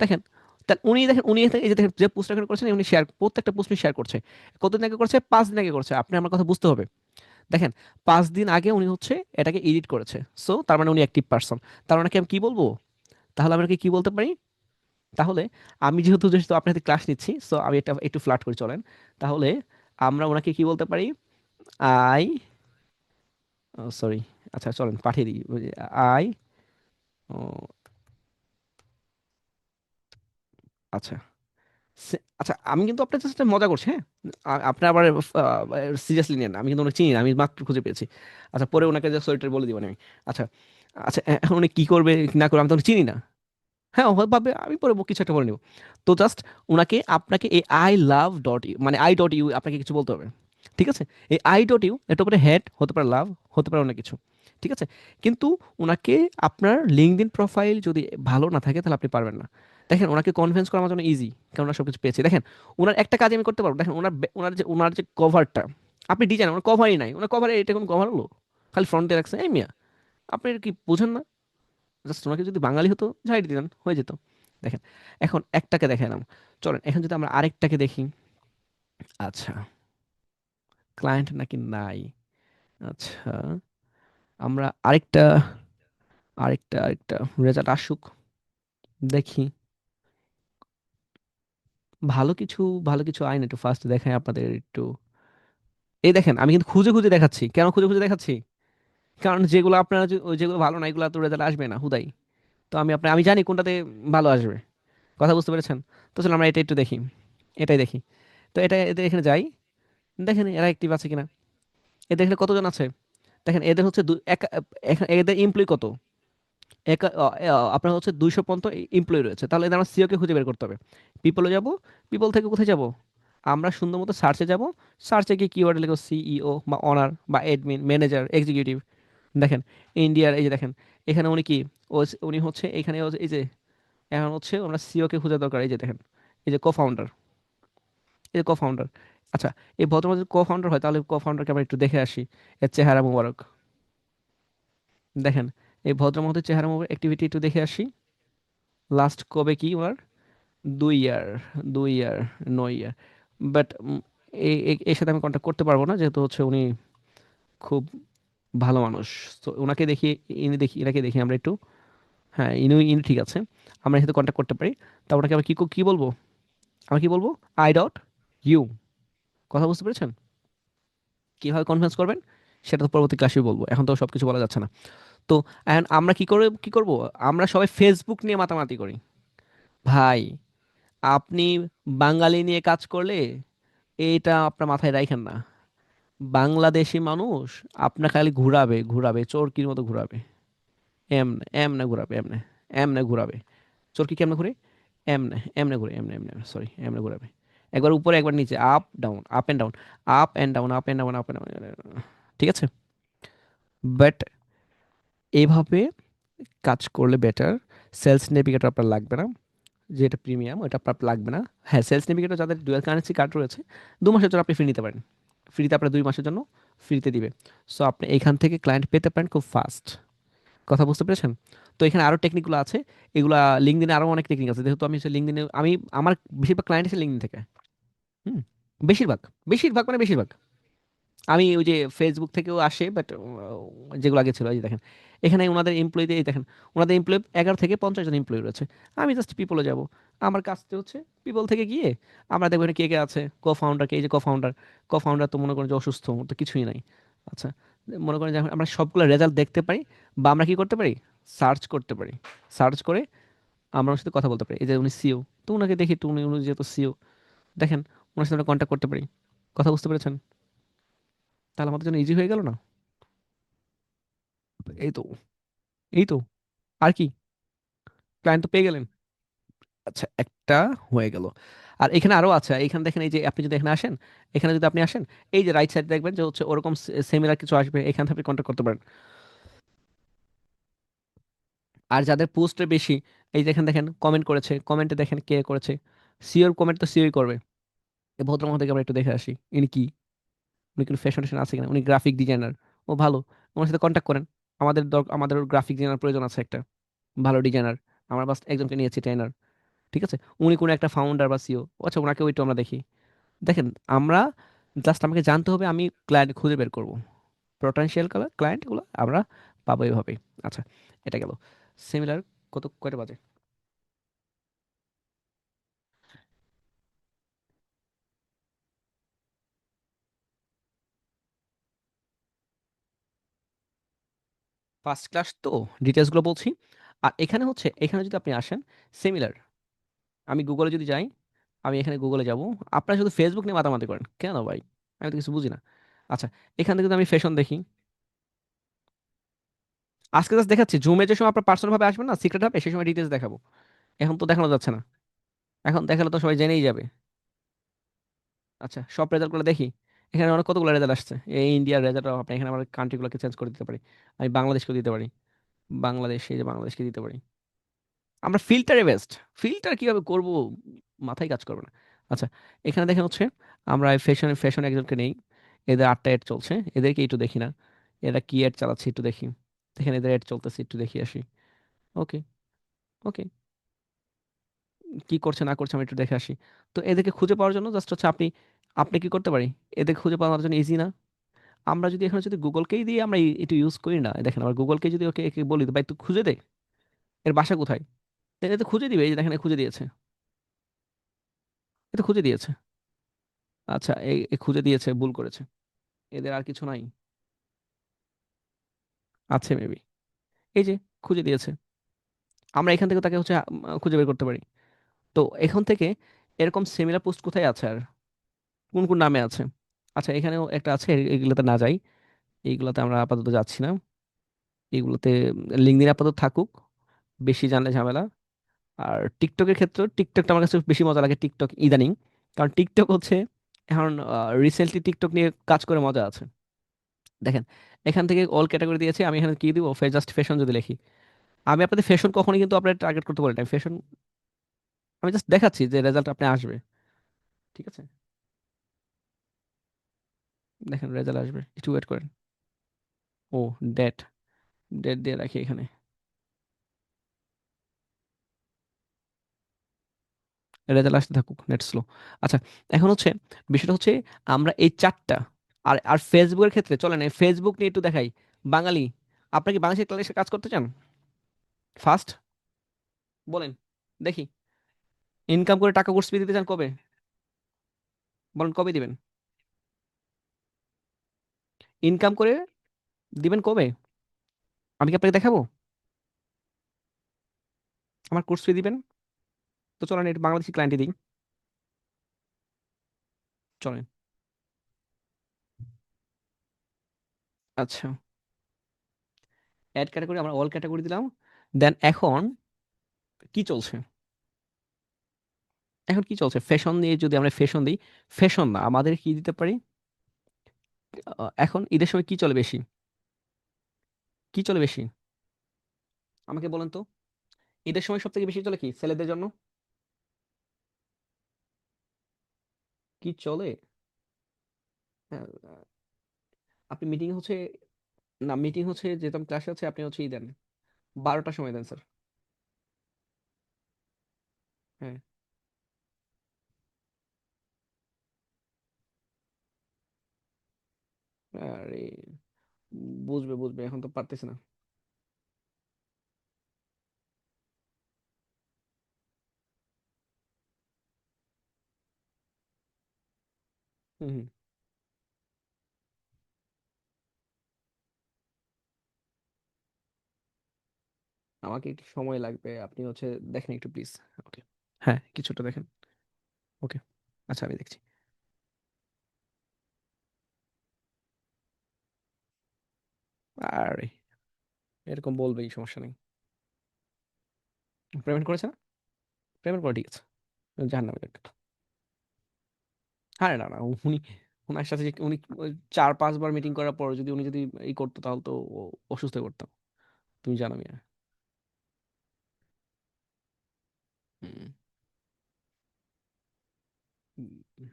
দেখেন, তাহলে উনি দেখেন, উনি এই যে দেখেন যে পোস্টটা করেছেন, উনি শেয়ার, প্রত্যেকটা পোস্ট শেয়ার করছে। কতদিন আগে করছে? 5 দিন আগে করছে। আপনি আমার কথা বুঝতে হবে। দেখেন, 5 দিন আগে উনি হচ্ছে এটাকে এডিট করেছে। সো তার মানে উনি অ্যাক্টিভ পার্সন। তার মানে কি আমি কি বলবো, তাহলে আমরা কি বলতে পারি? তাহলে আমি যেহেতু যেহেতু আপনার সাথে ক্লাস নিচ্ছি, সো আমি এটা একটু ফ্লার্ট করে চলেন। তাহলে আমরা ওনাকে কি বলতে পারি? আই, সরি, আচ্ছা চলেন পাঠিয়ে দিই। আই, আচ্ছা, আচ্ছা আমি কিন্তু আপনার সাথে মজা করছি, হ্যাঁ। আপনি আবার সিরিয়াসলি নেন না। আমি কিন্তু ওনাকে চিনি না, আমি মাত্র খুঁজে পেয়েছি। আচ্ছা, পরে ওনাকে যে সরিটা বলে দিব আমি। আচ্ছা, আচ্ছা এখন উনি কি করবে কি না করবে আমি তো ওকে চিনি না। হ্যাঁ, ও ভাবে আমি পরে কিছু একটা বলে নিব। তো জাস্ট ওনাকে, আপনাকে এই আই লাভ ডট ইউ, মানে আই ডট ইউ আপনাকে কিছু বলতে হবে। ঠিক আছে, এই আই ডট ইউ এটা উপরে হেড হতে পারে, লাভ হতে পারে, অনেক কিছু। ঠিক আছে, কিন্তু ওনাকে, আপনার লিঙ্কডইন প্রোফাইল যদি ভালো না থাকে তাহলে আপনি পারবেন না। দেখেন, ওনাকে কনভিন্স করা আমার জন্য ইজি, কারণ ওনার সবকিছু পেয়েছি। দেখেন, ওনার একটা কাজ আমি করতে পারবো। দেখেন, ওনার যে কভারটা, আপনি ডিজাইন, ওনার কভারই নাই, ওনার কভারে এটা কোন কভার হলো, খালি ফ্রন্টে রাখছে। এই মিয়া, আপনি এটা কি বোঝেন না? জাস্ট ওনাকে যদি বাঙালি হতো ঝাড়ি দিতেন, হয়ে যেত। দেখেন, এখন একটাকে দেখালাম, চলেন এখন যদি আমরা আরেকটাকে দেখি। আচ্ছা, ক্লায়েন্ট নাকি নাই, আচ্ছা আমরা আরেকটা, আরেকটা রেজাল্ট আসুক, দেখি। ভালো কিছু, ভালো কিছু আইন একটু ফার্স্ট দেখাই আপনাদের একটু। এই দেখেন, আমি কিন্তু খুঁজে খুঁজে দেখাচ্ছি। কেন খুঁজে খুঁজে দেখাচ্ছি? কারণ যেগুলো আপনারা যেগুলো ভালো না, এগুলো তো রেজাল্ট আসবে না হুদাই। তো আমি জানি কোনটাতে ভালো আসবে। কথা বুঝতে পেরেছেন? তো চলো আমরা এটা একটু দেখি, এটাই দেখি। তো এটা এদের এখানে যাই, দেখেন এরা অ্যাক্টিভ আছে কিনা। এদের এখানে কতজন আছে? দেখেন, এদের হচ্ছে এদের এমপ্লয়ি কত, আপনার হচ্ছে 200 পর্যন্ত এমপ্লয়ি রয়েছে। তাহলে এদের আমরা সিও কে খুঁজে বের করতে হবে। পিপলে যাব, পিপল থেকে কোথায় যাব, আমরা সুন্দর মতো সার্চে যাব। সার্চে গিয়ে কিওয়ার্ড লিখো সিইও বা অনার বা অ্যাডমিন, ম্যানেজার, এক্সিকিউটিভ। দেখেন, ইন্ডিয়ার এই যে দেখেন, এখানে উনি কি, উনি হচ্ছে এখানে এই যে, এখন হচ্ছে আমরা সিও কে খুঁজে দরকার। এই যে দেখেন, এই যে কো-ফাউন্ডার, এই যে কো-ফাউন্ডার। আচ্ছা, এই ভদ্রমাজ কো-ফাউন্ডার হয়, তাহলে কো-ফাউন্ডারকে আমরা একটু দেখে আসি। এর চেহারা মোবারক। দেখেন, এই ভদ্রমহোদয়ের চেহারা মোবারক, অ্যাক্টিভিটি একটু দেখে আসি। লাস্ট কবে কি ওনার, 2 ইয়ার, 2 ইয়ার, 9 ইয়ার। বাট এর সাথে আমি কন্ট্যাক্ট করতে পারবো না, যেহেতু হচ্ছে উনি খুব ভালো মানুষ। তো ওনাকে দেখি, এনাকে দেখি আমরা একটু। হ্যাঁ, ইনি ঠিক আছে, আমরা এর সাথে কন্ট্যাক্ট করতে পারি। তা ওনাকে আমরা কি বলবো, আমরা কি বলবো? I dot you. কথা বুঝতে পেরেছেন? কিভাবে কনফারেন্স করবেন সেটা তো পরবর্তী ক্লাসে বলবো, এখন তো সব কিছু বলা যাচ্ছে না। তো এখন আমরা কি করব, আমরা সবাই ফেসবুক নিয়ে মাতামাতি করি। ভাই, আপনি বাঙালি নিয়ে কাজ করলে এইটা আপনার মাথায় রাখেন না। বাংলাদেশি মানুষ আপনার খালি ঘুরাবে ঘুরাবে, চোরকির মতো ঘুরাবে। এমনে এমনে ঘুরাবে, এমনে এমনে ঘুরাবে। চোরকি কেমনে ঘুরে? এমনে এমনে ঘুরে, এমনে এমনে, সরি, এমনে ঘুরাবে। একবার উপরে একবার নিচে, up down, up and down, up and down, up and down, up and down. ঠিক আছে, বাট এইভাবে কাজ করলে বেটার। সেলস নেভিগেটর আপনার লাগবে না, যেটা প্রিমিয়াম ওটা আপনার লাগবে না। হ্যাঁ, সেলস নেভিগেটর যাদের ডুয়াল কারেন্সি কার্ড রয়েছে, 2 মাসের জন্য আপনি ফ্রি নিতে পারেন। ফ্রিতে আপনার 2 মাসের জন্য ফ্রিতে দিবে। সো আপনি এখান থেকে ক্লায়েন্ট পেতে পারেন খুব ফাস্ট। কথা বুঝতে পেরেছেন? তো এখানে আরও টেকনিকগুলো আছে, এগুলা লিঙ্কডিনে আরও অনেক টেকনিক আছে। যেহেতু আমি লিঙ্কডিনে, আমার বেশিরভাগ ক্লায়েন্ট এসে লিঙ্কডিন থেকে। হুম, বেশিরভাগ, বেশিরভাগ মানে বেশিরভাগ। আমি ওই যে ফেসবুক থেকেও আসে, বাট যেগুলো আগে ছিল, এই যে দেখেন, এখানে ওনাদের এমপ্লয়ীদের দেখেন, ওনাদের এমপ্লয়ি 11 থেকে 50 জন এমপ্লয়ি রয়েছে। আমি জাস্ট পিপলে যাব। আমার কাজটা হচ্ছে পিপল থেকে গিয়ে আমরা দেখবো এখানে কে কে আছে। কো-ফাউন্ডার কে, এই যে কো-ফাউন্ডার। কো-ফাউন্ডার তো মনে করেন যে অসুস্থ, ওর তো কিছুই নাই। আচ্ছা, মনে করেন যে আমরা সবগুলো রেজাল্ট দেখতে পারি, বা আমরা কি করতে পারি, সার্চ করতে পারি। সার্চ করে আমরা ওর সাথে কথা বলতে পারি। এই যে উনি সিও, তো ওনাকে দেখি, তো উনি যেহেতু সিও, দেখেন, ওনার সাথে আমরা কন্ট্যাক্ট করতে পারি। কথা বুঝতে পেরেছেন? তাহলে আমাদের জন্য ইজি হয়ে গেল না? এই তো, এই তো, আর কি, ক্লায়েন্ট তো পেয়ে গেলেন। আচ্ছা, একটা হয়ে গেল। আর এখানে আরো আছে, এখানে দেখেন এই যে আপনি যদি এখানে আসেন, এখানে যদি আপনি আসেন, এই যে রাইট সাইড দেখবেন যে হচ্ছে ওরকম সিমিলার কিছু আসবে, এখান থেকে আপনি কন্ট্যাক্ট করতে পারেন। আর যাদের পোস্টে বেশি, এই যে এখানে দেখেন কমেন্ট করেছে, কমেন্টে দেখেন কে করেছে, সিওর কমেন্ট তো সিওরই করবে। এই ভদ্রমহোদয়কে আমরা একটু দেখে আসি, ইনি কি, উনি কোনো ফ্যাশন টেশন আছে কিনা, উনি গ্রাফিক ডিজাইনার, ও ভালো, ওনার সাথে কন্ট্যাক্ট করেন। আমাদের গ্রাফিক ডিজাইনার প্রয়োজন আছে একটা, ভালো ডিজাইনার। আমরা বাস একজনকে নিয়েছি ট্রেনার, ঠিক আছে, উনি কোনো একটা ফাউন্ডার বা সিও, আচ্ছা ওনাকে ওইটা আমরা দেখি। দেখেন আমরা জাস্ট আমাকে জানতে হবে, আমি ক্লায়েন্ট খুঁজে বের করব, পটেনশিয়াল ক্লায়েন্টগুলো আমরা পাবো এইভাবেই। আচ্ছা, এটা গেল সিমিলার। কয়টা বাজে? ফার্স্ট ক্লাস তো, ডিটেলসগুলো বলছি। আর এখানে হচ্ছে, এখানে যদি আপনি আসেন সিমিলার, আমি গুগলে যদি যাই, আমি এখানে গুগলে যাব। আপনারা শুধু ফেসবুক নিয়ে মাতামাতি করেন কেন ভাই, আমি তো কিছু বুঝি না। আচ্ছা, এখান থেকে যদি আমি ফ্যাশন দেখি, আজকে জাস্ট দেখাচ্ছি, জুমে যে সময় আপনার পার্সোনাল ভাবে আসবেন না, সিক্রেট হবে, সেই সময় ডিটেলস দেখাবো। এখন তো দেখানো যাচ্ছে না, এখন দেখালে তো সবাই জেনেই যাবে। আচ্ছা, সব রেজাল্টগুলো দেখি। এখানে অনেক কতগুলো রেজাল্ট আসছে, এই ইন্ডিয়ার রেজাল্ট, আপনি এখানে আমার কান্ট্রিগুলোকে চেঞ্জ করে দিতে পারি। আমি বাংলাদেশকে দিতে পারি, বাংলাদেশ, এই যে বাংলাদেশকে দিতে পারি। আমরা ফিল্টারে বেস্ট, ফিল্টার কিভাবে করব, মাথায় কাজ করবে না। আচ্ছা, এখানে দেখেন হচ্ছে আমরা ফ্যাশন একজনকে নেই, এদের 8টা অ্যাড চলছে, এদেরকে একটু দেখি না, এরা কি অ্যাড চালাচ্ছে একটু দেখি। দেখেন এদের অ্যাড চলতেছে, একটু দেখি আসি। ওকে, ওকে, কি করছে না করছে আমি একটু দেখে আসি। তো এদেরকে খুঁজে পাওয়ার জন্য জাস্ট হচ্ছে আপনি, আপনি কি করতে পারি, এদের খুঁজে পাওয়ার জন্য ইজি না? আমরা যদি এখানে যদি গুগলকেই দিয়ে আমরা একটু ইউজ করি না, দেখেন আমার গুগলকে যদি ওকে একে বলি ভাই তুই খুঁজে দে এর বাসা কোথায়, এটা তো খুঁজে দিবে, এই যে দেখেন এ খুঁজে দিয়েছে, এটা খুঁজে দিয়েছে। আচ্ছা, এ খুঁজে দিয়েছে, ভুল করেছে, এদের আর কিছু নাই, আছে মেবি, এই যে খুঁজে দিয়েছে। আমরা এখান থেকে তাকে হচ্ছে খুঁজে বের করতে পারি। তো এখান থেকে এরকম সিমিলার পোস্ট কোথায় আছে আর কোন কোন নামে আছে? আচ্ছা, এখানেও একটা আছে, এগুলোতে না যাই, এইগুলোতে আমরা আপাতত যাচ্ছি না, এইগুলোতে লিঙ্কডিন আপাতত থাকুক, বেশি জানলে ঝামেলা। আর টিকটকের ক্ষেত্রে, টিকটকটা আমার কাছে বেশি মজা লাগে, টিকটক ইদানিং, কারণ টিকটক হচ্ছে এখন রিসেন্টলি টিকটক নিয়ে কাজ করে মজা আছে। দেখেন এখান থেকে অল ক্যাটাগরি দিয়েছে, আমি এখানে কি দিব, জাস্ট ফ্যাশন যদি লিখি, আমি আপনাদের ফ্যাশন কখনই কিন্তু আপনার টার্গেট করতে পারি না ফ্যাশন, আমি জাস্ট দেখাচ্ছি যে রেজাল্ট আপনি আসবে, ঠিক আছে, দেখেন রেজাল্ট আসবে, একটু ওয়েট করেন। ও, ডেট, ডেট দিয়ে রাখি এখানে, রেজাল্ট আসতে থাকুক, নেট স্লো। আচ্ছা, এখন হচ্ছে বিষয়টা হচ্ছে আমরা এই চারটা, আর আর ফেসবুকের ক্ষেত্রে চলেন এই ফেসবুক নিয়ে একটু দেখাই। বাঙালি, আপনি কি বাংলাদেশের ক্লাসে কাজ করতে চান ফার্স্ট, বলেন দেখি, ইনকাম করে টাকা কোর্স ফি দিতে চান কবে, বলেন কবে দিবেন, ইনকাম করে দিবেন কবে, আমি কি আপনাকে দেখাবো, আমার কোর্স ফি দিবেন? তো চলেন এটা বাংলাদেশি ক্লায়েন্টই দিই, চলেন। আচ্ছা, অ্যাড ক্যাটাগরি আমরা অল ক্যাটাগরি দিলাম, দেন এখন কি চলছে, এখন কি চলছে, ফ্যাশন দিয়ে যদি আমরা ফ্যাশন দিই, ফ্যাশন না আমাদের কি দিতে পারি, এখন ঈদের সময় কি চলে বেশি, কি চলে বেশি, আমাকে বলেন তো, ঈদের সময় সব থেকে বেশি চলে কি ছেলেদের জন্য, কি চলে? হ্যাঁ, আপনি মিটিং হচ্ছে, না মিটিং হচ্ছে যেহেতু আমি ক্লাসে আছে, আপনি হচ্ছে ই দেন, 12টার সময় দেন স্যার। হ্যাঁ, আরে বুঝবে বুঝবে, এখন তো পারতেছে না। হুম হুম, আমাকে একটু সময় লাগবে, আপনি হচ্ছে দেখেন একটু প্লিজ। ওকে, হ্যাঁ কিছুটা দেখেন। ওকে, আচ্ছা আমি দেখছি। আরে এরকম বলবেই, সমস্যা নেই। পেমেন্ট করেছে না, পেমেন্ট করে ঠিক আছে, জাহান্নামে একটা। হ্যাঁ, না না, উনি ওনার সাথে যে উনি 4-5 বার মিটিং করার পর যদি উনি যদি এই করতো তাহলে তো অসুস্থ হয়ে পড়তাম, তুমি জানো মিয়া। হুম। হুম।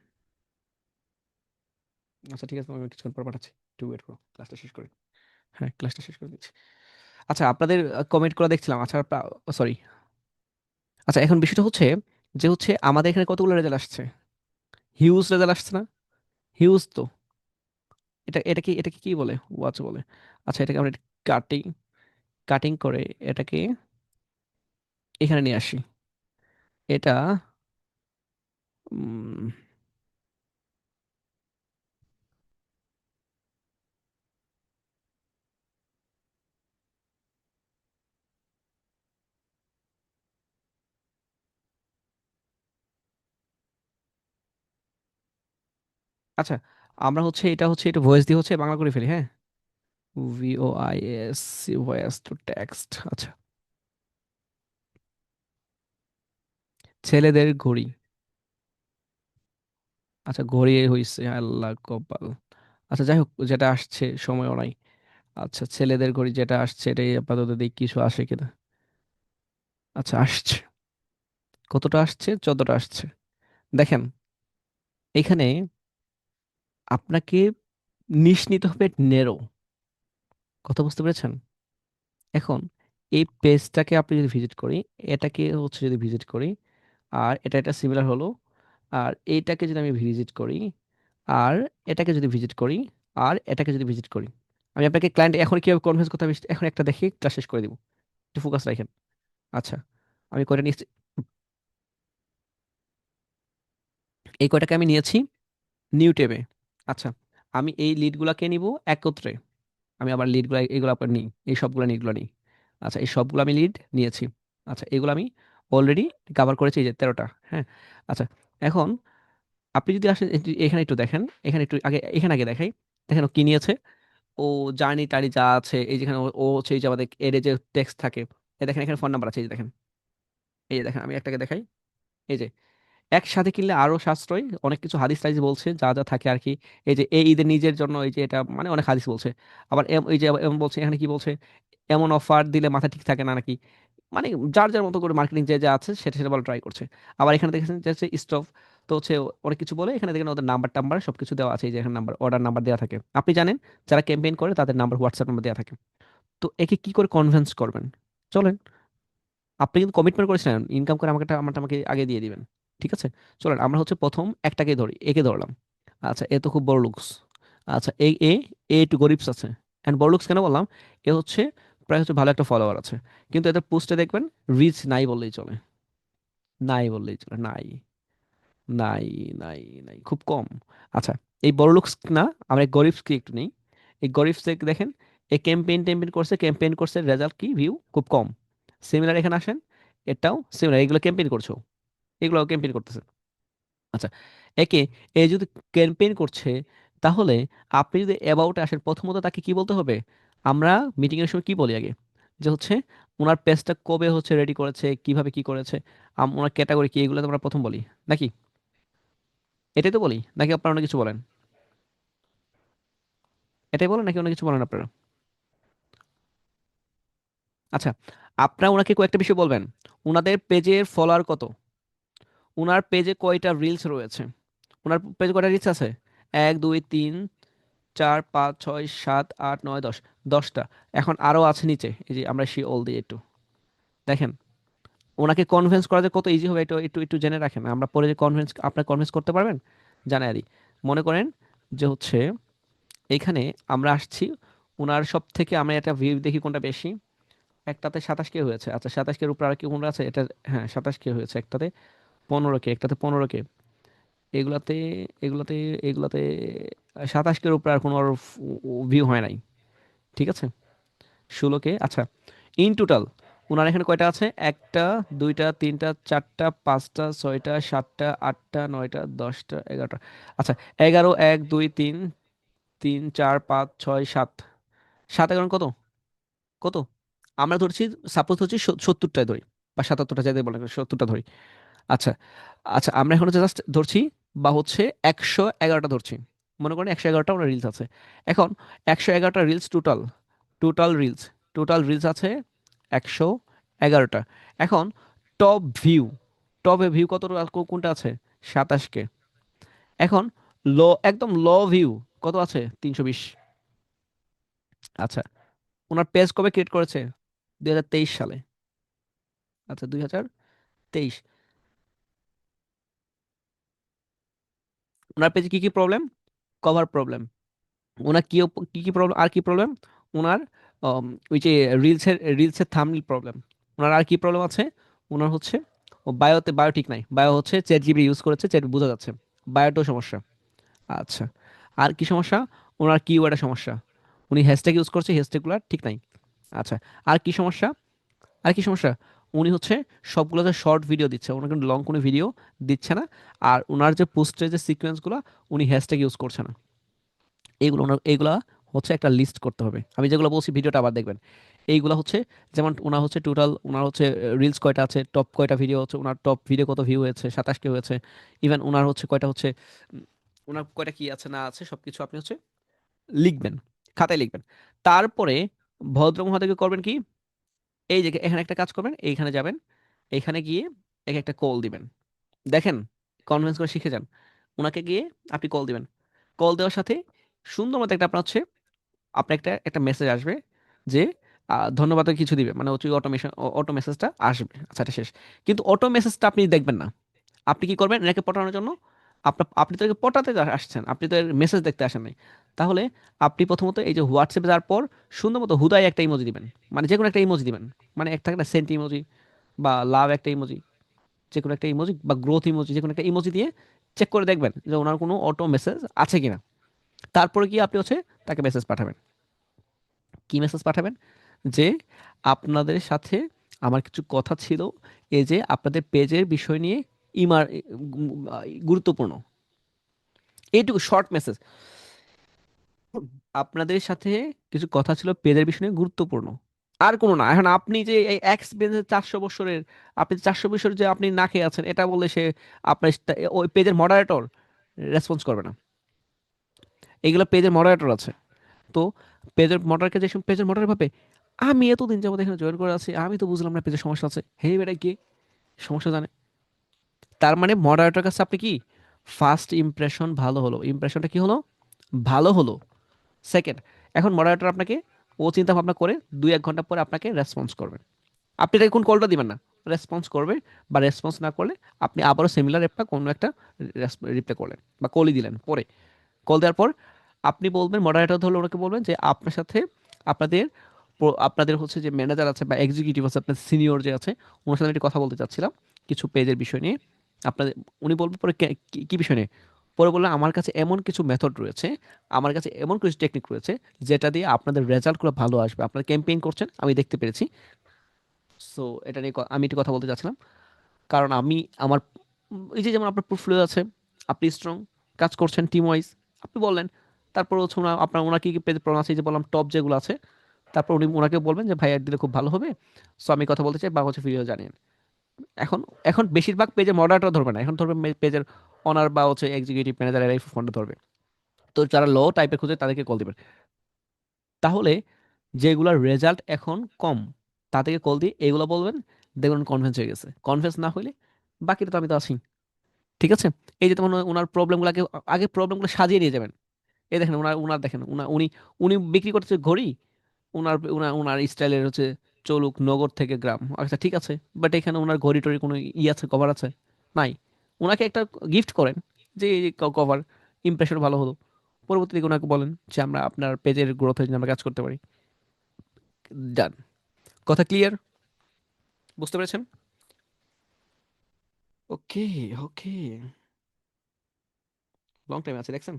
আচ্ছা ঠিক আছে, আমি কিছুক্ষণ পর পাঠাচ্ছি, একটু ওয়েট করো, ক্লাসটা শেষ করে। হ্যাঁ, ক্লাসটা শেষ করে দিচ্ছি। আচ্ছা, আপনাদের কমেন্ট করা দেখছিলাম। আচ্ছা, সরি। আচ্ছা, এখন বিষয়টা হচ্ছে যে হচ্ছে আমাদের এখানে কতগুলো রেজাল্ট আসছে, হিউজ রেজাল্ট আসছে না? হিউজ তো। এটা কি কি বলে, ওয়াচ বলে। আচ্ছা, এটাকে আমরা কাটিং কাটিং করে এটাকে এখানে নিয়ে আসি। এটা উম, আচ্ছা, আমরা হচ্ছে এটা হচ্ছে এটা ভয়েস দিয়ে হচ্ছে বাংলা করে ফেলি, হ্যাঁ। VOIS, voice to text. আচ্ছা, ছেলেদের ঘড়ি। আচ্ছা, ঘড়ি হইছে, আল্লাহ কপাল। আচ্ছা, যাই হোক, যেটা আসছে সময়ও নাই। আচ্ছা, ছেলেদের ঘড়ি যেটা আসছে এটাই আপাতত দেখি কিছু আসে কিনা। আচ্ছা, আসছে। কতটা আসছে? 14টা আসছে। দেখেন, এখানে আপনাকে নিশ নিতে হবে নেরো। কথা বুঝতে পেরেছেন? এখন এই পেজটাকে আপনি যদি ভিজিট করি, এটাকে হচ্ছে যদি ভিজিট করি, আর এটা সিমিলার হলো, আর এইটাকে যদি আমি ভিজিট করি, আর এটাকে যদি ভিজিট করি, আর এটাকে যদি ভিজিট করি, আমি আপনাকে ক্লায়েন্ট এখন কিভাবে কনভিন্স করতে হবে এখন একটা দেখি, ক্লাস শেষ করে দিব। একটু ফোকাস রাখেন। আচ্ছা, আমি কয়টা নিয়েছি, এই কয়টাকে আমি নিয়েছি নিউ ট্যাবে। আচ্ছা, আমি এই লিডগুলাকে নিব একত্রে। আমি আবার লিডগুলো এগুলো আপনার নিই, এই সবগুলো লিডগুলো নিই। আচ্ছা, এই সবগুলো আমি লিড নিয়েছি। আচ্ছা, এগুলো আমি অলরেডি কভার করেছি, এই যে 13টা, হ্যাঁ। আচ্ছা, এখন আপনি যদি আসেন এখানে একটু দেখেন, এখানে একটু আগে, এখানে আগে দেখাই। দেখেন ও কি নিয়েছে। ও জার্নি টার্নি যা আছে, এই যেখানে ও হচ্ছে এই যে আমাদের এর যে টেক্সট থাকে, এই দেখেন এখানে ফোন নাম্বার আছে, এই যে দেখেন, এই যে দেখেন, আমি একটাকে দেখাই। এই যে একসাথে কিনলে আরো সাশ্রয়, অনেক কিছু হাদিস টাদিস বলছে যা যা থাকে আর কি। এই যে এই ঈদের নিজের জন্য, এই যে এটা মানে অনেক হাদিস বলছে। আবার এই যে এমন বলছে, এখানে কি বলছে, এমন অফার দিলে মাথা ঠিক থাকে না নাকি। মানে যার যার মতো করে মার্কেটিং যে যা আছে সেটা সেটা বলে ট্রাই করছে। আবার এখানে দেখেছেন যে হচ্ছে স্টক, তো হচ্ছে অনেক কিছু বলে, এখানে দেখেন ওদের নাম্বার টাম্বার সবকিছু দেওয়া আছে, এই যে এখানে নাম্বার, অর্ডার নাম্বার দেওয়া থাকে। আপনি জানেন যারা ক্যাম্পেইন করে তাদের নাম্বার, হোয়াটসঅ্যাপ নাম্বার দেওয়া থাকে। তো একে কি করে কনভিন্স করবেন? চলেন, আপনি কিন্তু কমিটমেন্ট করেছিলেন ইনকাম করে আমাকে আগে দিয়ে দিবেন। ঠিক আছে, চলেন আমরা হচ্ছে প্রথম একটাকে ধরি, একে ধরলাম। আচ্ছা, এ তো খুব বড় লুকস। আচ্ছা, এ একটু গরিবস আছে। অ্যান্ড বড় লুকস কেন বললাম? এ হচ্ছে প্রায় হচ্ছে ভালো একটা ফলোয়ার আছে, কিন্তু এদের পোস্টে দেখবেন রিচ নাই বললেই চলে। নাই বললেই চলে, নাই, নাই, নাই, নাই, খুব কম। আচ্ছা, এই বড় লুকস না, আমরা এই গরিবসকে একটু নেই। এই গরিবস দেখেন, এই ক্যাম্পেইন করছে, রেজাল্ট কি, ভিউ খুব কম। সিমিলার এখানে আসেন, এটাও সিমিলার, এগুলো ক্যাম্পেইন করছো, এগুলো ক্যাম্পেইন করতেছে। আচ্ছা, একে এ যদি ক্যাম্পেইন করছে, তাহলে আপনি যদি অ্যাবাউটে আসেন, প্রথমত তাকে কি বলতে হবে? আমরা মিটিং এর সময় কি বলি আগে, যে হচ্ছে ওনার পেজটা কবে হচ্ছে রেডি করেছে, কিভাবে কি করেছে, ওনার ক্যাটাগরি কি, এগুলো তো আমরা প্রথম বলি নাকি? এটাই তো বলি নাকি আপনারা অন্য কিছু বলেন? এটাই বলেন নাকি অন্য কিছু বলেন আপনারা? আচ্ছা, আপনারা ওনাকে কয়েকটা বিষয় বলবেন। ওনাদের পেজের ফলোয়ার কত, ওনার পেজে কয়টা রিলস রয়েছে, ওনার পেজে কয়টা রিলস আছে, 1 2 3 4 5 6 7 8 9 10, 10টা। এখন আরো আছে নিচে, এই যে আমরা অল দিয়ে একটু দেখেন, ওনাকে কনভিন্স করা যে কত ইজি হবে, একটু একটু একটু জেনে রাখেন। আমরা পরে যে কনভিন্স, আপনার কনভিন্স করতে পারবেন, জানাই দিই। মনে করেন যে হচ্ছে এইখানে আমরা আসছি, ওনার সব থেকে আমরা একটা ভিউ দেখি কোনটা বেশি। একটাতে 27 কে হয়েছে, আচ্ছা 27 কে উপরে আর কি কোনটা আছে এটা, হ্যাঁ 27 কে হয়েছে, একটাতে 15 কে, একটাতে 15 কে, এগুলাতে এগুলাতে এগুলাতে 27 কে উপরে আর কোনো ভিউ হয় নাই। ঠিক আছে, 16 কে। আচ্ছা, ইন টোটাল ওনার এখানে কয়টা আছে, 1 2 3 4 5 6 7 8 9 10 11। আচ্ছা, 11, 1 2 3 3 4 5 6 7, 7 11 কত, কত? আমরা ধরছি, সাপোজ হচ্ছে 70টায় ধরি, বা 77টা যাদের বলে 70টা ধরি। আচ্ছা, আচ্ছা আমরা এখন হচ্ছে জাস্ট ধরছি বা হচ্ছে 111টা ধরছি, মনে করেন 111টা ওনার রিলস আছে। এখন 111টা reels total reels total reels আছে 111টা। এখন টপ ভিউ, টপে ভিউ কত, কোনটা আছে? 27কে। এখন একদম ভিউ কত আছে? 320। আচ্ছা, ওনার পেজ কবে ক্রিয়েট করেছে? 2023 সালে। আচ্ছা, 2023। ওনার পেজে কি কি প্রবলেম? Cover problem. ওনার কি কি প্রবলেম, আর কি প্রবলেম? ওনার ওই যে রিলসের থাম্বনেল প্রবলেম। ওনার আর কি প্রবলেম আছে? ওনার হচ্ছে ও বায়ো ঠিক নাই, বায়ো হচ্ছে চ্যাট জিপিটি ইউজ করেছে, চ্যাট বোঝা যাচ্ছে, বায়োটাও সমস্যা। আচ্ছা, আর কি সমস্যা? ওনার কিওয়ার্ডের সমস্যা, উনি হ্যাশট্যাগ ইউজ করছে, হ্যাশট্যাগুলো ঠিক নাই। আচ্ছা, আর কি সমস্যা? আর কি সমস্যা? উনি হচ্ছে সবগুলোতে শর্ট ভিডিও দিচ্ছে, ওনার কিন্তু লং কোনো ভিডিও দিচ্ছে না। আর ওনার যে পোস্টের যে সিকোয়েন্সগুলো, উনি হ্যাশট্যাগ ইউজ করছে না। এইগুলা হচ্ছে একটা লিস্ট করতে হবে। আমি যেগুলো বলছি ভিডিওটা আবার দেখবেন। এইগুলা হচ্ছে, যেমন ওনার হচ্ছে টোটাল, ওনার হচ্ছে রিলস কয়টা আছে, টপ কয়টা ভিডিও হচ্ছে, ওনার টপ ভিডিও কত ভিউ হয়েছে, 27কে হয়েছে। ইভেন ওনার হচ্ছে কয়টা হচ্ছে, ওনার কয়টা কি আছে না আছে সবকিছু আপনি হচ্ছে লিখবেন, খাতায় লিখবেন। তারপরে ভদ্র মহোদয়কে করবেন কি, এই যে এখানে একটা কাজ করবেন, এইখানে যাবেন, এইখানে গিয়ে একে একটা কল দিবেন। দেখেন, কনভিন্স করে শিখে যান। ওনাকে গিয়ে আপনি কল দিবেন। কল দেওয়ার সাথে সুন্দর মতো একটা আপনার হচ্ছে, আপনার একটা একটা মেসেজ আসবে যে ধন্যবাদ কিছু দিবে, মানে হচ্ছে অটো মেসেজটা আসবে। আচ্ছা, এটা শেষ। কিন্তু অটো মেসেজটা আপনি দেখবেন না। আপনি কি করবেন এনাকে পটানোর জন্য? আপনি তো একে পটাতে আসছেন, আপনি তো মেসেজ দেখতে আসেন নাই। তাহলে আপনি প্রথমত এই যে হোয়াটসঅ্যাপে যাওয়ার পর সুন্দর মতো হুদায় একটা ইমোজি দিবেন, মানে যে কোনো একটা ইমোজি দিবেন, মানে একটা একটা সেন্ট ইমোজি বা লাভ একটা ইমোজি, যে কোনো একটা ইমোজি বা গ্রোথ ইমোজি, যে কোনো একটা ইমোজি দিয়ে চেক করে দেখবেন যে ওনার কোনো অটো মেসেজ আছে কিনা। তারপরে কি আপনি হচ্ছে তাকে মেসেজ পাঠাবেন। কি মেসেজ পাঠাবেন? যে আপনাদের সাথে আমার কিছু কথা ছিল, এই যে আপনাদের পেজের বিষয় নিয়ে, ইমার গুরুত্বপূর্ণ, এইটুকু শর্ট মেসেজ। আপনাদের সাথে কিছু কথা ছিল পেজের বিষয় নিয়ে গুরুত্বপূর্ণ, আর কোনো না। এখন আপনি যে এই এক্সপিরিয়েন্স 400 বছরের, আপনি 400 বছর যে আপনি না খেয়ে আছেন, এটা বললে সে আপনার ওই পেজের মডারেটর রেসপন্স করবে না। এইগুলো পেজের মডারেটর আছে। তো পেজের মডারকে, যে পেজের মডার ভাবে আমি এতদিন যাবত এখানে জয়েন করে আছি, আমি তো বুঝলাম না পেজের সমস্যা আছে, হে বেটা কি সমস্যা জানে। তার মানে মডারেটর কাছে আপনি কি, ফার্স্ট ইমপ্রেশন ভালো হলো, ইমপ্রেশনটা কি হলো, ভালো হলো। সেকেন্ড, এখন মডারেটর আপনাকে ও চিন্তা ভাবনা করে 2-1 ঘন্টা পরে আপনাকে রেসপন্স করবে। আপনি তাকে কোন কলটা দিবেন না, রেসপন্স করবে। বা রেসপন্স না করলে আপনি আবারও সিমিলার একটা কোনো একটা রিপ্লাই করলেন বা কলই দিলেন পরে। কল দেওয়ার পর আপনি বলবেন, মডারেটর ধরলে ওনাকে বলবেন যে আপনার সাথে আপনাদের আপনাদের হচ্ছে যে ম্যানেজার আছে বা এক্সিকিউটিভ আছে, আপনার সিনিয়র যে আছে, ওনার সাথে একটু কথা বলতে চাচ্ছিলাম কিছু পেজের বিষয় নিয়ে। আপনাদের, উনি বলবেন পরে কি বিষয় নিয়ে? পরে বললেন আমার কাছে এমন কিছু মেথড রয়েছে, আমার কাছে এমন কিছু টেকনিক রয়েছে, যেটা দিয়ে আপনাদের রেজাল্টগুলো ভালো আসবে। আপনারা ক্যাম্পেইন করছেন, আমি দেখতে পেরেছি। সো এটা নিয়ে আমি একটু কথা বলতে চাচ্ছিলাম। কারণ আমি আমার এই যে যেমন আপনার পোর্টফোলিও আছে, আপনি স্ট্রং কাজ করছেন টিম ওয়াইজ, আপনি বললেন। তারপর হচ্ছে আপনার ওনার কি কি পেজ প্রবলেম আছে, এই যে বললাম টপ যেগুলো আছে। তারপর উনি ওনাকে বলবেন যে ভাই অ্যাড দিলে খুব ভালো হবে, সো আমি কথা বলতে চাই বা হচ্ছে ভিডিও জানিয়ে। এখন এখন বেশিরভাগ পেজে মডারেটর ধরবে না, এখন ধরবে পেজের অনার বা হচ্ছে এক্সিকিউটিভ ম্যানেজার, এরাই ফোনটা ধরবে। তো যারা লো টাইপের খুঁজে তাদেরকে কল দিবেন। তাহলে যেগুলোর রেজাল্ট এখন কম, তাদেরকে কল দিয়ে এগুলো বলবেন, দেখবেন কনফারেন্স হয়ে গেছে। কনফারেন্স না হইলে বাকিটা তো আমি তো আছি। ঠিক আছে? এই যে তোমার ওনার প্রবলেমগুলোকে, আগে প্রবলেমগুলো সাজিয়ে নিয়ে যাবেন। এই দেখেন ওনার ওনার দেখেন উনি উনি বিক্রি করতেছে ঘড়ি, ওনার ওনার ওনার স্টাইলের হচ্ছে চলুক নগর থেকে গ্রাম। আচ্ছা ঠিক আছে, বাট এখানে ওনার ঘড়ি টড়ি কোনো আছে, কভার আছে? নাই। ওনাকে একটা গিফট করেন যে কভার, ইমপ্রেশন ভালো হলো। পরবর্তী দিকে ওনাকে বলেন যে আমরা আপনার পেজের গ্রোথের জন্য আমরা কাজ করতে পারি। ডান। কথা ক্লিয়ার? বুঝতে পেরেছেন? ওকে, ওকে। লং টাইম আছে দেখছেন।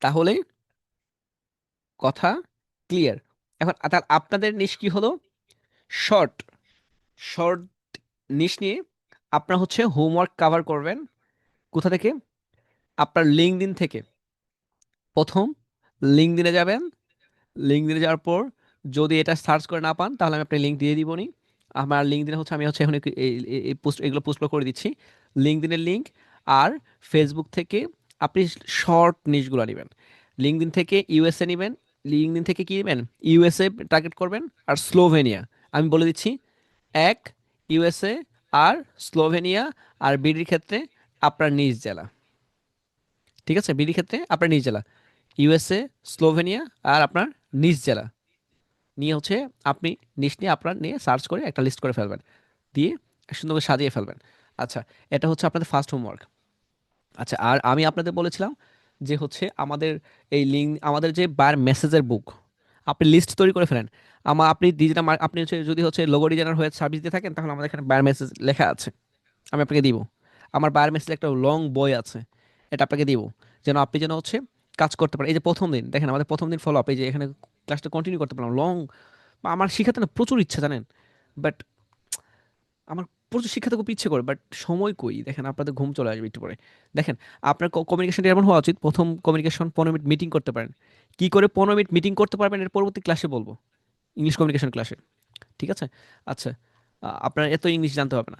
তাহলে কথা ক্লিয়ার। এখন আপনাদের নিশ কি হলো? শর্ট, শর্ট নিশ নিয়ে আপনার হচ্ছে হোমওয়ার্ক কভার করবেন। কোথা থেকে? আপনার লিঙ্কডইন থেকে। প্রথম লিঙ্কডইনে যাবেন, লিঙ্কডইনে যাওয়ার পর যদি এটা সার্চ করে না পান তাহলে আমি আপনাকে লিঙ্ক দিয়ে দিব নি। আমার লিঙ্কডইনে হচ্ছে আমি হচ্ছে এখন এই পোস্ট এগুলো পোস্ট করে দিচ্ছি, লিঙ্কডইনের লিঙ্ক। আর ফেসবুক থেকে আপনি শর্ট নিশগুলো নেবেন, লিঙ্কডইন থেকে ইউএসএ নেবেন, লিঙ্কডইন থেকে কি নেবেন, ইউএসএ টার্গেট করবেন আর স্লোভেনিয়া। আমি বলে দিচ্ছি, এক ইউএসএ আর স্লোভেনিয়া, আর বিডির ক্ষেত্রে আপনার নিজ জেলা। ঠিক আছে, বিডির ক্ষেত্রে আপনার নিজ জেলা, ইউএসএ, স্লোভেনিয়া আর আপনার নিজ জেলা নিয়ে হচ্ছে আপনি নিজ নিয়ে আপনার নিয়ে সার্চ করে একটা লিস্ট করে ফেলবেন, দিয়ে সুন্দর করে সাজিয়ে ফেলবেন। আচ্ছা, এটা হচ্ছে আপনাদের ফার্স্ট হোমওয়ার্ক। আচ্ছা, আর আমি আপনাদের বলেছিলাম যে হচ্ছে আমাদের এই লিঙ্ক, আমাদের যে বার মেসেজের বুক, আপনি লিস্ট তৈরি করে ফেলেন। আপনি ডিজিটাল আপনি হচ্ছে যদি হচ্ছে লোগো ডিজাইনার হয়ে সার্ভিস দিয়ে থাকেন তাহলে আমাদের এখানে বার মেসেজ লেখা আছে, আমি আপনাকে দিব। আমার বার মেসেজ একটা লং বই আছে, এটা আপনাকে দিব, যেন আপনি যেন হচ্ছে কাজ করতে পারেন। এই যে প্রথম দিন দেখেন, আমাদের প্রথম দিন ফলো আপ, এই যে এখানে ক্লাসটা কন্টিনিউ করতে পারলাম লং। আমার শিখাতে না প্রচুর ইচ্ছা জানেন, বাট আমার প্রচুর শিক্ষা থেকে খুব ইচ্ছে করে, বাট সময় কই। দেখেন আপনাদের ঘুম চলে আসবে একটু পরে। দেখেন, আপনার কমিউনিকেশনটা এমন হওয়া উচিত, প্রথম কমিউনিকেশন 15 মিনিট মিটিং করতে পারেন। কি করে 15 মিনিট মিটিং করতে পারবেন এর পরবর্তী ক্লাসে বলবো, ইংলিশ কমিউনিকেশন ক্লাসে। ঠিক আছে? আচ্ছা, আপনার এত ইংলিশ জানতে হবে না।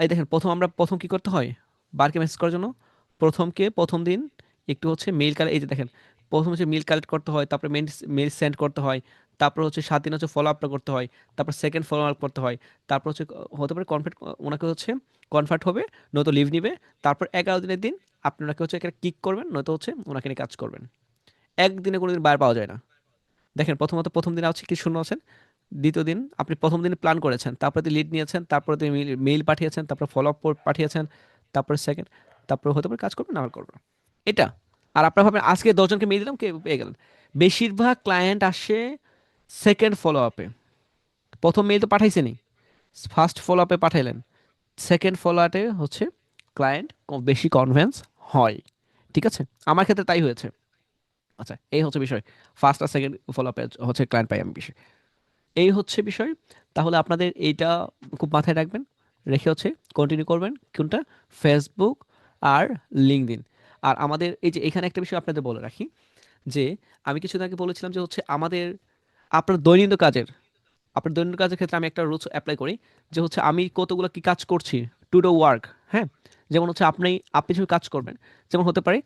এই দেখেন, আমরা প্রথম কি করতে হয় বারকে মেসেজ করার জন্য, প্রথম দিন একটু হচ্ছে মেইল কালেক্ট, এই যে দেখেন, প্রথম হচ্ছে মেইল কালেক্ট করতে হয়, তারপরে মেইল সেন্ড করতে হয়, তারপর হচ্ছে 7 দিন হচ্ছে ফলো আপটা করতে হয়, তারপর সেকেন্ড ফলো আপ করতে হয়, তারপর হচ্ছে হতে পারে কনফার্ট, ওনাকে হচ্ছে কনফার্ট হবে, নয়তো লিভ নিবে। তারপর 11 দিনের দিন আপনি ওনাকে হচ্ছে একটা কিক করবেন, নয়তো হচ্ছে ওনাকে নিয়ে কাজ করবেন। একদিনে কোনোদিন বার পাওয়া যায় না। দেখেন, প্রথমত প্রথম দিন আছে কি শূন্য আছেন, দ্বিতীয় দিন আপনি প্রথম দিন প্ল্যান করেছেন, তারপরে লিড নিয়েছেন, তারপরে মেইল পাঠিয়েছেন, তারপরে ফলো আপ পাঠিয়েছেন, তারপরে সেকেন্ড, তারপরে হতে পারে কাজ করবেন আবার করবেন এটা। আর আপনার ভাবেন আজকে 10 জনকে মেইল দিলাম, কে পেয়ে গেলেন। বেশিরভাগ ক্লায়েন্ট আসে সেকেন্ড ফলো আপে, প্রথম মেইল তো পাঠাইছেনই, ফার্স্ট ফলো আপে পাঠাইলেন, সেকেন্ড ফলো আপে হচ্ছে ক্লায়েন্ট বেশি কনভিন্স হয়। ঠিক আছে, আমার ক্ষেত্রে তাই হয়েছে। আচ্ছা, এই হচ্ছে বিষয়, ফার্স্ট আর সেকেন্ড ফলো আপে হচ্ছে ক্লায়েন্ট পাই আমি বেশি, এই হচ্ছে বিষয়। তাহলে আপনাদের এইটা খুব মাথায় রাখবেন, রেখে হচ্ছে কন্টিনিউ করবেন কোনটা, ফেসবুক আর লিঙ্কডইন। আর আমাদের এই যে এখানে একটা বিষয় আপনাদের বলে রাখি, যে আমি কিছুদিন আগে বলেছিলাম যে হচ্ছে আমাদের আপনার দৈনন্দিন কাজের ক্ষেত্রে আমি একটা রুলস অ্যাপ্লাই করি, যে হচ্ছে আমি কতগুলো কি কাজ করছি, টু ডু ওয়ার্ক। হ্যাঁ, যেমন হচ্ছে আপনি যখন কাজ করবেন, যেমন হতে পারে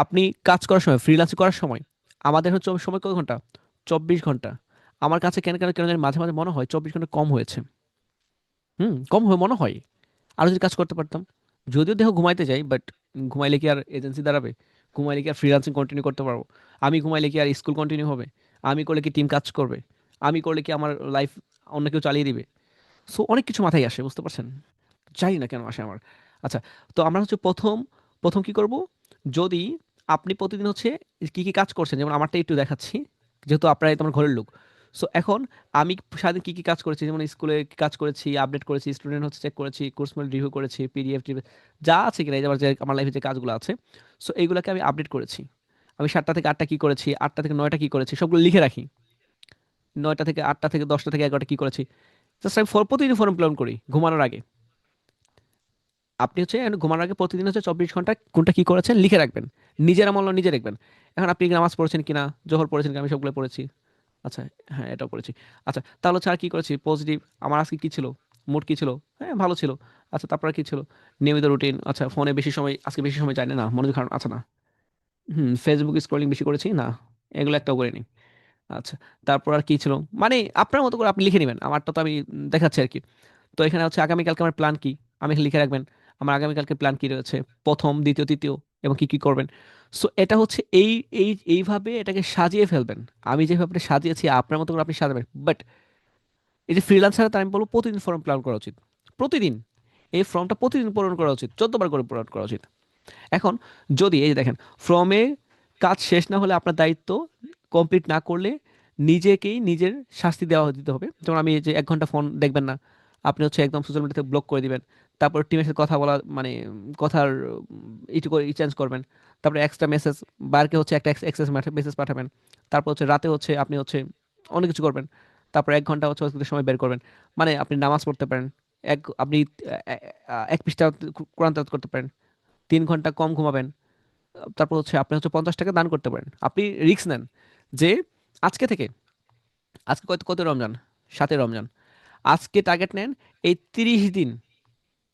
আপনি কাজ করার সময়, ফ্রিল্যান্সিং করার সময় আমাদের হচ্ছে সময় কত ঘন্টা, 24 ঘন্টা। আমার কাছে কেন কেন কেন জানি মাঝে মাঝে মনে হয় 24 ঘন্টা কম হয়েছে। কম হয়ে মনে হয়, আরো যদি কাজ করতে পারতাম। যদিও দেহ ঘুমাইতে যাই, বাট ঘুমাইলে কি আর এজেন্সি দাঁড়াবে, ঘুমাইলে কি আর ফ্রিল্যান্সিং কন্টিনিউ করতে পারবো, আমি ঘুমাইলে কি আর স্কুল কন্টিনিউ হবে, আমি করলে কি টিম কাজ করবে, আমি করলে কি আমার লাইফ অন্য কেউ চালিয়ে দিবে। সো অনেক কিছু মাথায় আসে, বুঝতে পারছেন, জানি না কেন আসে আমার। আচ্ছা, তো আমরা হচ্ছে প্রথম প্রথম কি করব, যদি আপনি প্রতিদিন হচ্ছে কি কি কাজ করছেন, যেমন আমারটা একটু দেখাচ্ছি, যেহেতু আপনারাই তোমার ঘরের লোক। সো এখন আমি সারাদিন কি কি কাজ করেছি, যেমন স্কুলে কি কাজ করেছি, আপডেট করেছি, স্টুডেন্ট হচ্ছে চেক করেছি, কোর্স মেল রিভিউ করেছি, পিডিএফ যা আছে কিনা, এই যে আমার লাইফে যে কাজগুলো আছে, সো এইগুলোকে আমি আপডেট করেছি। আমি 7টা থেকে 8টা কি করেছি, 8টা থেকে 9টা কি করেছি, সবগুলো লিখে রাখি। 9টা থেকে 8টা থেকে 10টা থেকে 11টা কি করেছি, জাস্ট আমি প্রতিদিন ফর্ম পূরণ করি ঘুমানোর আগে। আপনি হচ্ছে ঘুমানোর আগে প্রতিদিন হচ্ছে 24 ঘন্টা কোনটা কি করেছেন লিখে রাখবেন, নিজের আমল নিজে রাখবেন। এখন আপনি নামাজ পড়েছেন কিনা, জোহর পড়েছেন কিনা, আমি সবগুলো পড়েছি। আচ্ছা, হ্যাঁ এটাও পড়েছি। আচ্ছা, তাহলে হচ্ছে আর কি করেছি পজিটিভ, আমার আজকে কি ছিল, মুড কি ছিল, হ্যাঁ ভালো ছিল। আচ্ছা, তারপরে কি ছিল, নিয়মিত রুটিন, আচ্ছা ফোনে বেশি সময়, আজকে বেশি সময় যায় না, মনোযোগ খারাপ, আচ্ছা না, ফেসবুক স্ক্রলিং বেশি করেছি না, এগুলো একটাও করিনি। আচ্ছা, তারপর আর কি ছিল, মানে আপনার মতো করে আপনি লিখে নেবেন, আমারটা তো আমি দেখাচ্ছি আর কি। তো এখানে হচ্ছে আগামীকালকে আমার প্ল্যান কি, আমি এখানে লিখে রাখবেন আমার আগামীকালকে প্ল্যান কি রয়েছে, প্রথম দ্বিতীয় তৃতীয়, এবং কি কি করবেন। সো এটা হচ্ছে এইভাবে এটাকে সাজিয়ে ফেলবেন। আমি যেভাবে সাজিয়েছি আপনার মতো করে আপনি সাজাবেন, বাট এই যে ফ্রিল্যান্সার, তার আমি বলবো প্রতিদিন ফর্ম প্ল্যান করা উচিত, প্রতিদিন এই ফর্মটা প্রতিদিন পূরণ করা উচিত, 14বার করে পূরণ করা উচিত। এখন যদি এই যে দেখেন, ফর্মে কাজ শেষ না হলে আপনার দায়িত্ব কমপ্লিট না করলে নিজেকেই নিজের শাস্তি দিতে হবে। যেমন আমি এই যে 1 ঘন্টা ফোন দেখবেন না, আপনি হচ্ছে একদম সোশ্যাল মিডিয়া থেকে ব্লক করে দিবেন। তারপর টিমের সাথে কথা বলা, মানে কথার একটু করে চেঞ্জ করবেন। তারপরে এক্সট্রা মেসেজ, বারকে হচ্ছে একটা এক্সেস মেসেজ পাঠাবেন। তারপর হচ্ছে রাতে হচ্ছে আপনি হচ্ছে অনেক কিছু করবেন। তারপর 1 ঘন্টা হচ্ছে সময় বের করবেন, মানে আপনি নামাজ পড়তে পারেন, আপনি 1 পৃষ্ঠা কোরআন তেলাওয়াত করতে পারেন, 3 ঘন্টা কম ঘুমাবেন। তারপর হচ্ছে আপনি হচ্ছে 50 টাকা দান করতে পারেন। আপনি রিস্ক নেন যে আজকে থেকে আজকে কত কত রমজান? 7 রমজান। আজকে টার্গেট নেন এই 30 দিন,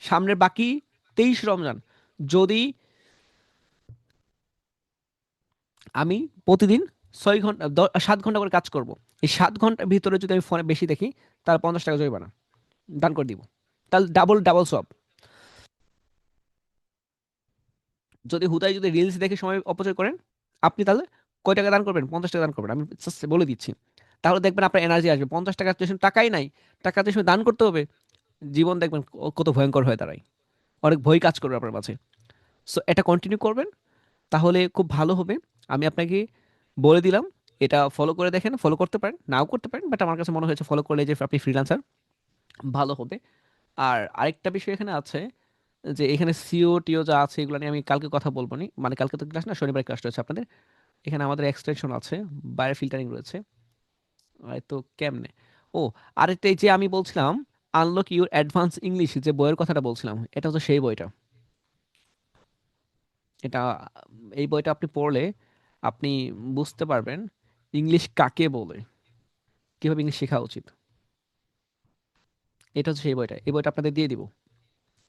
সামনের বাকি 23 রমজান যদি আমি প্রতিদিন 6 ঘন্টা 7 ঘন্টা করে কাজ করব, এই 7 ঘন্টার ভিতরে যদি আমি ফোনে বেশি দেখি তাহলে 50 টাকা জরিমানা দান করে দিব, তাহলে ডাবল ডাবল সব। যদি হুদায় যদি রিলস দেখে সময় অপচয় করেন, আপনি তাহলে কয় টাকা দান করবেন? 50 টাকা দান করবেন, আমি just বলে দিচ্ছি। তাহলে দেখবেন আপনার এনার্জি আসবে। 50 টাকার যে টাকাই নাই, টাকাতে সময় দান করতে হবে, জীবন দেখবেন কত ভয়ঙ্কর হয়ে দাঁড়ায়, অনেক ভয় কাজ করবে আপনার মাঝে। সো এটা কন্টিনিউ করবেন, তাহলে খুব ভালো হবে। আমি আপনাকে বলে দিলাম, এটা ফলো করে দেখেন, ফলো করতে পারেন নাও করতে পারেন, বাট আমার কাছে মনে হয়েছে ফলো করলে যে আপনি ফ্রিল্যান্সার ভালো হবে। আর আরেকটা বিষয় এখানে আছে যে এখানে সিও টিও যা আছে এগুলো নিয়ে আমি কালকে কথা বলবো নি, মানে কালকে তো ক্লাস না, শনিবার ক্লাস রয়েছে আপনাদের। এখানে আমাদের এক্সটেনশন আছে, বাইরে ফিল্টারিং রয়েছে। তো কেমনে, ও আরেকটা এই যে আমি বলছিলাম আনলক ইউর অ্যাডভান্স ইংলিশ, যে বইয়ের কথাটা বলছিলাম, এটা হচ্ছে সেই বইটা। এটা এই বইটা আপনি পড়লে আপনি বুঝতে পারবেন ইংলিশ কাকে বলে, কিভাবে ইংলিশ শেখা উচিত। এটা হচ্ছে সেই বইটা, এই বইটা আপনাদের দিয়ে দিব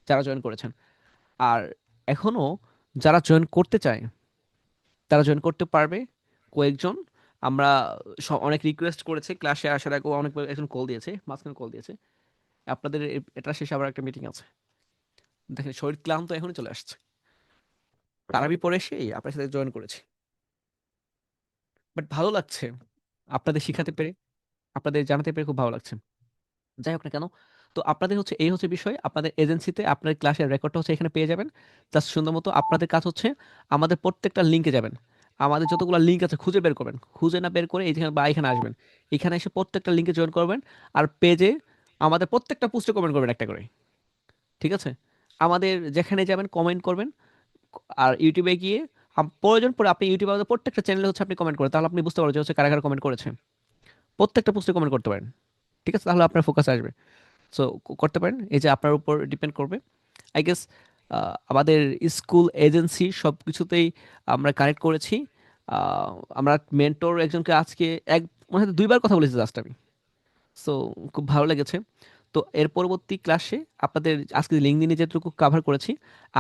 যারা জয়েন করেছেন। আর এখনো যারা জয়েন করতে চায় তারা জয়েন করতে পারবে কয়েকজন। আমরা অনেক রিকোয়েস্ট করেছে, ক্লাসে আসার আগে অনেক একজন কল দিয়েছে, মাঝখানে কল দিয়েছে। আপনাদের এটা শেষে আবার একটা মিটিং আছে। দেখেন শরীর ক্লান্ত এখনই চলে আসছে, তারাবি পরে এসেই আপনার সাথে জয়েন করেছি। বাট ভালো লাগছে আপনাদের শিখাতে পেরে, আপনাদের জানাতে পেরে খুব ভালো লাগছে। যাই হোক না কেন, তো আপনাদের হচ্ছে এই হচ্ছে বিষয়, আপনাদের এজেন্সিতে আপনার ক্লাসের রেকর্ডটা হচ্ছে এখানে পেয়ে যাবেন। জাস্ট সুন্দর মতো আপনাদের কাজ হচ্ছে আমাদের প্রত্যেকটা লিঙ্কে যাবেন, আমাদের যতগুলো লিঙ্ক আছে খুঁজে বের করবেন, খুঁজে না বের করে এইখানে বা এখানে আসবেন, এখানে এসে প্রত্যেকটা লিঙ্কে জয়েন করবেন। আর পেজে আমাদের প্রত্যেকটা পোস্টে কমেন্ট করবেন একটা করে, ঠিক আছে? আমাদের যেখানে যাবেন কমেন্ট করবেন। আর ইউটিউবে গিয়ে প্রয়োজন পড়ে আপনি ইউটিউবে আমাদের প্রত্যেকটা চ্যানেলে হচ্ছে আপনি কমেন্ট করেন, তাহলে আপনি বুঝতে পারবেন যে হচ্ছে কারা কারা কমেন্ট করেছে। প্রত্যেকটা পোস্টে কমেন্ট করতে পারেন, ঠিক আছে? তাহলে আপনার ফোকাস আসবে। সো করতে পারেন, এই যে আপনার উপর ডিপেন্ড করবে। আই গেস আমাদের স্কুল এজেন্সি সব কিছুতেই আমরা কানেক্ট করেছি। আহ, আমরা মেন্টর একজনকে আজকে এক মনে হয় 2বার কথা বলেছি জাস্ট আমি। সো খুব ভালো লেগেছে। তো এর পরবর্তী ক্লাসে আপনাদের আজকে লিঙ্কডিনে যেটুকু কাভার করেছি,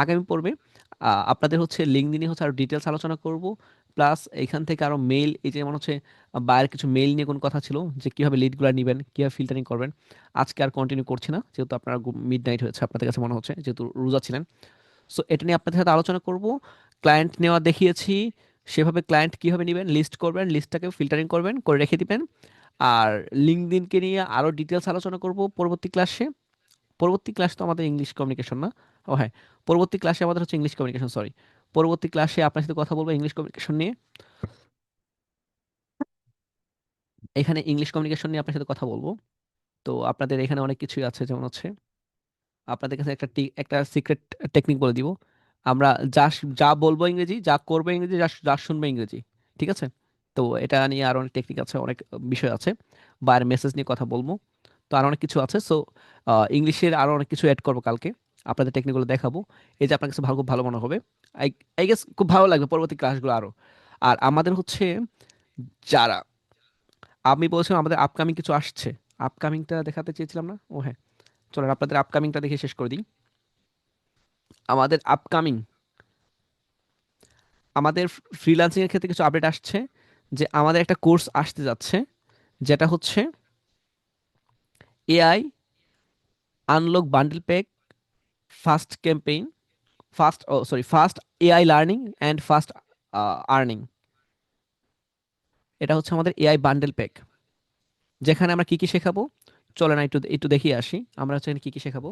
আগামী পর্বে আপনাদের হচ্ছে লিঙ্কডিনে হচ্ছে আরো ডিটেলস আলোচনা করব। প্লাস এখান থেকে আরো মেইল, এই যে যেমন হচ্ছে বাইরের কিছু মেইল নিয়ে কোন কথা ছিল, যে কিভাবে লিডগুলো নেবেন, কিভাবে ফিল্টারিং করবেন। আজকে আর কন্টিনিউ করছি না, যেহেতু আপনারা মিড নাইট হয়েছে আপনাদের কাছে মনে হচ্ছে, যেহেতু রোজা ছিলেন। সো এটা নিয়ে আপনাদের সাথে আলোচনা করব। ক্লায়েন্ট নেওয়া দেখিয়েছি, সেভাবে ক্লায়েন্ট কিভাবে নেবেন, লিস্ট করবেন, লিস্টটাকে ফিল্টারিং করবেন, করে রেখে দিবেন। আর লিঙ্কডইনকে নিয়ে আরো ডিটেলস আলোচনা করব পরবর্তী ক্লাসে। পরবর্তী ক্লাস তো আমাদের ইংলিশ কমিউনিকেশন না, ও হ্যাঁ, পরবর্তী ক্লাসে আমাদের হচ্ছে ইংলিশ কমিউনিকেশন, সরি। পরবর্তী ক্লাসে আপনার সাথে কথা বলবো ইংলিশ কমিউনিকেশন নিয়ে। এখানে ইংলিশ কমিউনিকেশন নিয়ে আপনার সাথে কথা বলবো। তো আপনাদের এখানে অনেক কিছুই আছে, যেমন হচ্ছে আপনাদের কাছে একটা সিক্রেট টেকনিক বলে দিব। আমরা যা যা বলবো ইংরেজি, যা করবো ইংরেজি, যা যা শুনবো ইংরেজি, ঠিক আছে? তো এটা নিয়ে আরো অনেক টেকনিক আছে, অনেক বিষয় আছে। বাইরের মেসেজ নিয়ে কথা বলবো, তো আরো অনেক কিছু আছে। সো ইংলিশের আরো অনেক কিছু অ্যাড করবো কালকে, আপনাদের টেকনিকগুলো দেখাবো। এই যে আপনার কাছে ভালো, খুব ভালো মনে হবে। আই আই গেস খুব ভালো লাগবে পরবর্তী ক্লাসগুলো আরো। আর আমাদের হচ্ছে যারা, আমি বলছিলাম আমাদের আপকামিং কিছু আসছে, আপকামিংটা দেখাতে চেয়েছিলাম না, ও হ্যাঁ, চলেন আপনাদের আপকামিংটা দেখে শেষ করে দিই। আমাদের আপকামিং, আমাদের ফ্রিল্যান্সিং এর ক্ষেত্রে কিছু আপডেট আসছে, যে আমাদের একটা কোর্স আসতে যাচ্ছে, যেটা হচ্ছে AI unlock bundle pack fast campaign, fast ও sorry fast AI learning and fast earning. এটা হচ্ছে আমাদের এআই বান্ডেল প্যাক, যেখানে আমরা কি কি শেখাবো। চলে না একটু একটু দেখিয়ে আসি আমরা হচ্ছে এখানে কি কি শেখাবো।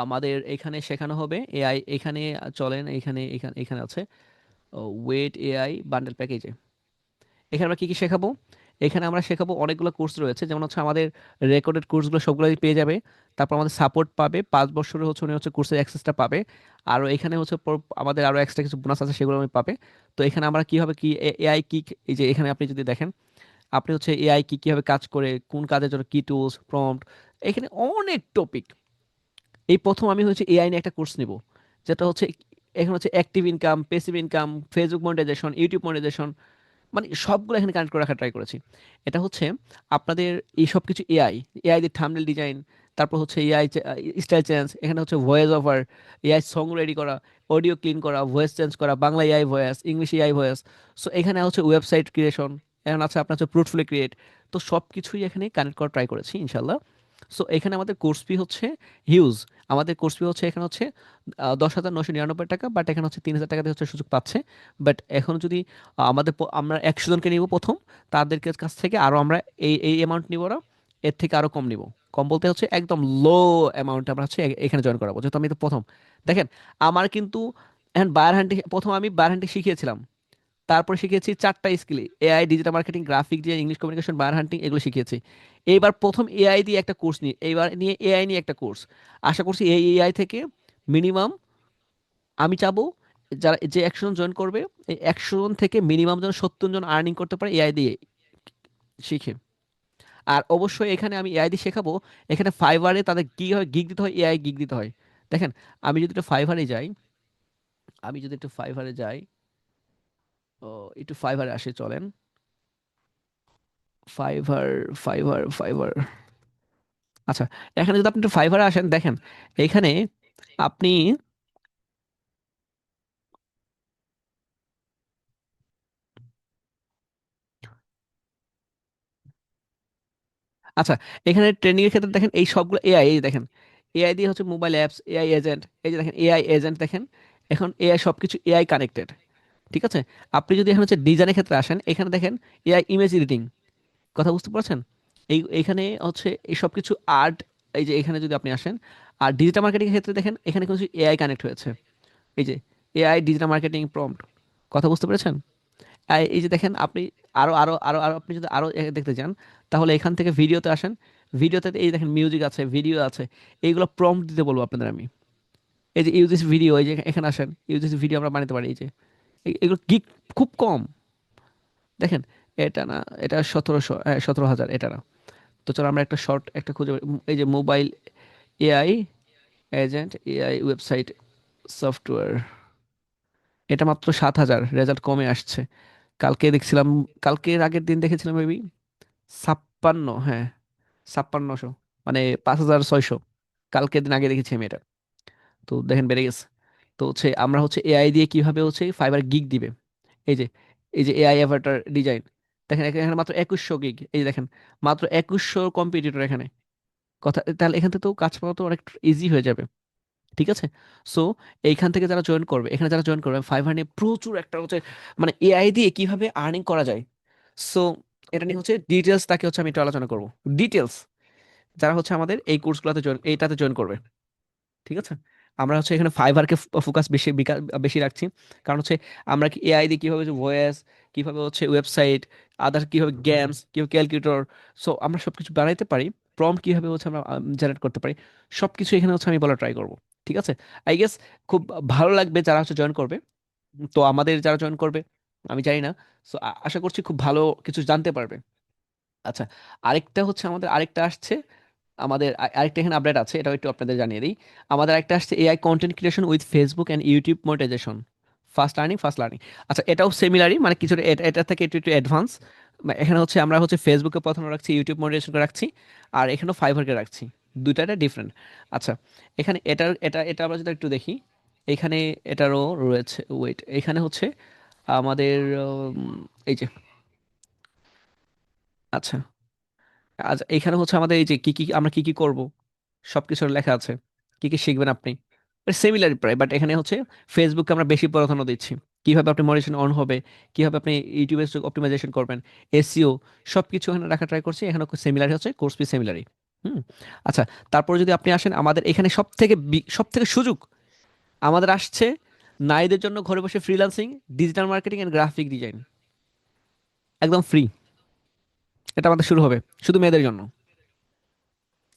আমাদের এখানে শেখানো হবে এআই, এখানে চলেন, এখানে এখানে এখানে আছে ওয়েট এআই বান্ডেল প্যাকেজে। এখানে আমরা কি কি শেখাবো, এখানে আমরা শেখাবো অনেকগুলো কোর্স রয়েছে, যেমন হচ্ছে আমাদের রেকর্ডেড কোর্সগুলো সবগুলোই পেয়ে যাবে। তারপর আমাদের সাপোর্ট পাবে, 5 বছরের হচ্ছে উনি হচ্ছে কোর্সের অ্যাক্সেসটা পাবে। আর এখানে হচ্ছে আমাদের আরো এক্সট্রা কিছু বোনাস আছে, সেগুলো আমি পাবে। তো এখানে আমরা কিভাবে কি এআই কি, এই যে এখানে আপনি যদি দেখেন, আপনি হচ্ছে এআই কি কিভাবে কাজ করে, কোন কাজের জন্য কি টুলস প্রম্পট, এখানে অনেক টপিক। এই প্রথম আমি হচ্ছে এআই নিয়ে একটা কোর্স নিব, যেটা হচ্ছে এখন হচ্ছে active income, passive income, Facebook monetisation, YouTube monetisation, মানে সবগুলো এখানে কানেক্ট করে রাখার ট্রাই করেছি। এটা হচ্ছে আপনাদের এই সব কিছু এআই, এআই দিয়ে থাম্বনেল ডিজাইন, তারপর হচ্ছে এআই স্টাইল চেঞ্জ, এখানে হচ্ছে voice over, AI song ready করা, অডিও ক্লিন করা, ভয়েস চেঞ্জ করা, Bangla AI voice, English AI voice. So এখানে হচ্ছে ওয়েবসাইট ক্রিয়েশন, এখন আছে আপনার হচ্ছে পোর্টফোলিও ক্রিয়েট। তো সব কিছুই এখানে কানেক্ট করা ট্রাই করেছি ইনশাল্লাহ। সো এখানে আমাদের কোর্স ফি হচ্ছে হিউজ। আমাদের কোর্স ফি হচ্ছে এখানে হচ্ছে 10,999 টাকা, বাট এখানে হচ্ছে 3,000 টাকাতে হচ্ছে সুযোগ পাচ্ছে। বাট এখন যদি আমরা 100 জনকে নিব প্রথম, তাদের কাছ থেকে আরো আমরা এই এই অ্যামাউন্ট নিব না, এর থেকে আরো কম নিব। কম বলতে হচ্ছে একদম লো অ্যামাউন্ট আমরা হচ্ছে এখানে জয়েন করাবো, যেহেতু আমি তো প্রথম। দেখেন আমার কিন্তু এখন বায়ার হান্টিং, প্রথম আমি বায়ার হান্টিং শিখিয়েছিলাম, তারপর শিখেছি 4টা skill, AI, digital marketing, graphic design, English communication, buyer hunting, এগুলো শিখিয়েছি। এইবার প্রথম এআই দিয়ে একটা কোর্স নিই, এইবার নিয়ে এআই নিয়ে একটা কোর্স। আশা করছি এই এআই থেকে মিনিমাম আমি চাবো যারা যে 100 জন জয়েন করবে, এই 100 জন থেকে মিনিমাম যেন 70 জন আর্নিং করতে পারে এআই দিয়ে শিখে। আর অবশ্যই এখানে আমি এআই দিয়ে শেখাবো। এখানে ফাইবারে তাদের কীভাবে গিগ দিতে হয়, এআই গিগ দিতে হয়। দেখেন আমি যদি একটু ফাইবারে যাই, আমি যদি একটু ফাইবারে যাই, ও একটু ফাইবারে আসে চলেন। Fibre, fibre. আচ্ছা, এখানে যদি আপনি একটু ফাইবারে আসেন, দেখেন এখানে আপনি, আচ্ছা, এখানে ট্রেনিং এর ক্ষেত্রে দেখেন এই সবগুলো এআই, এই যে দেখেন এআই দিয়ে হচ্ছে মোবাইল অ্যাপস, এআই এজেন্ট, এই যে দেখেন এআই এজেন্ট দেখেন। এখন এআই সবকিছু এআই কানেক্টেড, ঠিক আছে। আপনি যদি এখন হচ্ছে ডিজাইনের ক্ষেত্রে আসেন, এখানে দেখেন এআই ইমেজ এডিটিং, কথা বুঝতে পারছেন? এইখানে হচ্ছে এই সব কিছু আর্ট, এই যে এখানে যদি আপনি আসেন, আর ডিজিটাল মার্কেটিং এর ক্ষেত্রে দেখেন এখানে কিছু এআই কানেক্ট হয়েছে, এই যে এআই ডিজিটাল মার্কেটিং প্রম্পট, কথা বুঝতে পেরেছেন? এই যে দেখেন আপনি আরো আরো আরো আরো আপনি যদি আরো দেখতে চান, তাহলে এখান থেকে ভিডিওতে আসেন। ভিডিওতে এই দেখেন মিউজিক আছে, ভিডিও আছে, এইগুলো প্রম্পট দিতে বলবো আপনাদের আমি। এই যে ইউজিস ভিডিও, এই যে এখানে আসেন, ইউজিস ভিডিও আমরা বানাতে পারি, এই যে এগুলো গিগ খুব কম। দেখেন এটা না, এটা 1700, 17,000, এটা না। তো চলো আমরা একটা শর্ট একটা খুঁজে এই যে mobile AI agent, AI website software, এটা মাত্র 7,000, রেজাল্ট কমে আসছে। কালকে দেখছিলাম, কালকের আগের দিন দেখেছিলাম মেবি 56, হ্যাঁ 5600, মানে 5,600। কালকের দিন আগে দেখেছি আমি এটা। তো দেখেন বেড়ে গেছে। তো হচ্ছে আমরা হচ্ছে এআই দিয়ে কিভাবে হচ্ছে ফাইবার গিগ দিবে, এই যে এই যে এআই অ্যাভাটার ডিজাইন, দেখেন এখানে মাত্র 2100 গিগ, এই যে দেখেন মাত্র 2100 কম্পিটিটর এখানে। কথা তাহলে এখান থেকে তো কাজ পাওয়া তো অনেক ইজি হয়ে যাবে, ঠিক আছে। সো এইখান থেকে যারা জয়েন করবে, এখানে যারা জয়েন করবে, ফাইবার নিয়ে প্রচুর একটা হচ্ছে মানে এআই দিয়ে কিভাবে আর্নিং করা যায়। সো এটা নিয়ে হচ্ছে ডিটেলস, তাকে হচ্ছে আমি একটু আলোচনা করবো ডিটেলস, যারা হচ্ছে আমাদের এই কোর্সগুলোতে জয়েন, এইটাতে জয়েন করবে, ঠিক আছে। আমরা হচ্ছে এখানে ফাইবারকে ফোকাস বেশি রাখছি, কারণ হচ্ছে আমরা কি এআই দিয়ে কিভাবে ভয়েস, কিভাবে হচ্ছে ওয়েবসাইট, আদার কিভাবে গেমস, কিভাবে ক্যালকুলেটর, সো আমরা সবকিছু বানাইতে পারি, প্রম্পট কিভাবে হচ্ছে আমরা জেনারেট করতে পারি, সবকিছু এখানে হচ্ছে আমি বলা ট্রাই করব, ঠিক আছে। আই গেস খুব ভালো লাগবে যারা হচ্ছে জয়েন করবে। তো আমাদের যারা জয়েন করবে আমি জানি না, সো আশা করছি খুব ভালো কিছু জানতে পারবে। আচ্ছা, আরেকটা হচ্ছে আমাদের আরেকটা আসছে, আমাদের আরেকটা এখানে আপডেট আছে, এটাও একটু আপনাদের জানিয়ে দিই। আমাদের একটা আসছে AI content creation with Facebook and YouTube monetisation, first learning. আচ্ছা, এটাও সিমিলারই, মানে কিছুটা এটা থেকে একটু একটু অ্যাডভান্স। এখানে হচ্ছে আমরা হচ্ছে ফেসবুকে প্রথমে রাখছি, ইউটিউব মনিটাইজেশন রাখছি, আর এখানেও ফাইবারকে রাখছি। দুইটা ডিফারেন্ট। আচ্ছা, এখানে এটা আমরা যদি একটু দেখি, এখানে এটারও রয়েছে, ওয়েট, এখানে হচ্ছে আমাদের এই যে, আচ্ছা, আচ্ছা এখানে হচ্ছে আমাদের এই যে কি কি আমরা কি কি করব সবকিছু লেখা আছে, কি কি শিখবেন আপনি, সিমিলার প্রায়, বাট এখানে হচ্ছে ফেসবুকে আমরা বেশি প্রাধান্য দিচ্ছি, কিভাবে আপনি মনিটাইজেশন অন হবে, কিভাবে আপনি ইউটিউবে অপটিমাইজেশন করবেন, এসইও, সবকিছু এখানে রাখা ট্রাই করছি। এখানে সিমিলার হচ্ছে, কোর্স ফি সিমিলারই। হুম। আচ্ছা, তারপরে যদি আপনি আসেন আমাদের এখানে সব থেকে সুযোগ আমাদের আসছে নারীদের জন্য, ঘরে বসে freelancing, digital marketing and graphic design, একদম ফ্রি। এটা আমাদের শুরু হবে শুধু মেয়েদের জন্য।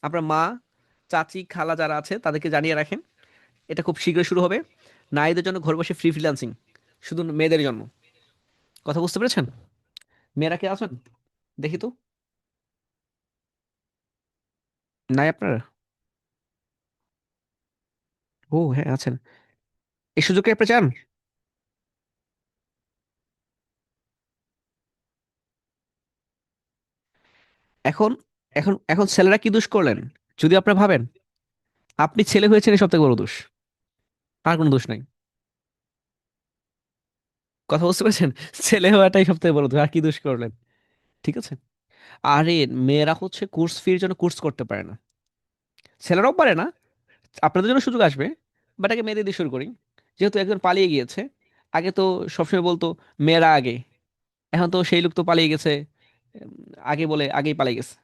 আপনার মা, চাচি, খালা যারা আছে তাদেরকে জানিয়ে রাখেন, এটা খুব শীঘ্রই শুরু হবে। নারীদের জন্য ঘরে বসে ফ্রিল্যান্সিং, শুধু মেয়েদের জন্য, কথা বুঝতে পেরেছেন? মেয়েরা কে আছেন দেখি তো, নাই আপনারা? ও হ্যাঁ আছেন, এই সুযোগটা আপনি চান? এখন এখন এখন ছেলেরা কি দোষ করলেন? যদি আপনারা ভাবেন, আপনি ছেলে হয়েছেন এই সব থেকে বড় দোষ, আর কোনো দোষ নাই। কথা বুঝতে পেরেছেন? ছেলে হওয়াটাই সব থেকে বড় দোষ, আর কি দোষ করলেন? ঠিক আছে। আরে মেয়েরা হচ্ছে কোর্স ফির জন্য কোর্স করতে পারে না, ছেলেরাও পারে না। আপনাদের জন্য সুযোগ আসবে, বাট আগে মেয়েদের দিয়ে শুরু করি। যেহেতু একজন পালিয়ে গিয়েছে, আগে তো সবসময় বলতো মেয়েরা আগে, এখন তো সেই লোক তো পালিয়ে গেছে, উম, আগে বলে আগেই পালিয়ে গেছে।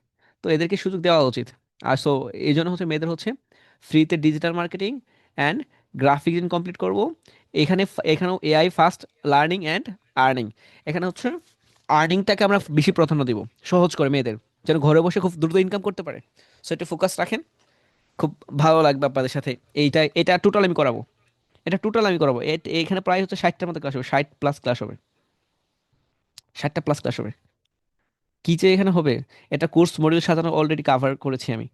তো এদেরকে সুযোগ দেওয়া উচিত। আর সো এই জন্য হচ্ছে মেয়েদের হচ্ছে ফ্রিতে digital marketing and graphic design complete করব। এখানেও AI fast learning and earning. এখানে হচ্ছে আর্নিংটাকে আমরা বেশি প্রাধান্য দিব, সহজ করে মেয়েদের, যেন ঘরে বসে খুব দ্রুত ইনকাম করতে পারে। সো একটু ফোকাস রাখেন, খুব ভালো লাগবে আপনাদের সাথে। এটা টোটাল আমি করাবো, এটা টোটাল আমি করাবো। এখানে প্রায় হচ্ছে 60টার মতো ক্লাস হবে, 60+ ক্লাস হবে, 60টা প্লাস ক্লাস হবে। কি যে এখানে হবে, এটা কোর্স মডিউল সাজানো অলরেডি কাভার করেছি আমি।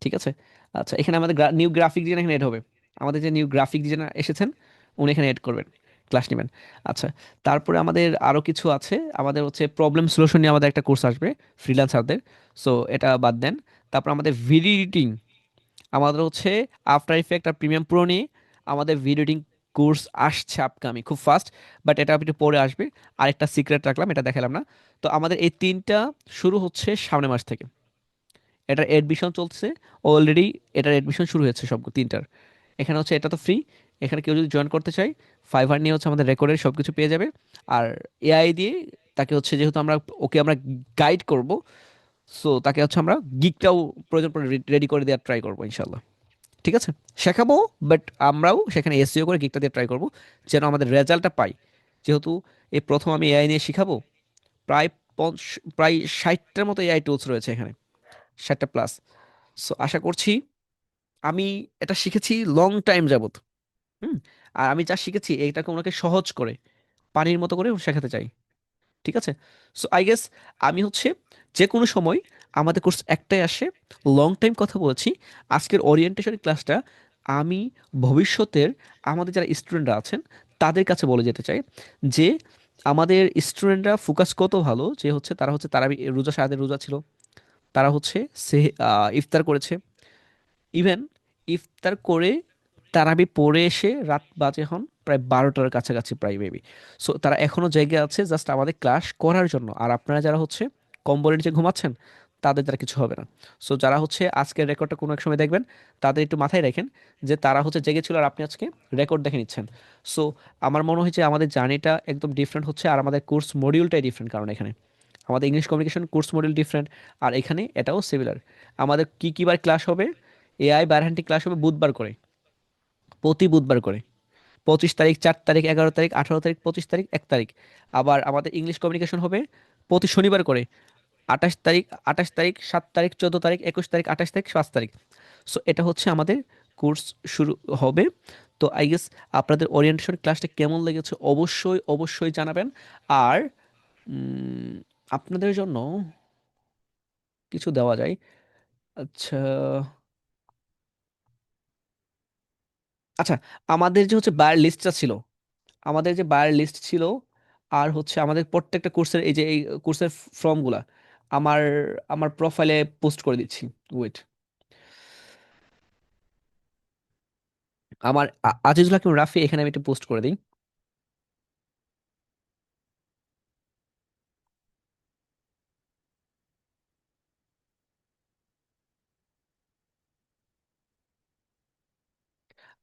ঠিক আছে। আচ্ছা, এখানে আমাদের নিউ গ্রাফিক ডিজাইন এখানে এড হবে। আমাদের যে নিউ গ্রাফিক ডিজাইনার এসেছেন, উনি এখানে এড করবেন, ক্লাস নেবেন। আচ্ছা, তারপরে আমাদের আরও কিছু আছে। আমাদের হচ্ছে প্রবলেম সলিউশন নিয়ে আমাদের একটা কোর্স আসবে ফ্রিল্যান্সারদের। সো এটা বাদ দেন। তারপর আমাদের ভিডিও এডিটিং, আমাদের হচ্ছে আফটার ইফেক্ট আর প্রিমিয়াম প্রো নিয়ে আমাদের ভিডিও এডিটিং কোর্স আসছে আপকামিং, খুব ফাস্ট। বাট এটা একটু পরে আসবে। আরেকটা সিক্রেট রাখলাম, এটা দেখালাম না। তো আমাদের এই তিনটা শুরু হচ্ছে সামনের মাস থেকে। এটার এডমিশন চলছে অলরেডি, এটার এডমিশন শুরু হয়েছে সব তিনটার। এখানে হচ্ছে এটা তো ফ্রি, এখানে কেউ যদি জয়েন করতে চায়, ফাইভার নিয়ে হচ্ছে আমাদের রেকর্ডের সব কিছু পেয়ে যাবে। আর এআই দিয়ে তাকে হচ্ছে, যেহেতু আমরা গাইড করব, সো তাকে হচ্ছে আমরা গিকটাও প্রয়োজন পড়ে রেডি করে দেওয়ার ট্রাই করবো ইনশাল্লাহ। ঠিক আছে, শেখাবো, বাট আমরাও সেখানে এসইও করে গিকটা দিয়ে ট্রাই করবো, যেন আমাদের রেজাল্টটা পাই। যেহেতু এই প্রথম আমি এআই নিয়ে শিখাবো, প্রায় প্রায় 60টার মতো এআই টুলস রয়েছে এখানে, 60টা প্লাস। সো আশা করছি, আমি এটা শিখেছি লং টাইম যাবত। হুম। আর আমি যা শিখেছি এটাকে ওনাকে সহজ করে, পানির মতো করে শেখাতে চাই। ঠিক আছে। সো আই গেস আমি হচ্ছে যে কোনো সময়, আমাদের কোর্স একটাই আসে, লং টাইম কথা বলেছি। আজকের ওরিয়েন্টেশন ক্লাসটা আমি ভবিষ্যতের আমাদের যারা স্টুডেন্টরা আছেন তাদের কাছে বলে যেতে চাই, যে আমাদের স্টুডেন্টরা ফোকাস কত ভালো, যে হচ্ছে তারা হচ্ছে তারা রোজা, সারাদিন রোজা ছিল, তারা হচ্ছে সে ইফতার করেছে। ইভেন ইফতার করে তারাবি পড়ে এসে রাত বাজে এখন প্রায় 12টার কাছাকাছি, প্রায় মেবি। সো তারা এখনো জায়গা আছে জাস্ট আমাদের ক্লাস করার জন্য। আর আপনারা যারা হচ্ছে কম্বলের নিচে ঘুমাচ্ছেন, তাদের দ্বারা কিছু হবে না। সো যারা হচ্ছে আজকের রেকর্ডটা কোনো এক সময় দেখবেন, তাদের একটু মাথায় রাখেন যে তারা হচ্ছে জেগেছিল আর আপনি আজকে রেকর্ড দেখে নিচ্ছেন। সো আমার মনে হয় যে আমাদের জার্নিটা একদম ডিফারেন্ট হচ্ছে, আর আমাদের কোর্স মডিউলটাই ডিফারেন্ট, কারণ এখানে আমাদের English communication course module different, আর এখানে এটাও সিমিলার। আমাদের কি কি বার ক্লাস হবে? এআই বারহান্টি ক্লাস হবে বুধবার করে, প্রতি বুধবার করে, 25 তারিখ, 4 তারিখ, 11 তারিখ, 18 তারিখ, 25 তারিখ, 1 তারিখ। আবার আমাদের ইংলিশ কমিউনিকেশন হবে প্রতি শনিবার করে, 28 তারিখ, 28 তারিখ, 7 তারিখ, 14 তারিখ, 21 তারিখ, 28 তারিখ, 5 তারিখ। সো এটা হচ্ছে আমাদের কোর্স শুরু হবে। তো আই গেস আপনাদের ওরিয়েন্টেশন ক্লাসটা কেমন লেগেছে অবশ্যই অবশ্যই জানাবেন। আর উম, আপনাদের জন্য কিছু দেওয়া যায়। আচ্ছা, আচ্ছা, আমাদের যে হচ্ছে বায়ার লিস্টটা ছিল, আমাদের যে বায়ার লিস্ট ছিল, আর হচ্ছে আমাদের প্রত্যেকটা কোর্সের এই যে এই কোর্সের ফর্মগুলা আমার আমার প্রোফাইলে পোস্ট করে দিচ্ছি। ওয়েট, আমার আজিজুল হাকিম রাফি, এখানে আমি একটা পোস্ট করে দিই।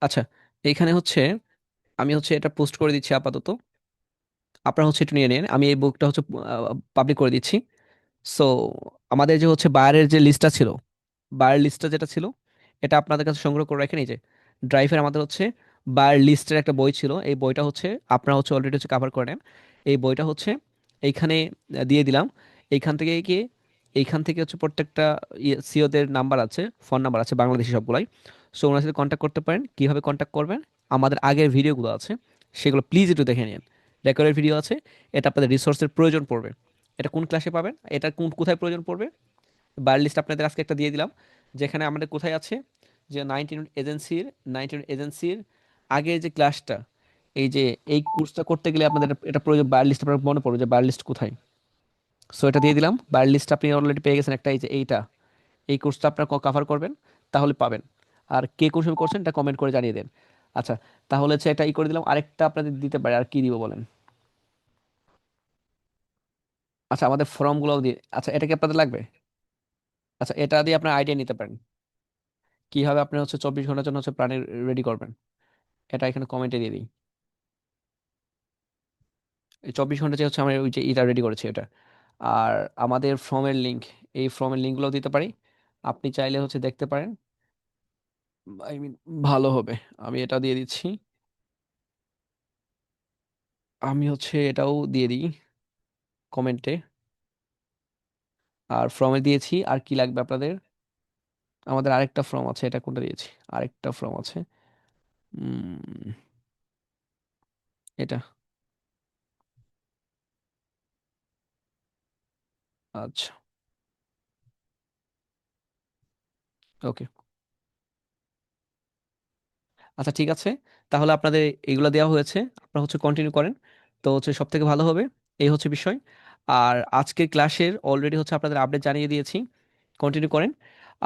আচ্ছা, এখানে হচ্ছে আমি হচ্ছে এটা পোস্ট করে দিচ্ছি আপাতত। আপনারা হচ্ছে একটু নিয়ে নিন, আমি এই বুকটা হচ্ছে পাবলিক করে দিচ্ছি। সো আমাদের যে হচ্ছে বায়ারের যে লিস্টটা ছিল, বায়ার লিস্টটা যেটা ছিল, এটা আপনাদের কাছে সংগ্রহ করে রাখেন। এই যে ড্রাইভের আমাদের হচ্ছে বায়ার লিস্টের একটা বই ছিল, এই বইটা হচ্ছে আপনারা হচ্ছে অলরেডি হচ্ছে কাভার করে নেন। এই বইটা হচ্ছে এইখানে দিয়ে দিলাম। এইখান থেকে গিয়ে এইখান থেকে হচ্ছে প্রত্যেকটা সিওদের নাম্বার আছে, ফোন নাম্বার আছে, বাংলাদেশি সবগুলাই। সো ওনার সাথে কন্ট্যাক্ট করতে পারেন। কীভাবে কন্ট্যাক্ট করবেন? আমাদের আগের ভিডিওগুলো আছে, সেগুলো প্লিজ একটু দেখে নিন। রেকর্ডের ভিডিও আছে। এটা আপনাদের রিসোর্সের প্রয়োজন পড়বে। এটা কোন ক্লাসে পাবেন, এটা কোথায় প্রয়োজন পড়বে? বার লিস্ট আপনাদের আজকে একটা দিয়ে দিলাম, যেখানে আমাদের কোথায় আছে যে 19 এজেন্সির আগের যে ক্লাসটা, এই যে এই কোর্সটা করতে গেলে আপনাদের এটা প্রয়োজন। বার লিস্ট আপনার মনে পড়বে যে বার লিস্ট কোথায়। সো এটা দিয়ে দিলাম, বায়ার লিস্ট আপনি অলরেডি পেয়ে গেছেন একটা, এই যে এইটা, এই কোর্সটা আপনার কভার করবেন, তাহলে পাবেন। আর কে কোন সময় করছেন এটা কমেন্ট করে জানিয়ে দেন। আচ্ছা, তাহলে হচ্ছে এটা করে দিলাম, আরেকটা আপনাদের দিতে পারে, আর কি দিব বলেন? আচ্ছা, আমাদের ফর্মগুলোও দিয়ে, আচ্ছা এটা কি আপনাদের লাগবে? আচ্ছা, এটা দিয়ে আপনার আইডিয়া নিতে পারেন কিভাবে আপনি হচ্ছে 24 ঘন্টার জন্য হচ্ছে প্ল্যান রেডি করবেন। এটা এখানে কমেন্টে দিয়ে দিই। এই 24 ঘন্টা যে হচ্ছে আমরা ওই যে এটা রেডি করেছি এটা। আর আমাদের ফর্মের লিঙ্ক, এই ফর্মের লিঙ্কগুলো দিতে পারি, আপনি চাইলে হচ্ছে দেখতে পারেন, আই মিন ভালো হবে। আমি এটা দিয়ে দিচ্ছি, আমি হচ্ছে এটাও দিয়ে দিই কমেন্টে। আর ফর্মে দিয়েছি, আর কি লাগবে আপনাদের? আমাদের আরেকটা ফর্ম আছে, এটা কোনটা দিয়েছি? আরেকটা ফর্ম আছে, উম, এটা। আচ্ছা, ওকে। আচ্ছা ঠিক আছে, তাহলে আপনাদের এগুলো দেওয়া হয়েছে, আপনারা হচ্ছে কন্টিনিউ করেন, তো হচ্ছে সব থেকে ভালো হবে, এই হচ্ছে বিষয়। আর আজকের ক্লাসের অলরেডি হচ্ছে আপনাদের আপডেট জানিয়ে দিয়েছি, কন্টিনিউ করেন।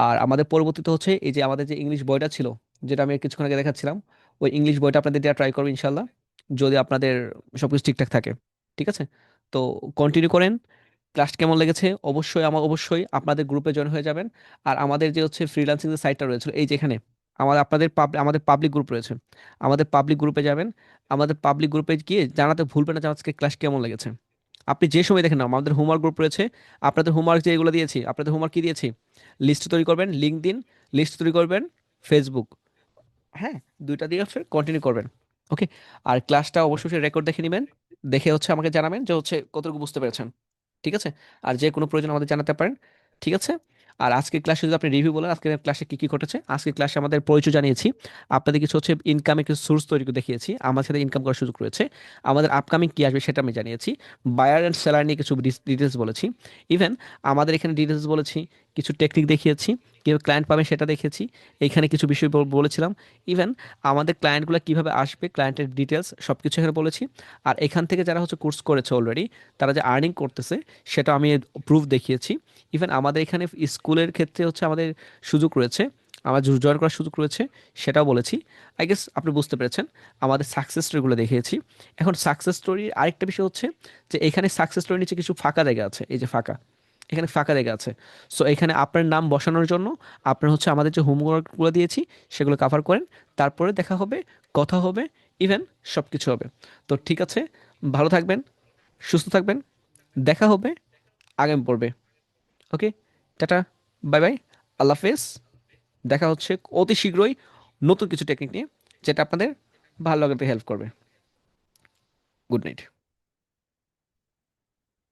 আর আমাদের পরবর্তীতে হচ্ছে এই যে আমাদের যে ইংলিশ বইটা ছিল, যেটা আমি কিছুক্ষণ আগে দেখাচ্ছিলাম, ওই ইংলিশ বইটা আপনাদের দেওয়া ট্রাই করবো ইনশাল্লাহ, যদি আপনাদের সবকিছু ঠিকঠাক থাকে। ঠিক আছে, তো কন্টিনিউ করেন। ক্লাস কেমন লেগেছে অবশ্যই অবশ্যই আপনাদের গ্রুপে জয়েন হয়ে যাবেন। আর আমাদের যে হচ্ছে ফ্রিল্যান্সিং যে সাইটটা রয়েছে এই যেখানে, আমাদের পাবলিক গ্রুপ রয়েছে, আমাদের পাবলিক গ্রুপে যাবেন। আমাদের পাবলিক গ্রুপে গিয়ে জানাতে ভুলবেন না যে আজকে ক্লাস কেমন লেগেছে। আপনি যে সময় দেখেন না, আমাদের হোমওয়ার্ক গ্রুপ রয়েছে, আপনাদের হোমওয়ার্ক যে এগুলো দিয়েছি, আপনাদের হোমওয়ার্ক কি দিয়েছি? লিস্ট তৈরি করবেন লিঙ্কডইন, লিস্ট তৈরি করবেন ফেসবুক, হ্যাঁ, দুইটা দিয়ে হচ্ছে কন্টিনিউ করবেন। ওকে, আর ক্লাসটা অবশ্যই রেকর্ড দেখে নেবেন, দেখে হচ্ছে আমাকে জানাবেন যে হচ্ছে কতটুকু বুঝতে পেরেছেন। ঠিক আছে, আর যে কোনো প্রয়োজন আমাদের জানাতে পারেন। ঠিক আছে, আর আজকের ক্লাসে যদি আপনি রিভিউ বলেন আজকের ক্লাসে কি কি ঘটেছে। আজকের ক্লাসে আমাদের পরিচয় জানিয়েছি, আপনাদের কিছু হচ্ছে ইনকামের কিছু সোর্স তৈরি করে দেখিয়েছি, আমার সাথে ইনকাম করার সুযোগ রয়েছে, আমাদের আপকামিং কি আসবে সেটা আমি জানিয়েছি, বায়ার অ্যান্ড সেলার নিয়ে কিছু ডিটেলস বলেছি, ইভেন আমাদের এখানে ডিটেলস বলেছি, কিছু টেকনিক দেখিয়েছি, কীভাবে ক্লায়েন্ট পাবেন সেটা দেখেছি, এখানে কিছু বিষয় বলেছিলাম, ইভেন আমাদের ক্লায়েন্টগুলো কিভাবে আসবে, ক্লায়েন্টের ডিটেলস সব কিছু এখানে বলেছি। আর এখান থেকে যারা হচ্ছে কোর্স করেছে অলরেডি, তারা যে আর্নিং করতেছে সেটা আমি প্রুফ দেখিয়েছি। ইভেন আমাদের এখানে স্কুলের ক্ষেত্রে হচ্ছে আমাদের সুযোগ রয়েছে, আমার জয়েন করার সুযোগ রয়েছে, সেটাও বলেছি। আই গেস আপনি বুঝতে পেরেছেন। আমাদের সাকসেস স্টোরিগুলো দেখিয়েছি। এখন সাকসেস স্টোরির আরেকটা বিষয় হচ্ছে যে এখানে সাকসেস স্টোরির নিচে কিছু ফাঁকা জায়গা আছে, এই যে ফাঁকা, এখানে ফাঁকা জায়গা আছে। সো এখানে আপনার নাম বসানোর জন্য আপনার হচ্ছে আমাদের যে হোমওয়ার্কগুলো দিয়েছি সেগুলো কভার করেন, তারপরে দেখা হবে, কথা হবে, ইভেন সব কিছু হবে। তো ঠিক আছে, ভালো থাকবেন, সুস্থ থাকবেন, দেখা হবে আগামী পর্বে। ওকে, টাটা, বাই বাই, আল্লাহ হাফেজ। দেখা হচ্ছে অতি শীঘ্রই নতুন কিছু টেকনিক নিয়ে, যেটা আপনাদের ভালো লাগাতে হেল্প করবে। Good night.